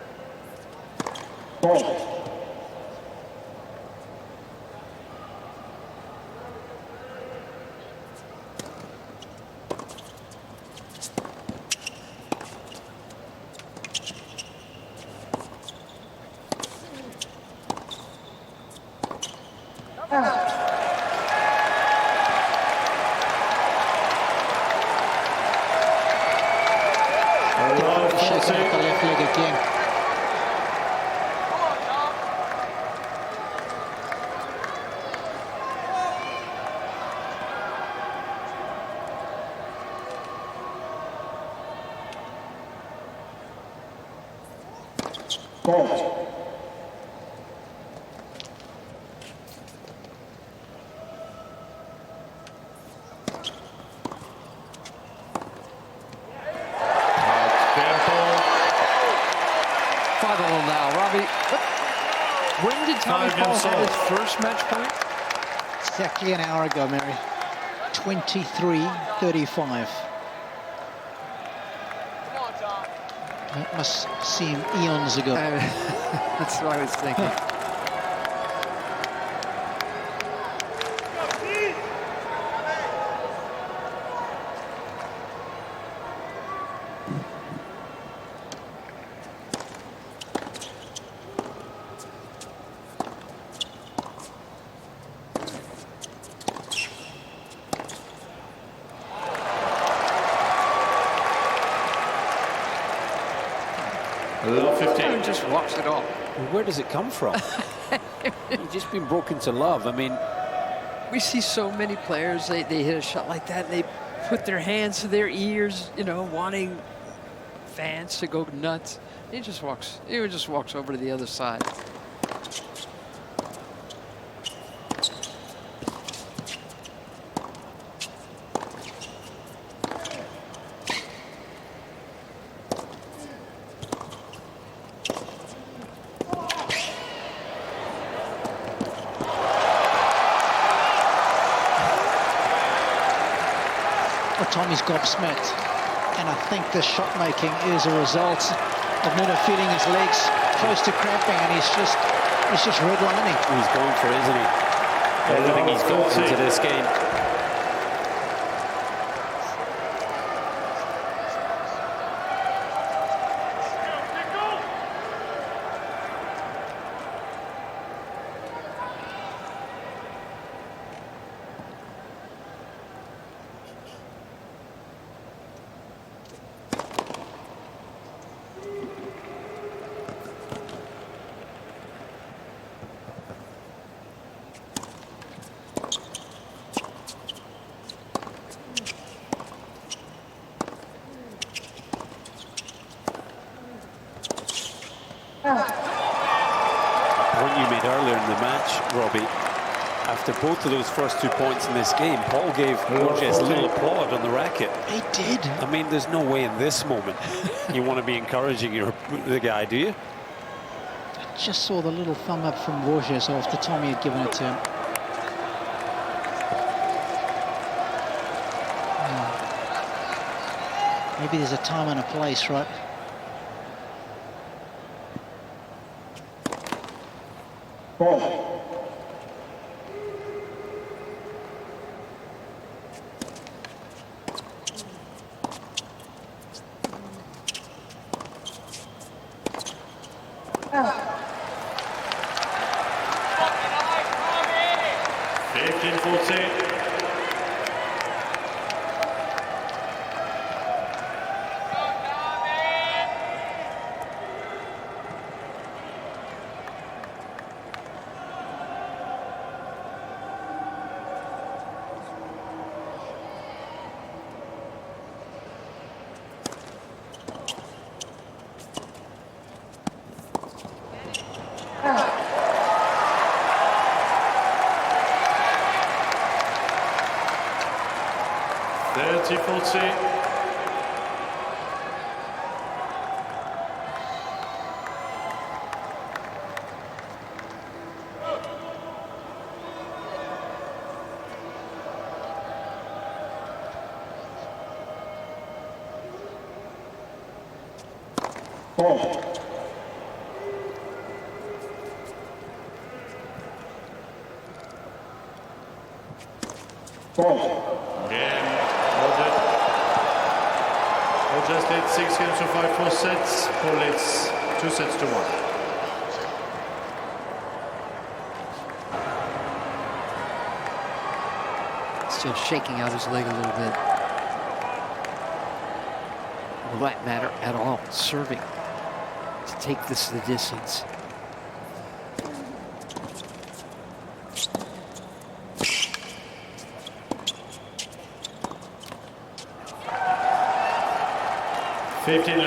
Match point? Exactly an hour ago, Mary. 23:35. That must seem eons ago. That's what I was thinking. Just walks it off. Well, where does it come from? You've just been broken to love. I mean, we see so many players, they hit a shot like that, and they put their hands to their ears, you know, wanting fans to go nuts. He just walks over to the other side. Tommy's gobsmacked. And I think the shot making is a result of Nuno feeling his legs close to cramping, and he's just redlining. He's going for it, isn't he? Everything he's got into this game. After both of those first 2 points in this game, Paul gave Borges a little applaud on the racket. He did. I mean, there's no way in this moment you want to be encouraging the guy, do you? I just saw the little thumb up from Borges after Tommy had given it to him. Maybe there's a time and a place, right? Ball. Borges leads 6 games to 5 4 sets. Paul leads 2 sets to 1. Still shaking out his leg a little bit. Will that matter at all? Serving to take this the distance. Left.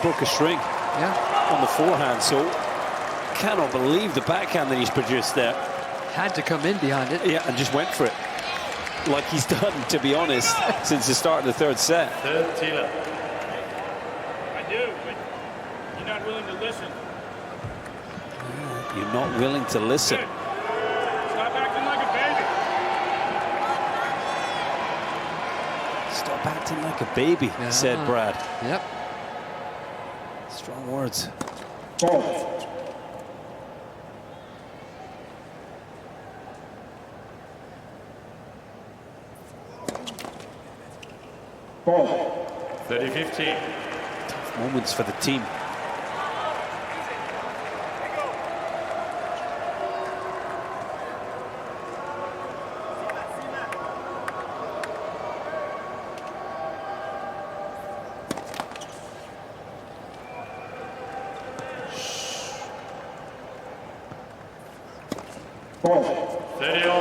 Broke a string on the forehand, so cannot believe the backhand that he's produced there. Had to come in behind it. Yeah, and just went for it. Like he's done, to be honest, since the start of the third set. Third Tila. I do, but you're not willing to listen. You're not willing to listen. Good. Stop acting like a baby. Stop acting like a baby, said Brad. Yep. Strong words. Ball. Ball. 30-15. Tough moments for the team. Ball. 30 all.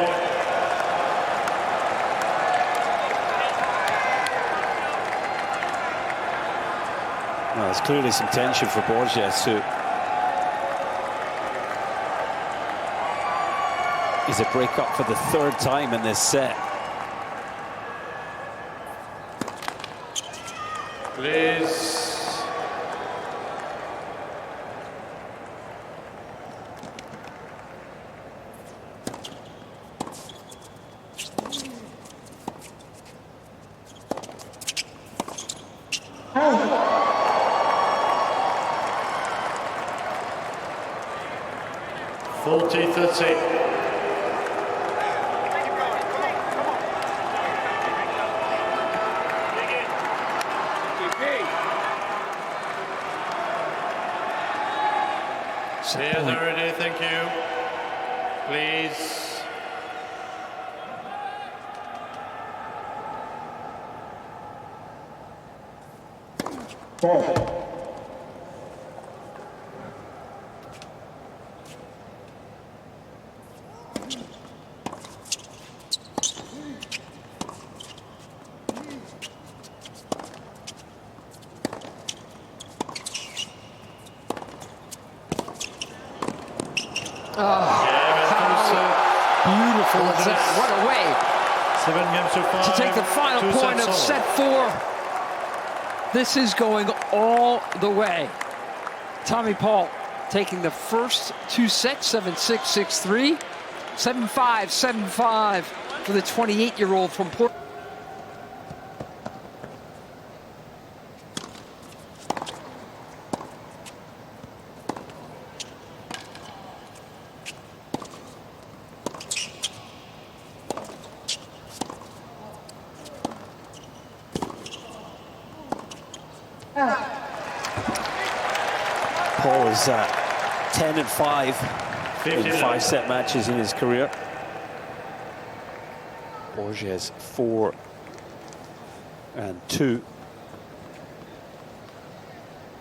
Well, there's clearly some tension for Borges, who is a break-up for the third time in this set. Please. Out. 40-30. Players are ready, thank you. Please. Ball. Beautiful is that? What a way 7 games to 5. to take the final point of set 4. This is going all the way. Tommy Paul taking the first 2 sets, 7-6, 6-3, 7-5, 7-5 for the 28-year-old from Portland. Paul is 10-5 in 5-set matches in his career. Borges 4-2.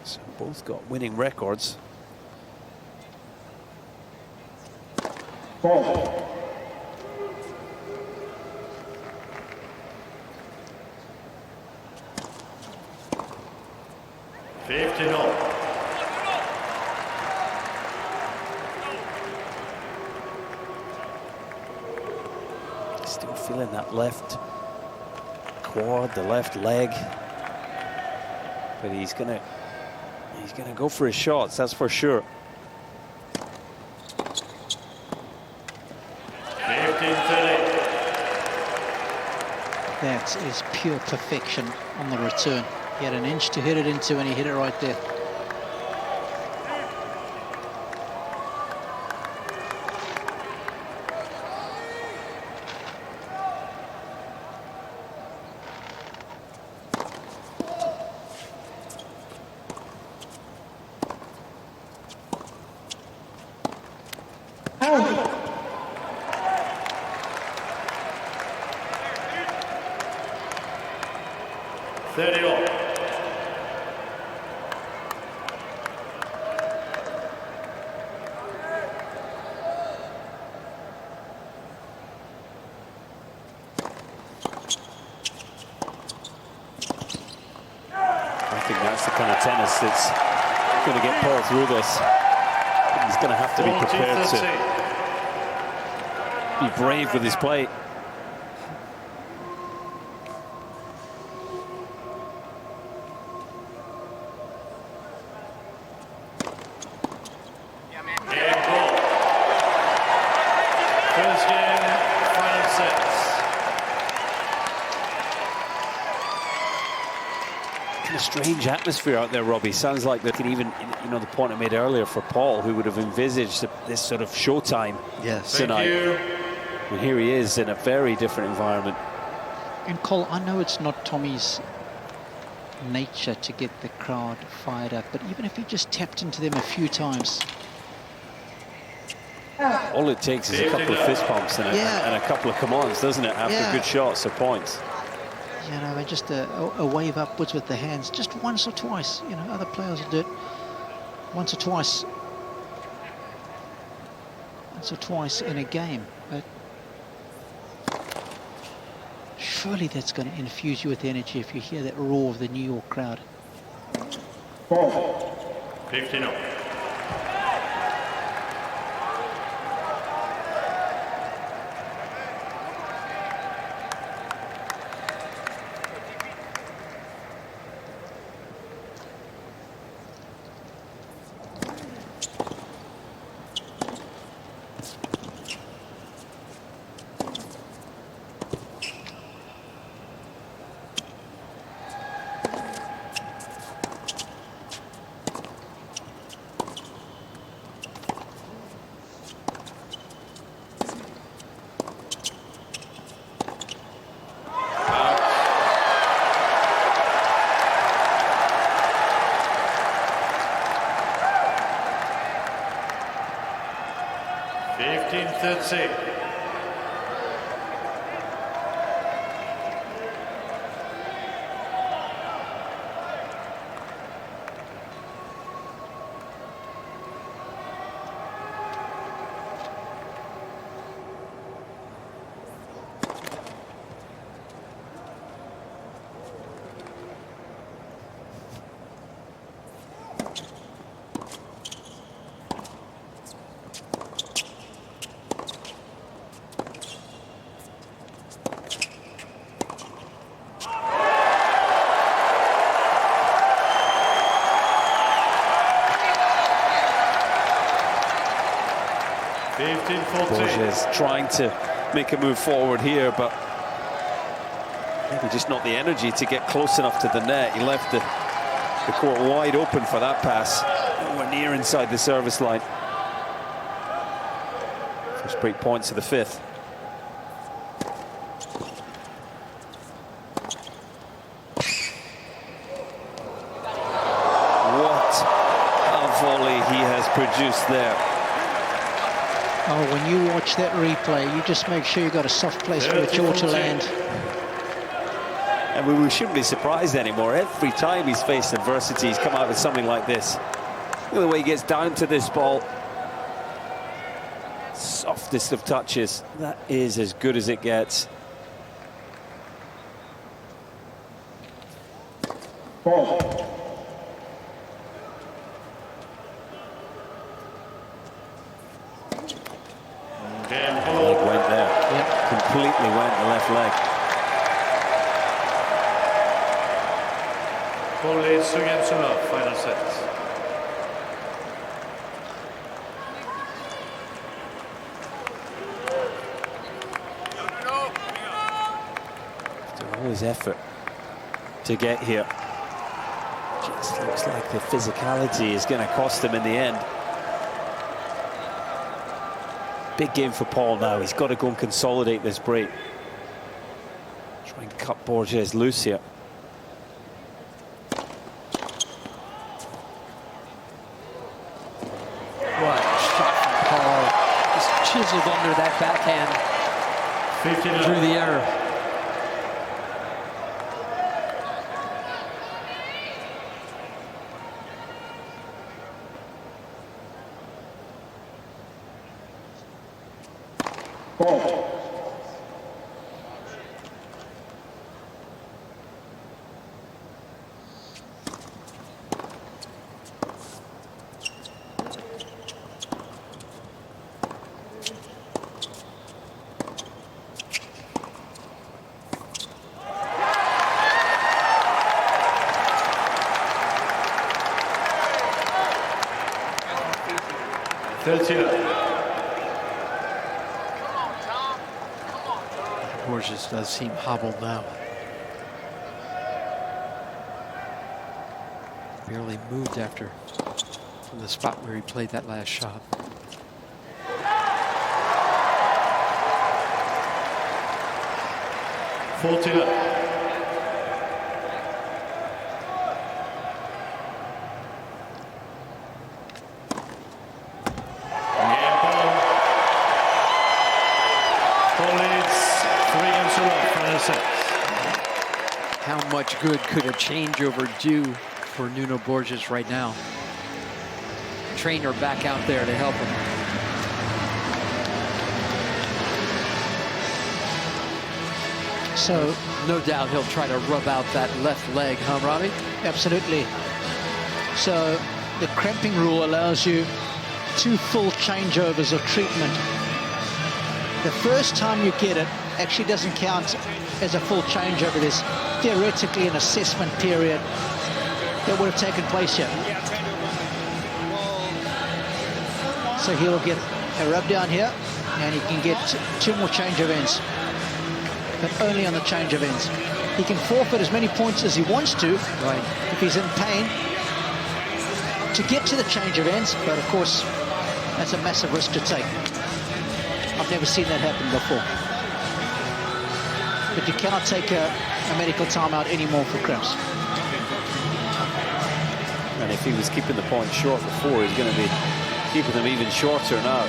So both got winning records. Ball. Still feeling that left quad, the left leg, but he's gonna go for his shots, that's for sure. 15-30. That is pure perfection on the return. He had an inch to hit it into, and he hit it right there. Out. 30 all. I think that's the kind of tennis that's going to get Paul through this. He's going to have to be prepared to be brave with his play. First game, final sets. Kind of strange atmosphere out there, Robbie. Sounds like they could even, you know, the point I made earlier for Paul, who would have envisaged this sort of showtime tonight. And here he is in a very different environment. And Cole, I know it's not Tommy's nature to get the crowd fired up, but even if he just tapped into them a few times. All it takes is a couple of fist pumps and a couple of commands, doesn't it, after good shots or points. You know, just a wave upwards with the hands, just once or twice. You know, other players will do it once or twice. once or twice in a game, but surely that's going to infuse you with energy if you hear that roar of the New York crowd. 15-0. Borges trying to make a move forward here, but maybe just not the energy to get close enough to the net. He left the court wide open for that pass. Nowhere near inside the service line. First break points of the fifth. What a volley he has produced there. Oh, when you watch that replay, you just make sure you've got a soft place for your jaw to land. And we shouldn't be surprised anymore. Every time he's faced adversity, he's come out with something like this. Look at the way he gets down to this ball. Softest of touches. That is as good as it gets. Leg went there. Yep. Completely went the left leg. Final set. After all his effort to get here, just looks like the physicality is going to cost him in the end. Big game for Paul now. He's got to go and consolidate this break. Try and cut Borges loose here. What a shot from Paul. Just chiseled under that backhand. 59. Through the air. Borges does seem hobbled now. Barely moved after from the spot where he played that last shot. How much good could a changeover do for Nuno Borges right now? Trainer back out there to help him. So no doubt he'll try to rub out that left leg, huh, Robbie? absolutely. So the cramping rule allows you 2 full changeovers of treatment. The first time you get it actually doesn't count as a full changeover. There's theoretically an assessment period that would have taken place here. So he'll get a rub down here, and he can get 2 more change of ends, but only on the change of ends. He can forfeit as many points as he wants to, Right. if he's in pain, to get to the change of ends, but of course, that's a massive risk to take. I've never seen that happen before. But you cannot take a medical timeout anymore for cramps. And if he was keeping the point short before, he's going to be keeping them even shorter now.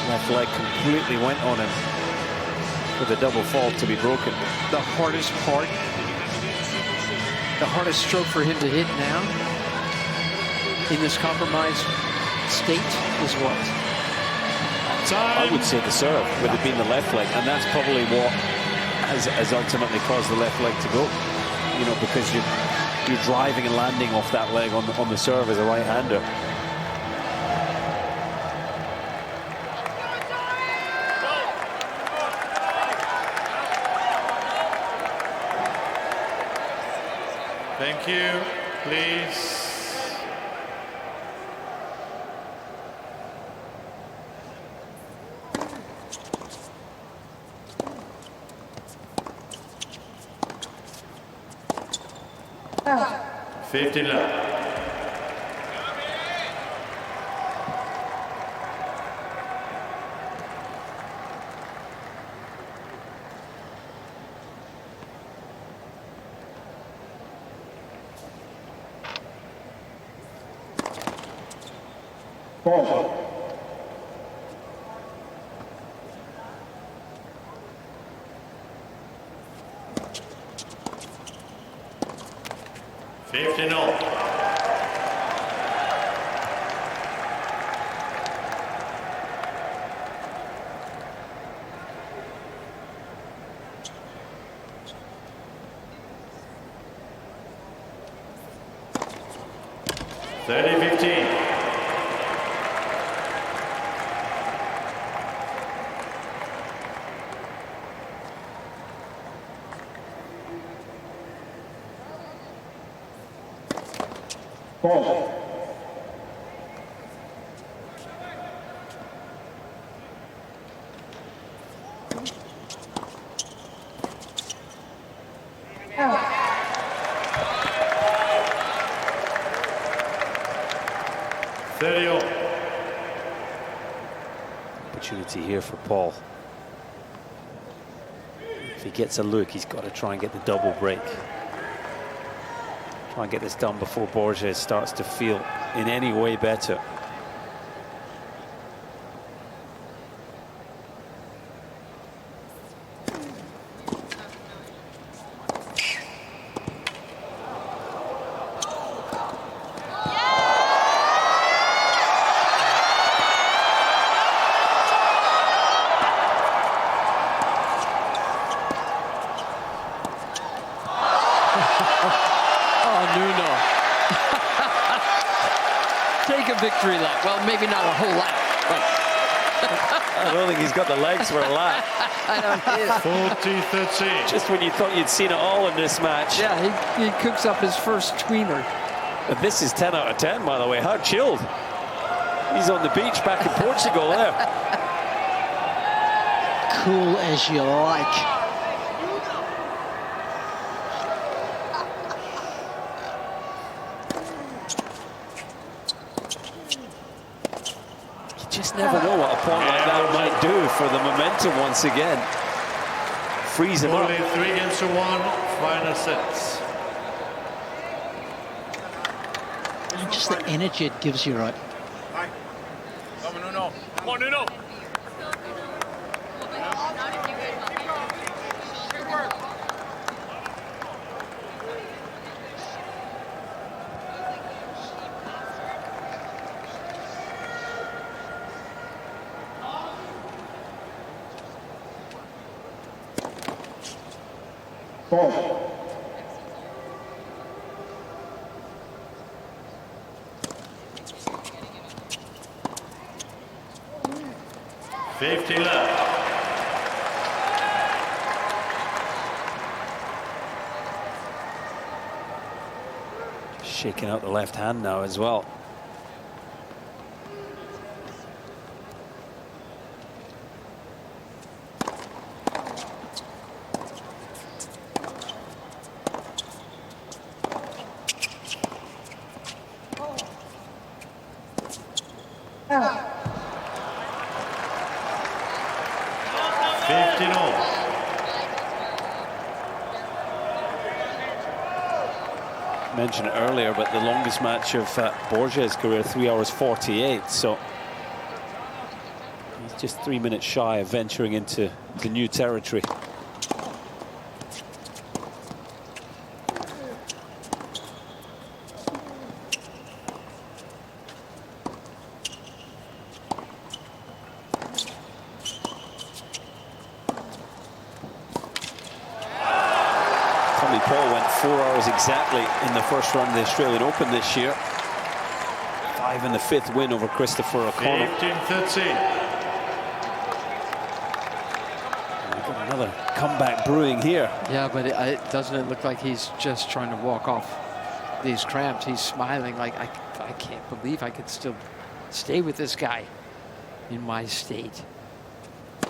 Left leg completely went on him for the double fault to be broken. The hardest part, the hardest stroke for him to hit now in this compromised state is what? I would say the serve would have been the left leg, and that's probably what has ultimately caused the left leg to go. You know, because you're driving and landing off that leg on the serve as a right-hander. Thank you. Please. Out. 15 left. Ball. Ball. Out. Opportunity here for Paul. If he gets a look, he's got to try and get the double break. Try and get this done before Borges starts to feel in any way better. Victory lap. Well, maybe not a whole lap, but I don't think he's got the legs for a lap. I don't. 40-13. Just when you thought you'd seen it all in this match. Yeah, he cooks up his first tweener. But this is 10 out of 10, by the way. How chilled. He's on the beach back in Portugal there. Cool as you like. Just never know what a point like that might do for the momentum once again. Freeze him up. Only 3-1, final sets. And just the energy it gives you, right? Come on, Nuno. Come on, Nuno. 4. 50 left. Shaking out the left hand now as well. Out. 50 all. Mentioned it earlier, but the longest match of Borges' career, 3 hours 48. So he's just 3 minutes shy of venturing into the new territory. Paul went 4 hours exactly in the first round of the Australian Open this year. 5 in the 5th win over Christopher O'Connell. 15-13. We've got another comeback brewing here. Yeah, but doesn't it look like he's just trying to walk off these cramps? He's smiling like, I can't believe I could still stay with this guy in my state.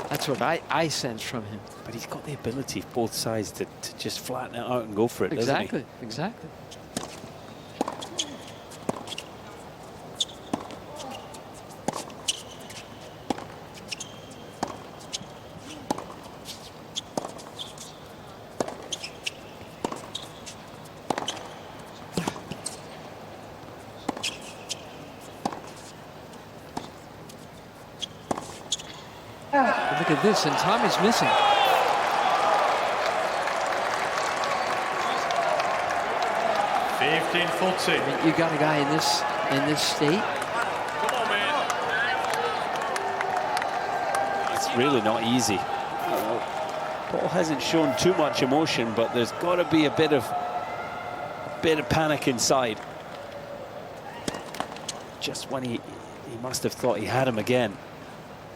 That's what I sense from him. But he's got the ability, both sides, to just flatten it out and go for it, Exactly, doesn't he? exactly. Look at this, and Tommy's missing. 15-14. I mean, you got a guy in this state. Come on, man. It's really not easy. Paul hasn't shown too much emotion, but there's got to be a bit of panic inside. Just when he must have thought he had him again.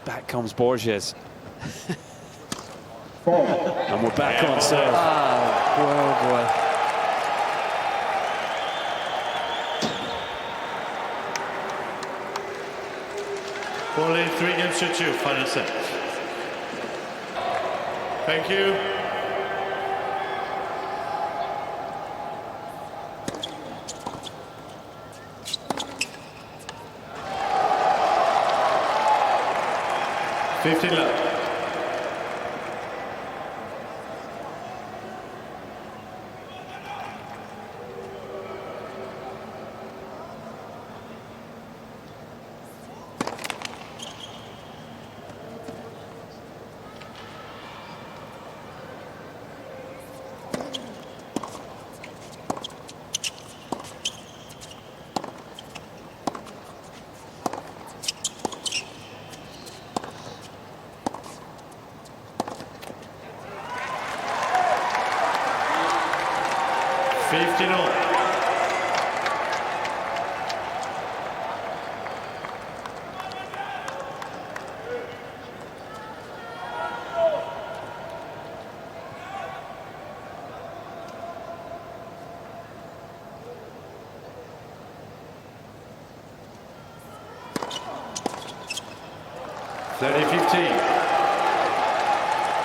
Back comes Borges. 4. And we're back on serve. Oh, boy. Only 3 games to 2, final set. Thank you. $15 left.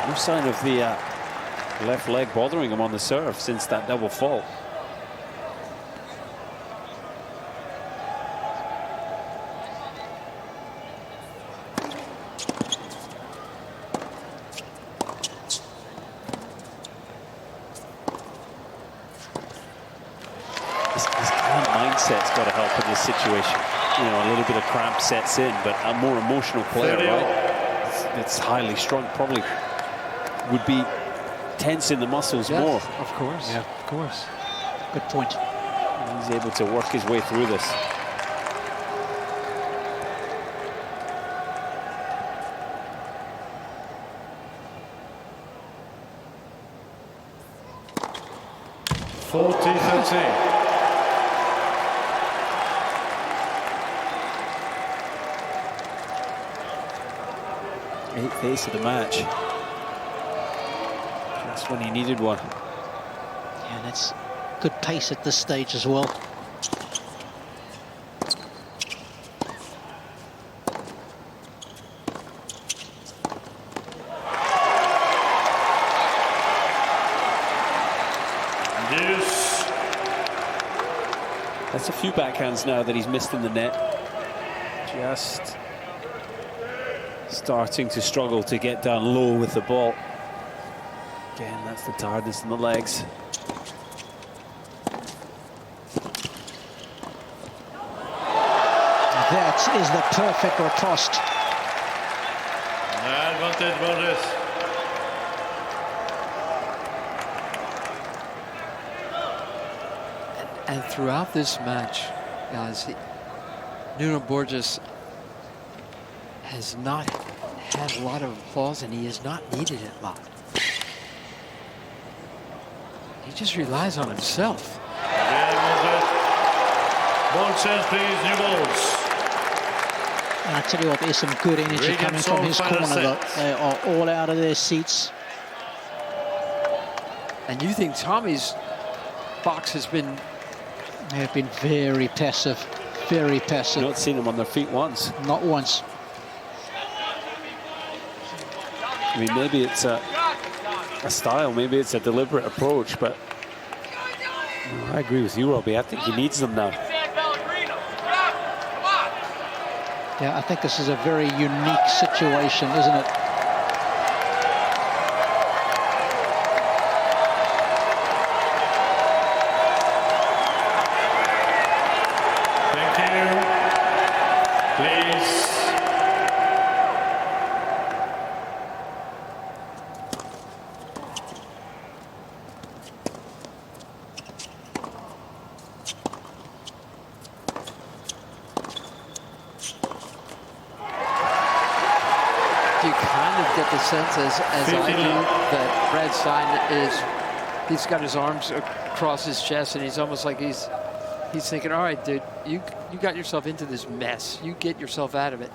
No sign of the left leg bothering him on the serve since that double fault. His calm mindset's got to help in this situation. You know, a little bit of cramp sets in, but a more emotional player, right? It's highly strung, probably would be tensing the muscles more. Of course. Yeah, of course. Good point. He's able to work his way through this. 40-13. Eighth ace of the match. That's when he needed one. Yeah, that's good pace at this stage as well. That's a few backhands now that he's missed in the net. Just starting to struggle to get down low with the ball. Again, that's the tiredness in the legs. That is the perfect riposte. Advantage Borges. And throughout this match, guys, Nuno Borges has not had a lot of applause, and he has not needed it a lot. He just relies on himself. Ball change, please, new balls. And I tell you what, there's some good energy coming from his corner. They are all out of their seats. And you think Tommy's box has been... They have been very passive, very passive. Not seen them on their feet once. Not once. I mean, maybe it's a style, maybe it's a deliberate approach, but I agree with you, Robbie. I think he needs them now. Yeah, I think this is a very unique situation, isn't it? As I do, that Brad Stein he's got his arms across his chest, and he's almost like he's thinking, all right, dude, you got yourself into this mess. You get yourself out of it.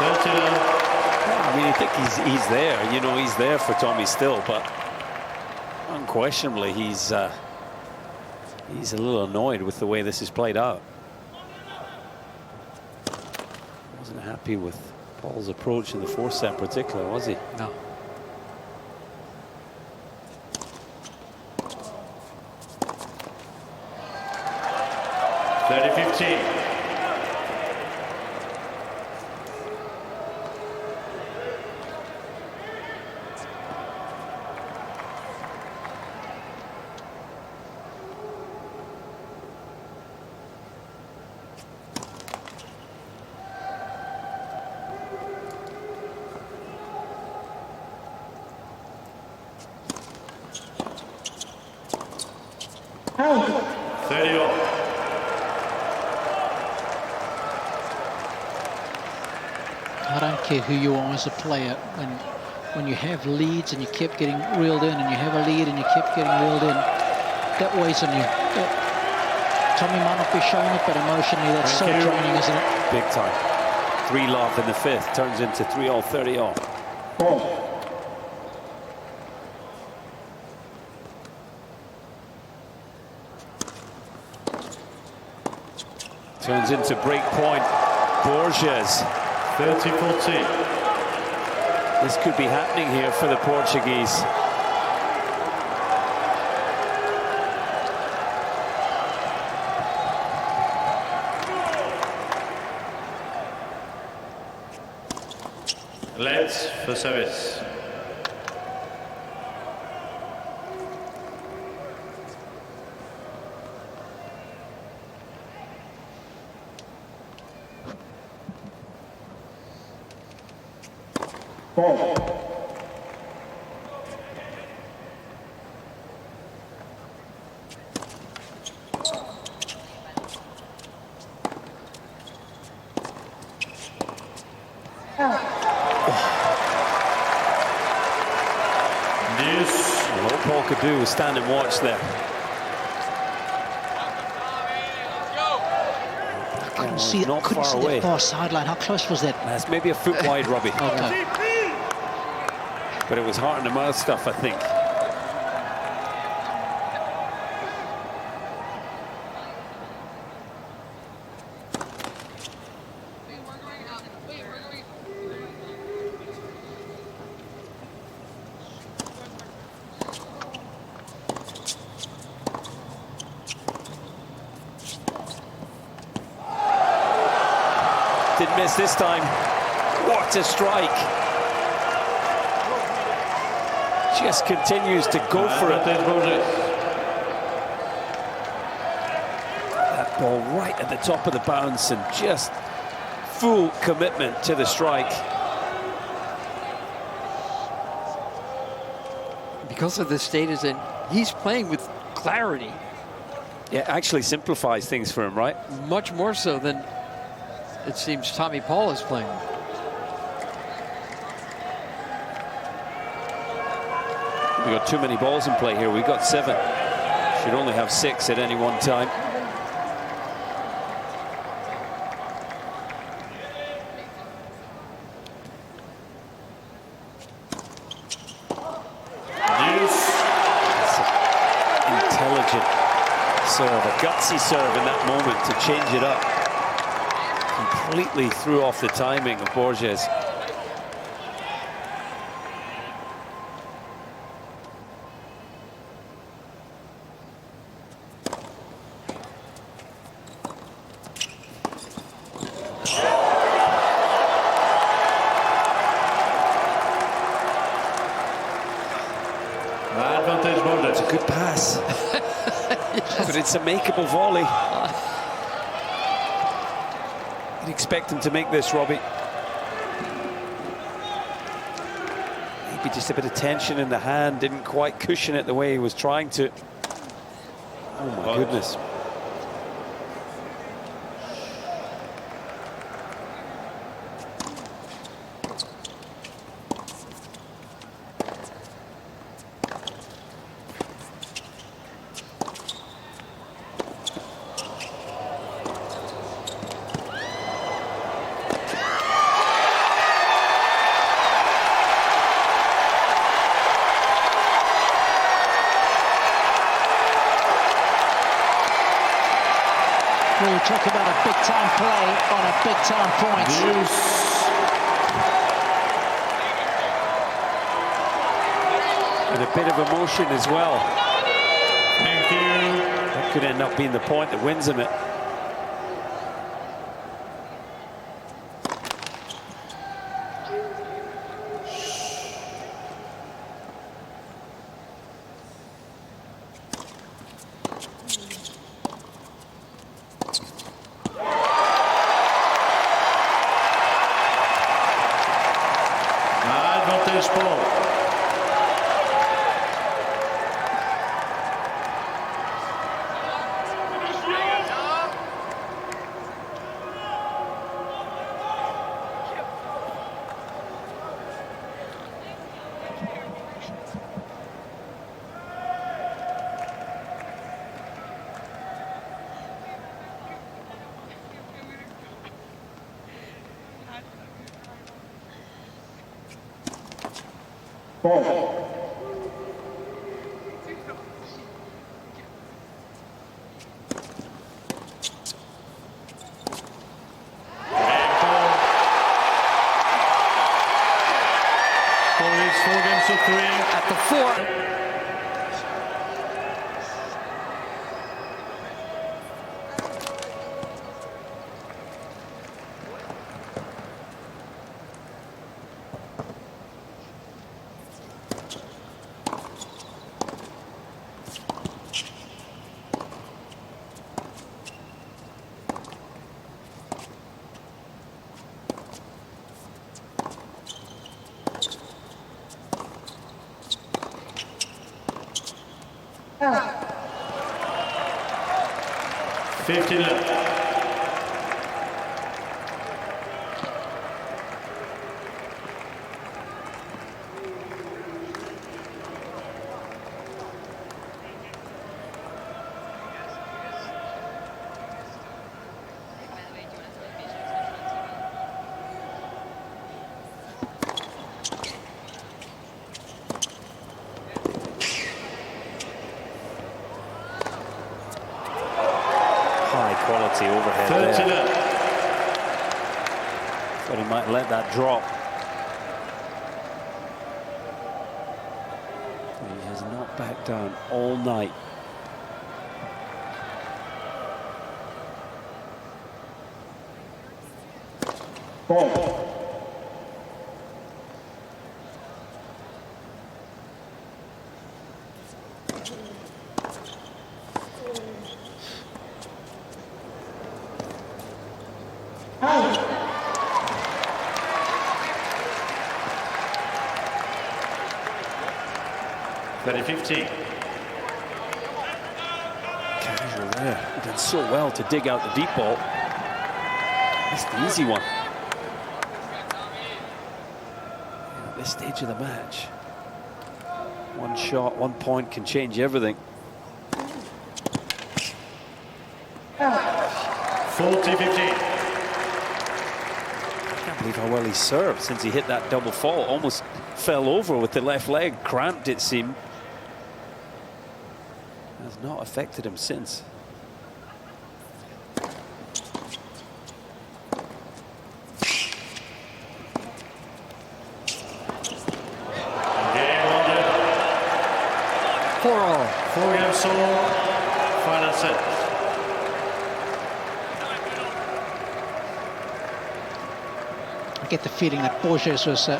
I mean, I think he's there. You know, he's there for Tommy still, but unquestionably he's a little annoyed with the way this is played out. Wasn't happy with Paul's approach in the fourth set, particularly, was he? No. I don't care who you are as a player, when you have leads and you kept getting reeled in, and you have a lead and you kept getting reeled in, that weighs on you. Tommy might not be showing it, but emotionally that's so draining, isn't it? Big time. 3-love in the fifth turns into 3-all, 30-all. Turns into break point. Borges. 30-14. This could be happening here for the Portuguese. Let's for service. This All Paul could do was stand and watch there. I couldn't see that far sideline. How close was that? That's maybe a foot wide, Robbie. Okay. But it was heart in the mouth stuff, I think. Didn't miss this time. What a strike. Just continues to go for it. That ball right at the top of the bounce and just full commitment to the strike. Because of the state is in, he's playing with clarity. Yeah, actually simplifies things for him, right? Much more so than it seems Tommy Paul is playing. We've got too many balls in play here. We've got 7. Should only have 6 at any one time. Intelligent serve, a gutsy serve in that moment to change it up. Completely threw off the timing of Borges. It's a good pass. Yes. But it's a makeable volley. You'd expect him to make this, Robbie. Maybe just a bit of tension in the hand, didn't quite cushion it the way he was trying to. Oh my goodness. Well, you talk about a big-time play on a big-time point. And a bit of emotion as well. Thank you. That could end up being the point that wins him it. At the 4. Out. 50 left. quality overhead 30 there. Thought he might let that drop. He has not backed down all night. Casual there. He did so well to dig out the deep ball. That's the easy one. At this stage of the match, one shot, 1 point can change everything. 40-15. I can't believe how well he served since he hit that double fault. Almost fell over with the left leg, cramped it seemed. Has not affected him since. Game 4-all. 4 games all. Final set. I get the feeling that Borges was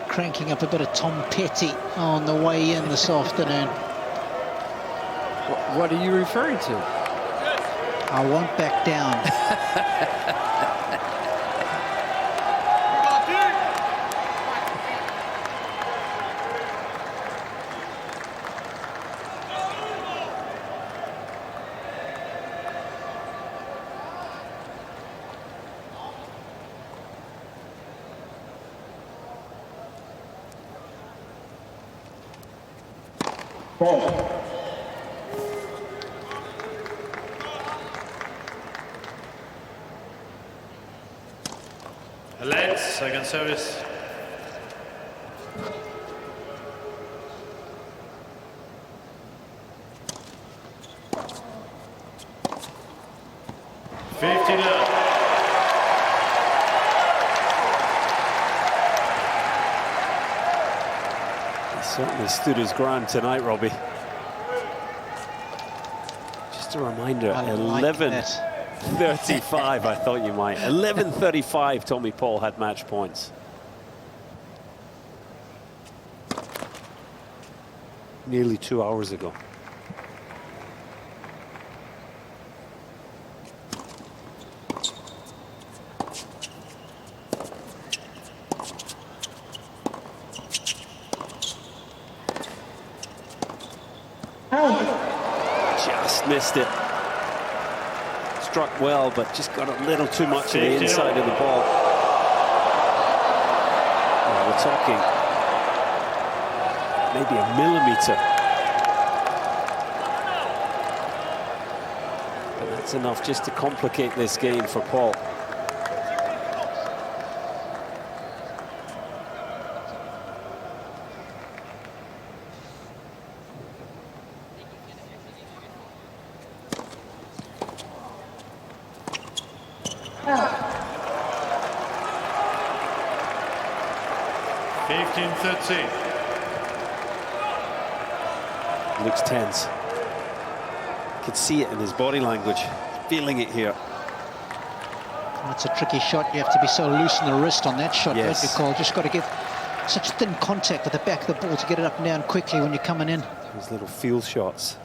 cranking up a bit of Tom Petty on the way in this afternoon. What are you referring to? I won't back down. Let's second service. He certainly stood his ground tonight, Robbie. Just a reminder, I like 11:35. I thought you might. 11:35. Tommy Paul had match points. Nearly 2 hours ago. Just missed it. Struck well, but just got a little too much of the inside of the ball. Well, we're talking maybe a millimetre. But that's enough just to complicate this game for Paul. Looks tense. You could see it in his body language. Feeling it here. That's a tricky shot. You have to be so loose in the wrist on that shot. Yes. Don't you, Cole? Just got to get such thin contact with the back of the ball to get it up and down quickly when you're coming in. Those little field shots.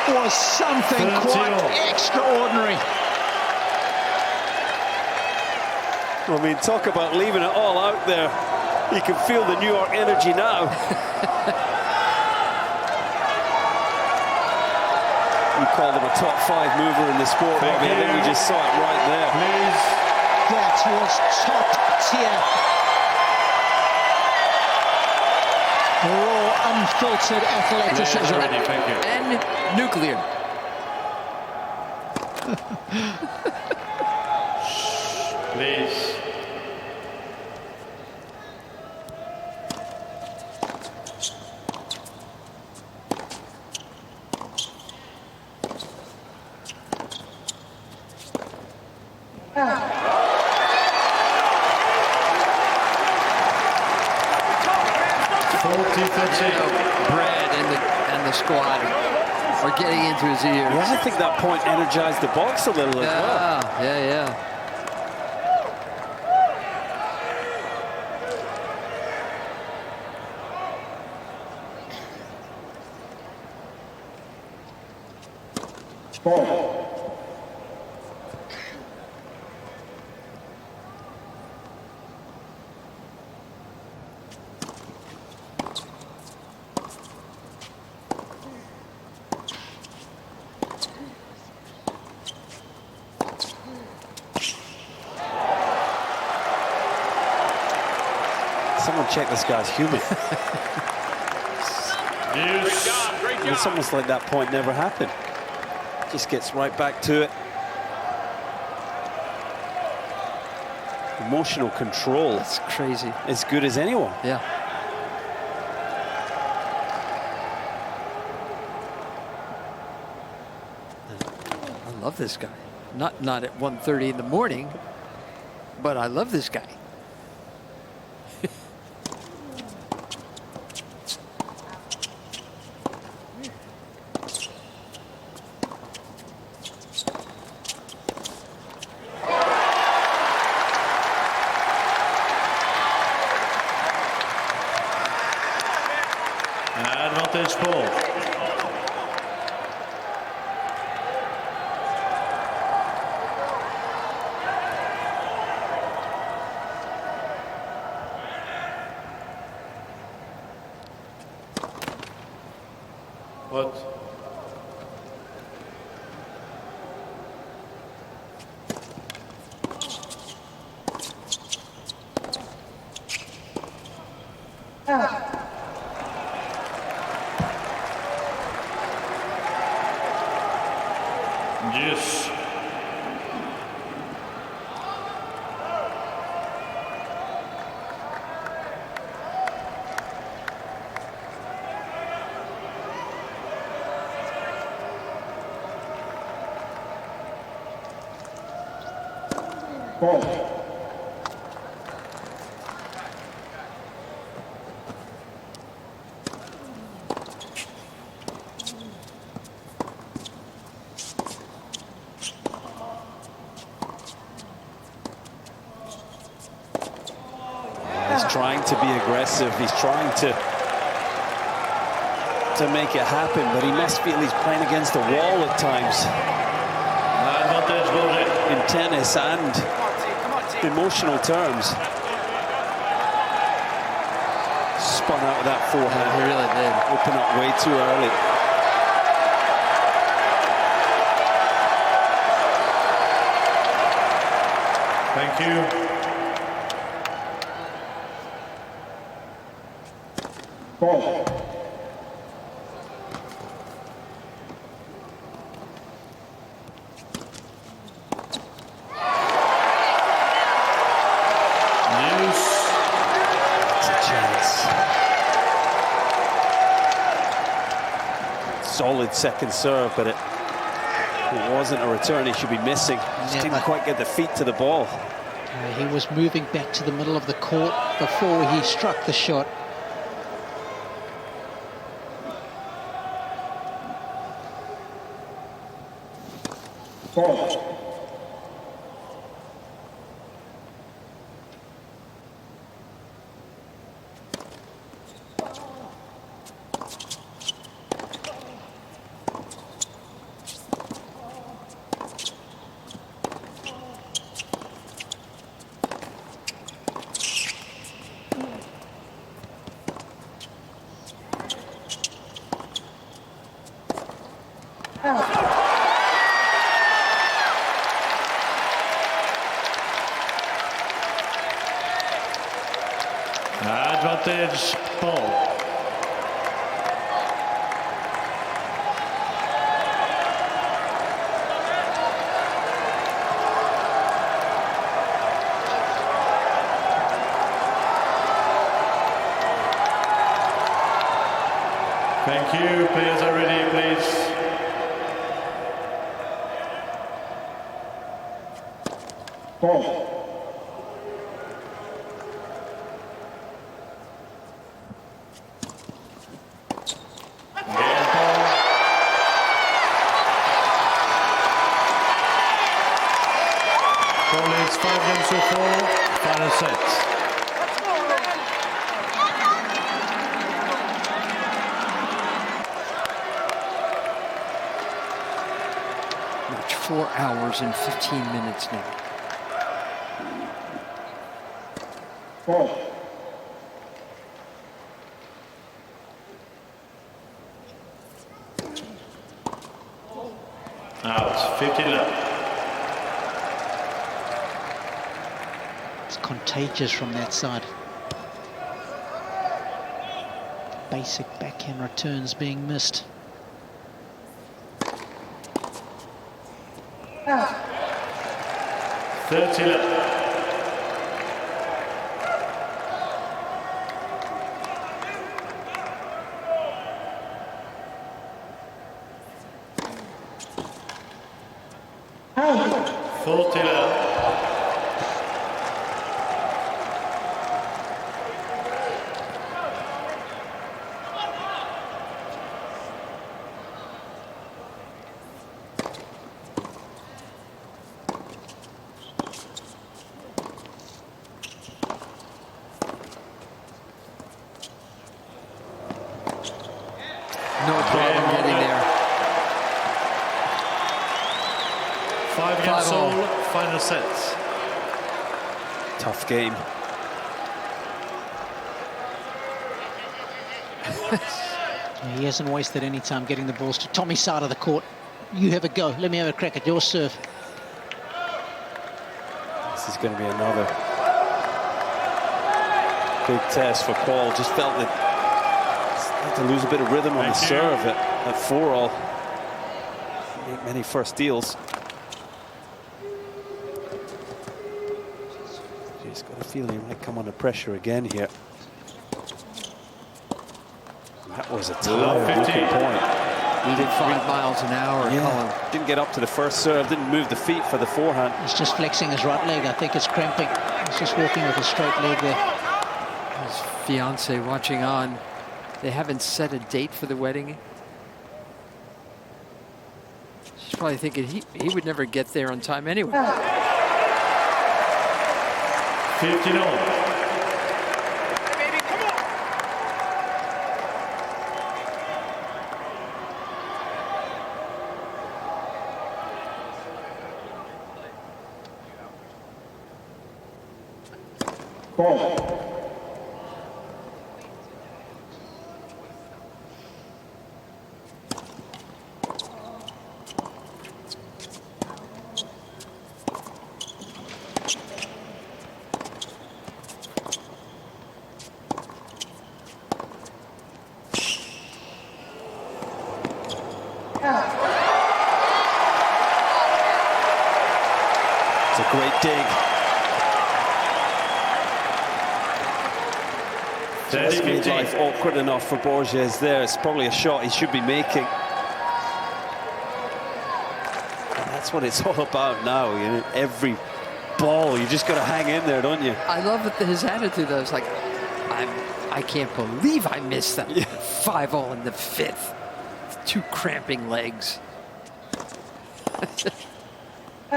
Was something quite extraordinary. I mean, talk about leaving it all out there. You can feel the New York energy now. You call them a top 5 mover in the sport, Robbie. I think we just saw it right there. Please. That was top tier. Raw, unfiltered athleticism. Ready, thank you. And nuclear. Please. Brad and the squad are getting into his ears. Yeah, I think that point energized the box a little as well. Yeah. Someone check this guy's humor. It's almost like that point never happened. Just gets right back to it. Emotional control. That's crazy. As good as anyone. Yeah. I love this guy. Not at 1:30 in the morning, but I love this guy. Advantage ball. What? Yes. He's trying to be aggressive. He's trying to make it happen, but he must feel he's playing against a wall at times. In tennis and emotional terms. Spun out with that forehand. He really did. Open up way too early. Thank you. Ball. Solid second serve, but it wasn't a return he should be missing. Just didn't quite get the feet to the ball. He was moving back to the middle of the court before he struck the shot. Ball. Out. advantage, Paul. Thank you. Players are ready, please. Ball. Ball is 5-4, final set. Match 4 hours and 15 minutes now. Ball. Out, 50 left. It's contagious from that side. Basic backhand returns being missed. Out. 30 left. Out. 40 left. No problem getting there. 5-all, final sets. Tough game. He hasn't wasted any time getting the balls to Tommy's side of the court. You have a go. Let me have a crack at your serve. This is going to be another big test for Paul. Just felt that had to lose a bit of rhythm on the serve at 4-all. Make many first deals. He's got a feeling he might come under pressure again here. That was a tired looking point. We did 5 miles an hour. Yeah. Didn't get up to the first serve, didn't move the feet for the forehand. He's just flexing his right leg. I think it's cramping. He's just walking with a straight leg there. His fiance watching on. They haven't set a date for the wedding. She's probably thinking he would never get there on time anyway. 15-all. Ball. It's a great dig. Just made life awkward enough for Borges there. It's probably a shot he should be making. And that's what it's all about now. You know, every ball, you just got to hang in there, don't you? I love his attitude though. It's like, I can't believe I missed that 5-all in the 5th. 2 cramping legs. 40-15.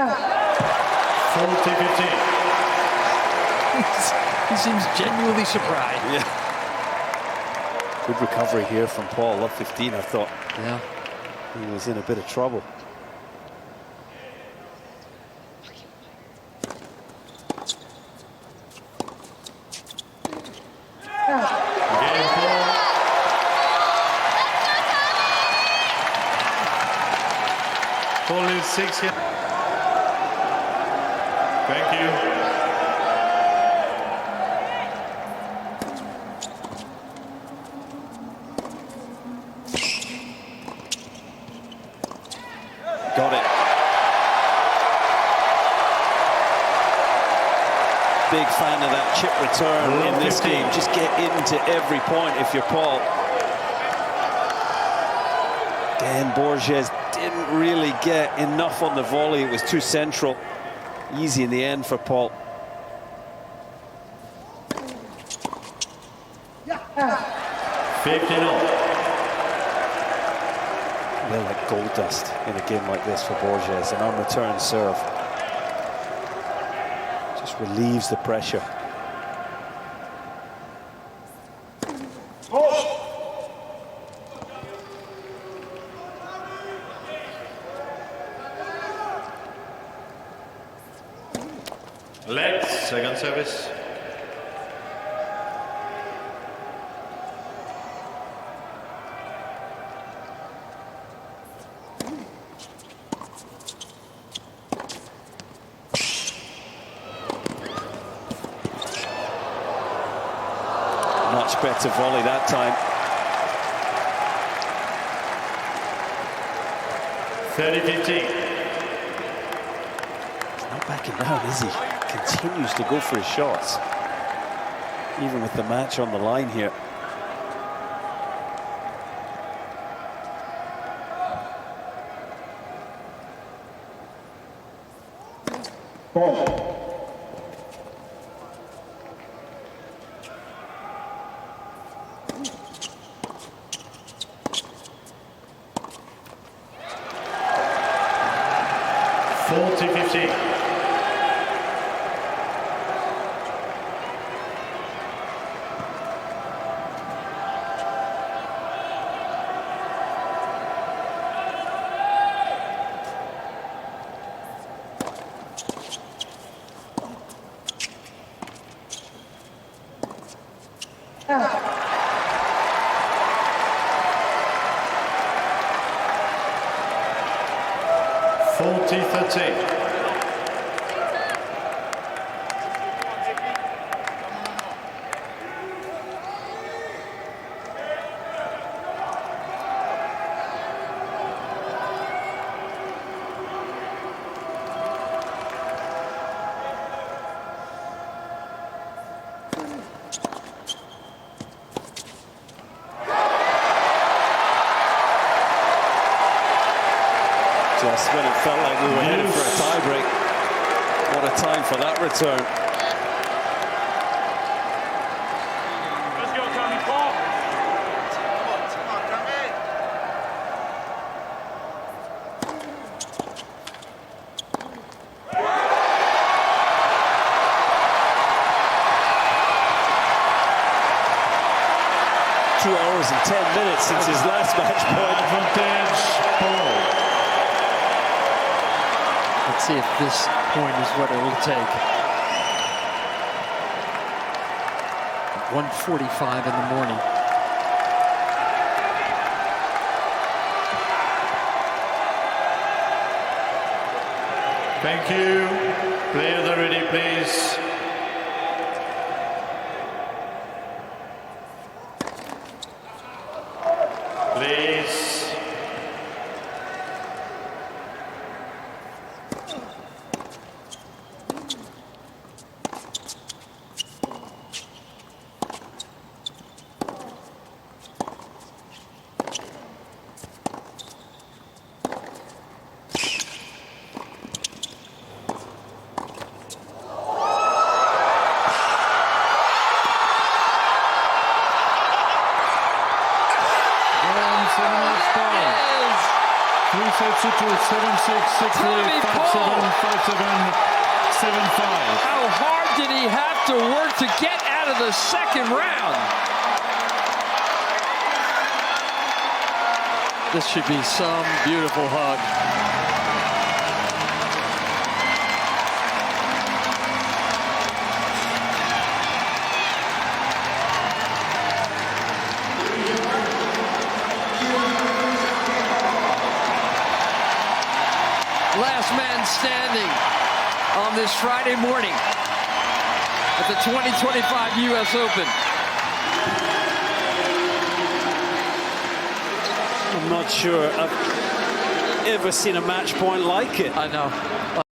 He seems genuinely surprised. Yeah. Good recovery here from Paul. Up 15, I thought. Yeah. He was in a bit of trouble. Game ball. Ball is 6 here. Thank you. fan of that chip return in this game. Just get into every point if you're Paul. Again, Borges didn't really get enough on the volley. It was too central. Easy in the end for Paul. Yeah. 15-all. They're like gold dust in a game like this for Borges. An on-return serve just relieves the pressure. Legs, second service. Much better volley that time. 30-15. He's not backing down, is he? Continues to go for his shots, even with the match on the line here. Ball. Just when it felt like we were headed for a tiebreak. What a time for that return. Let's go, Tommy Paul. 2 hours and 10 minutes since his last match point. Advantage, Paul. Let's see if this point is what it'll take. 1:45 in the morning. Thank you. Players are ready, please. Please. Sets it to 7-6, 6-8, 5-7, 5-7, 7-5. How hard did he have to work to get out of the second round? This should be some beautiful hug. Last man standing on this Friday morning at the 2025 US Open. I'm not sure I've ever seen a match point like it. I know.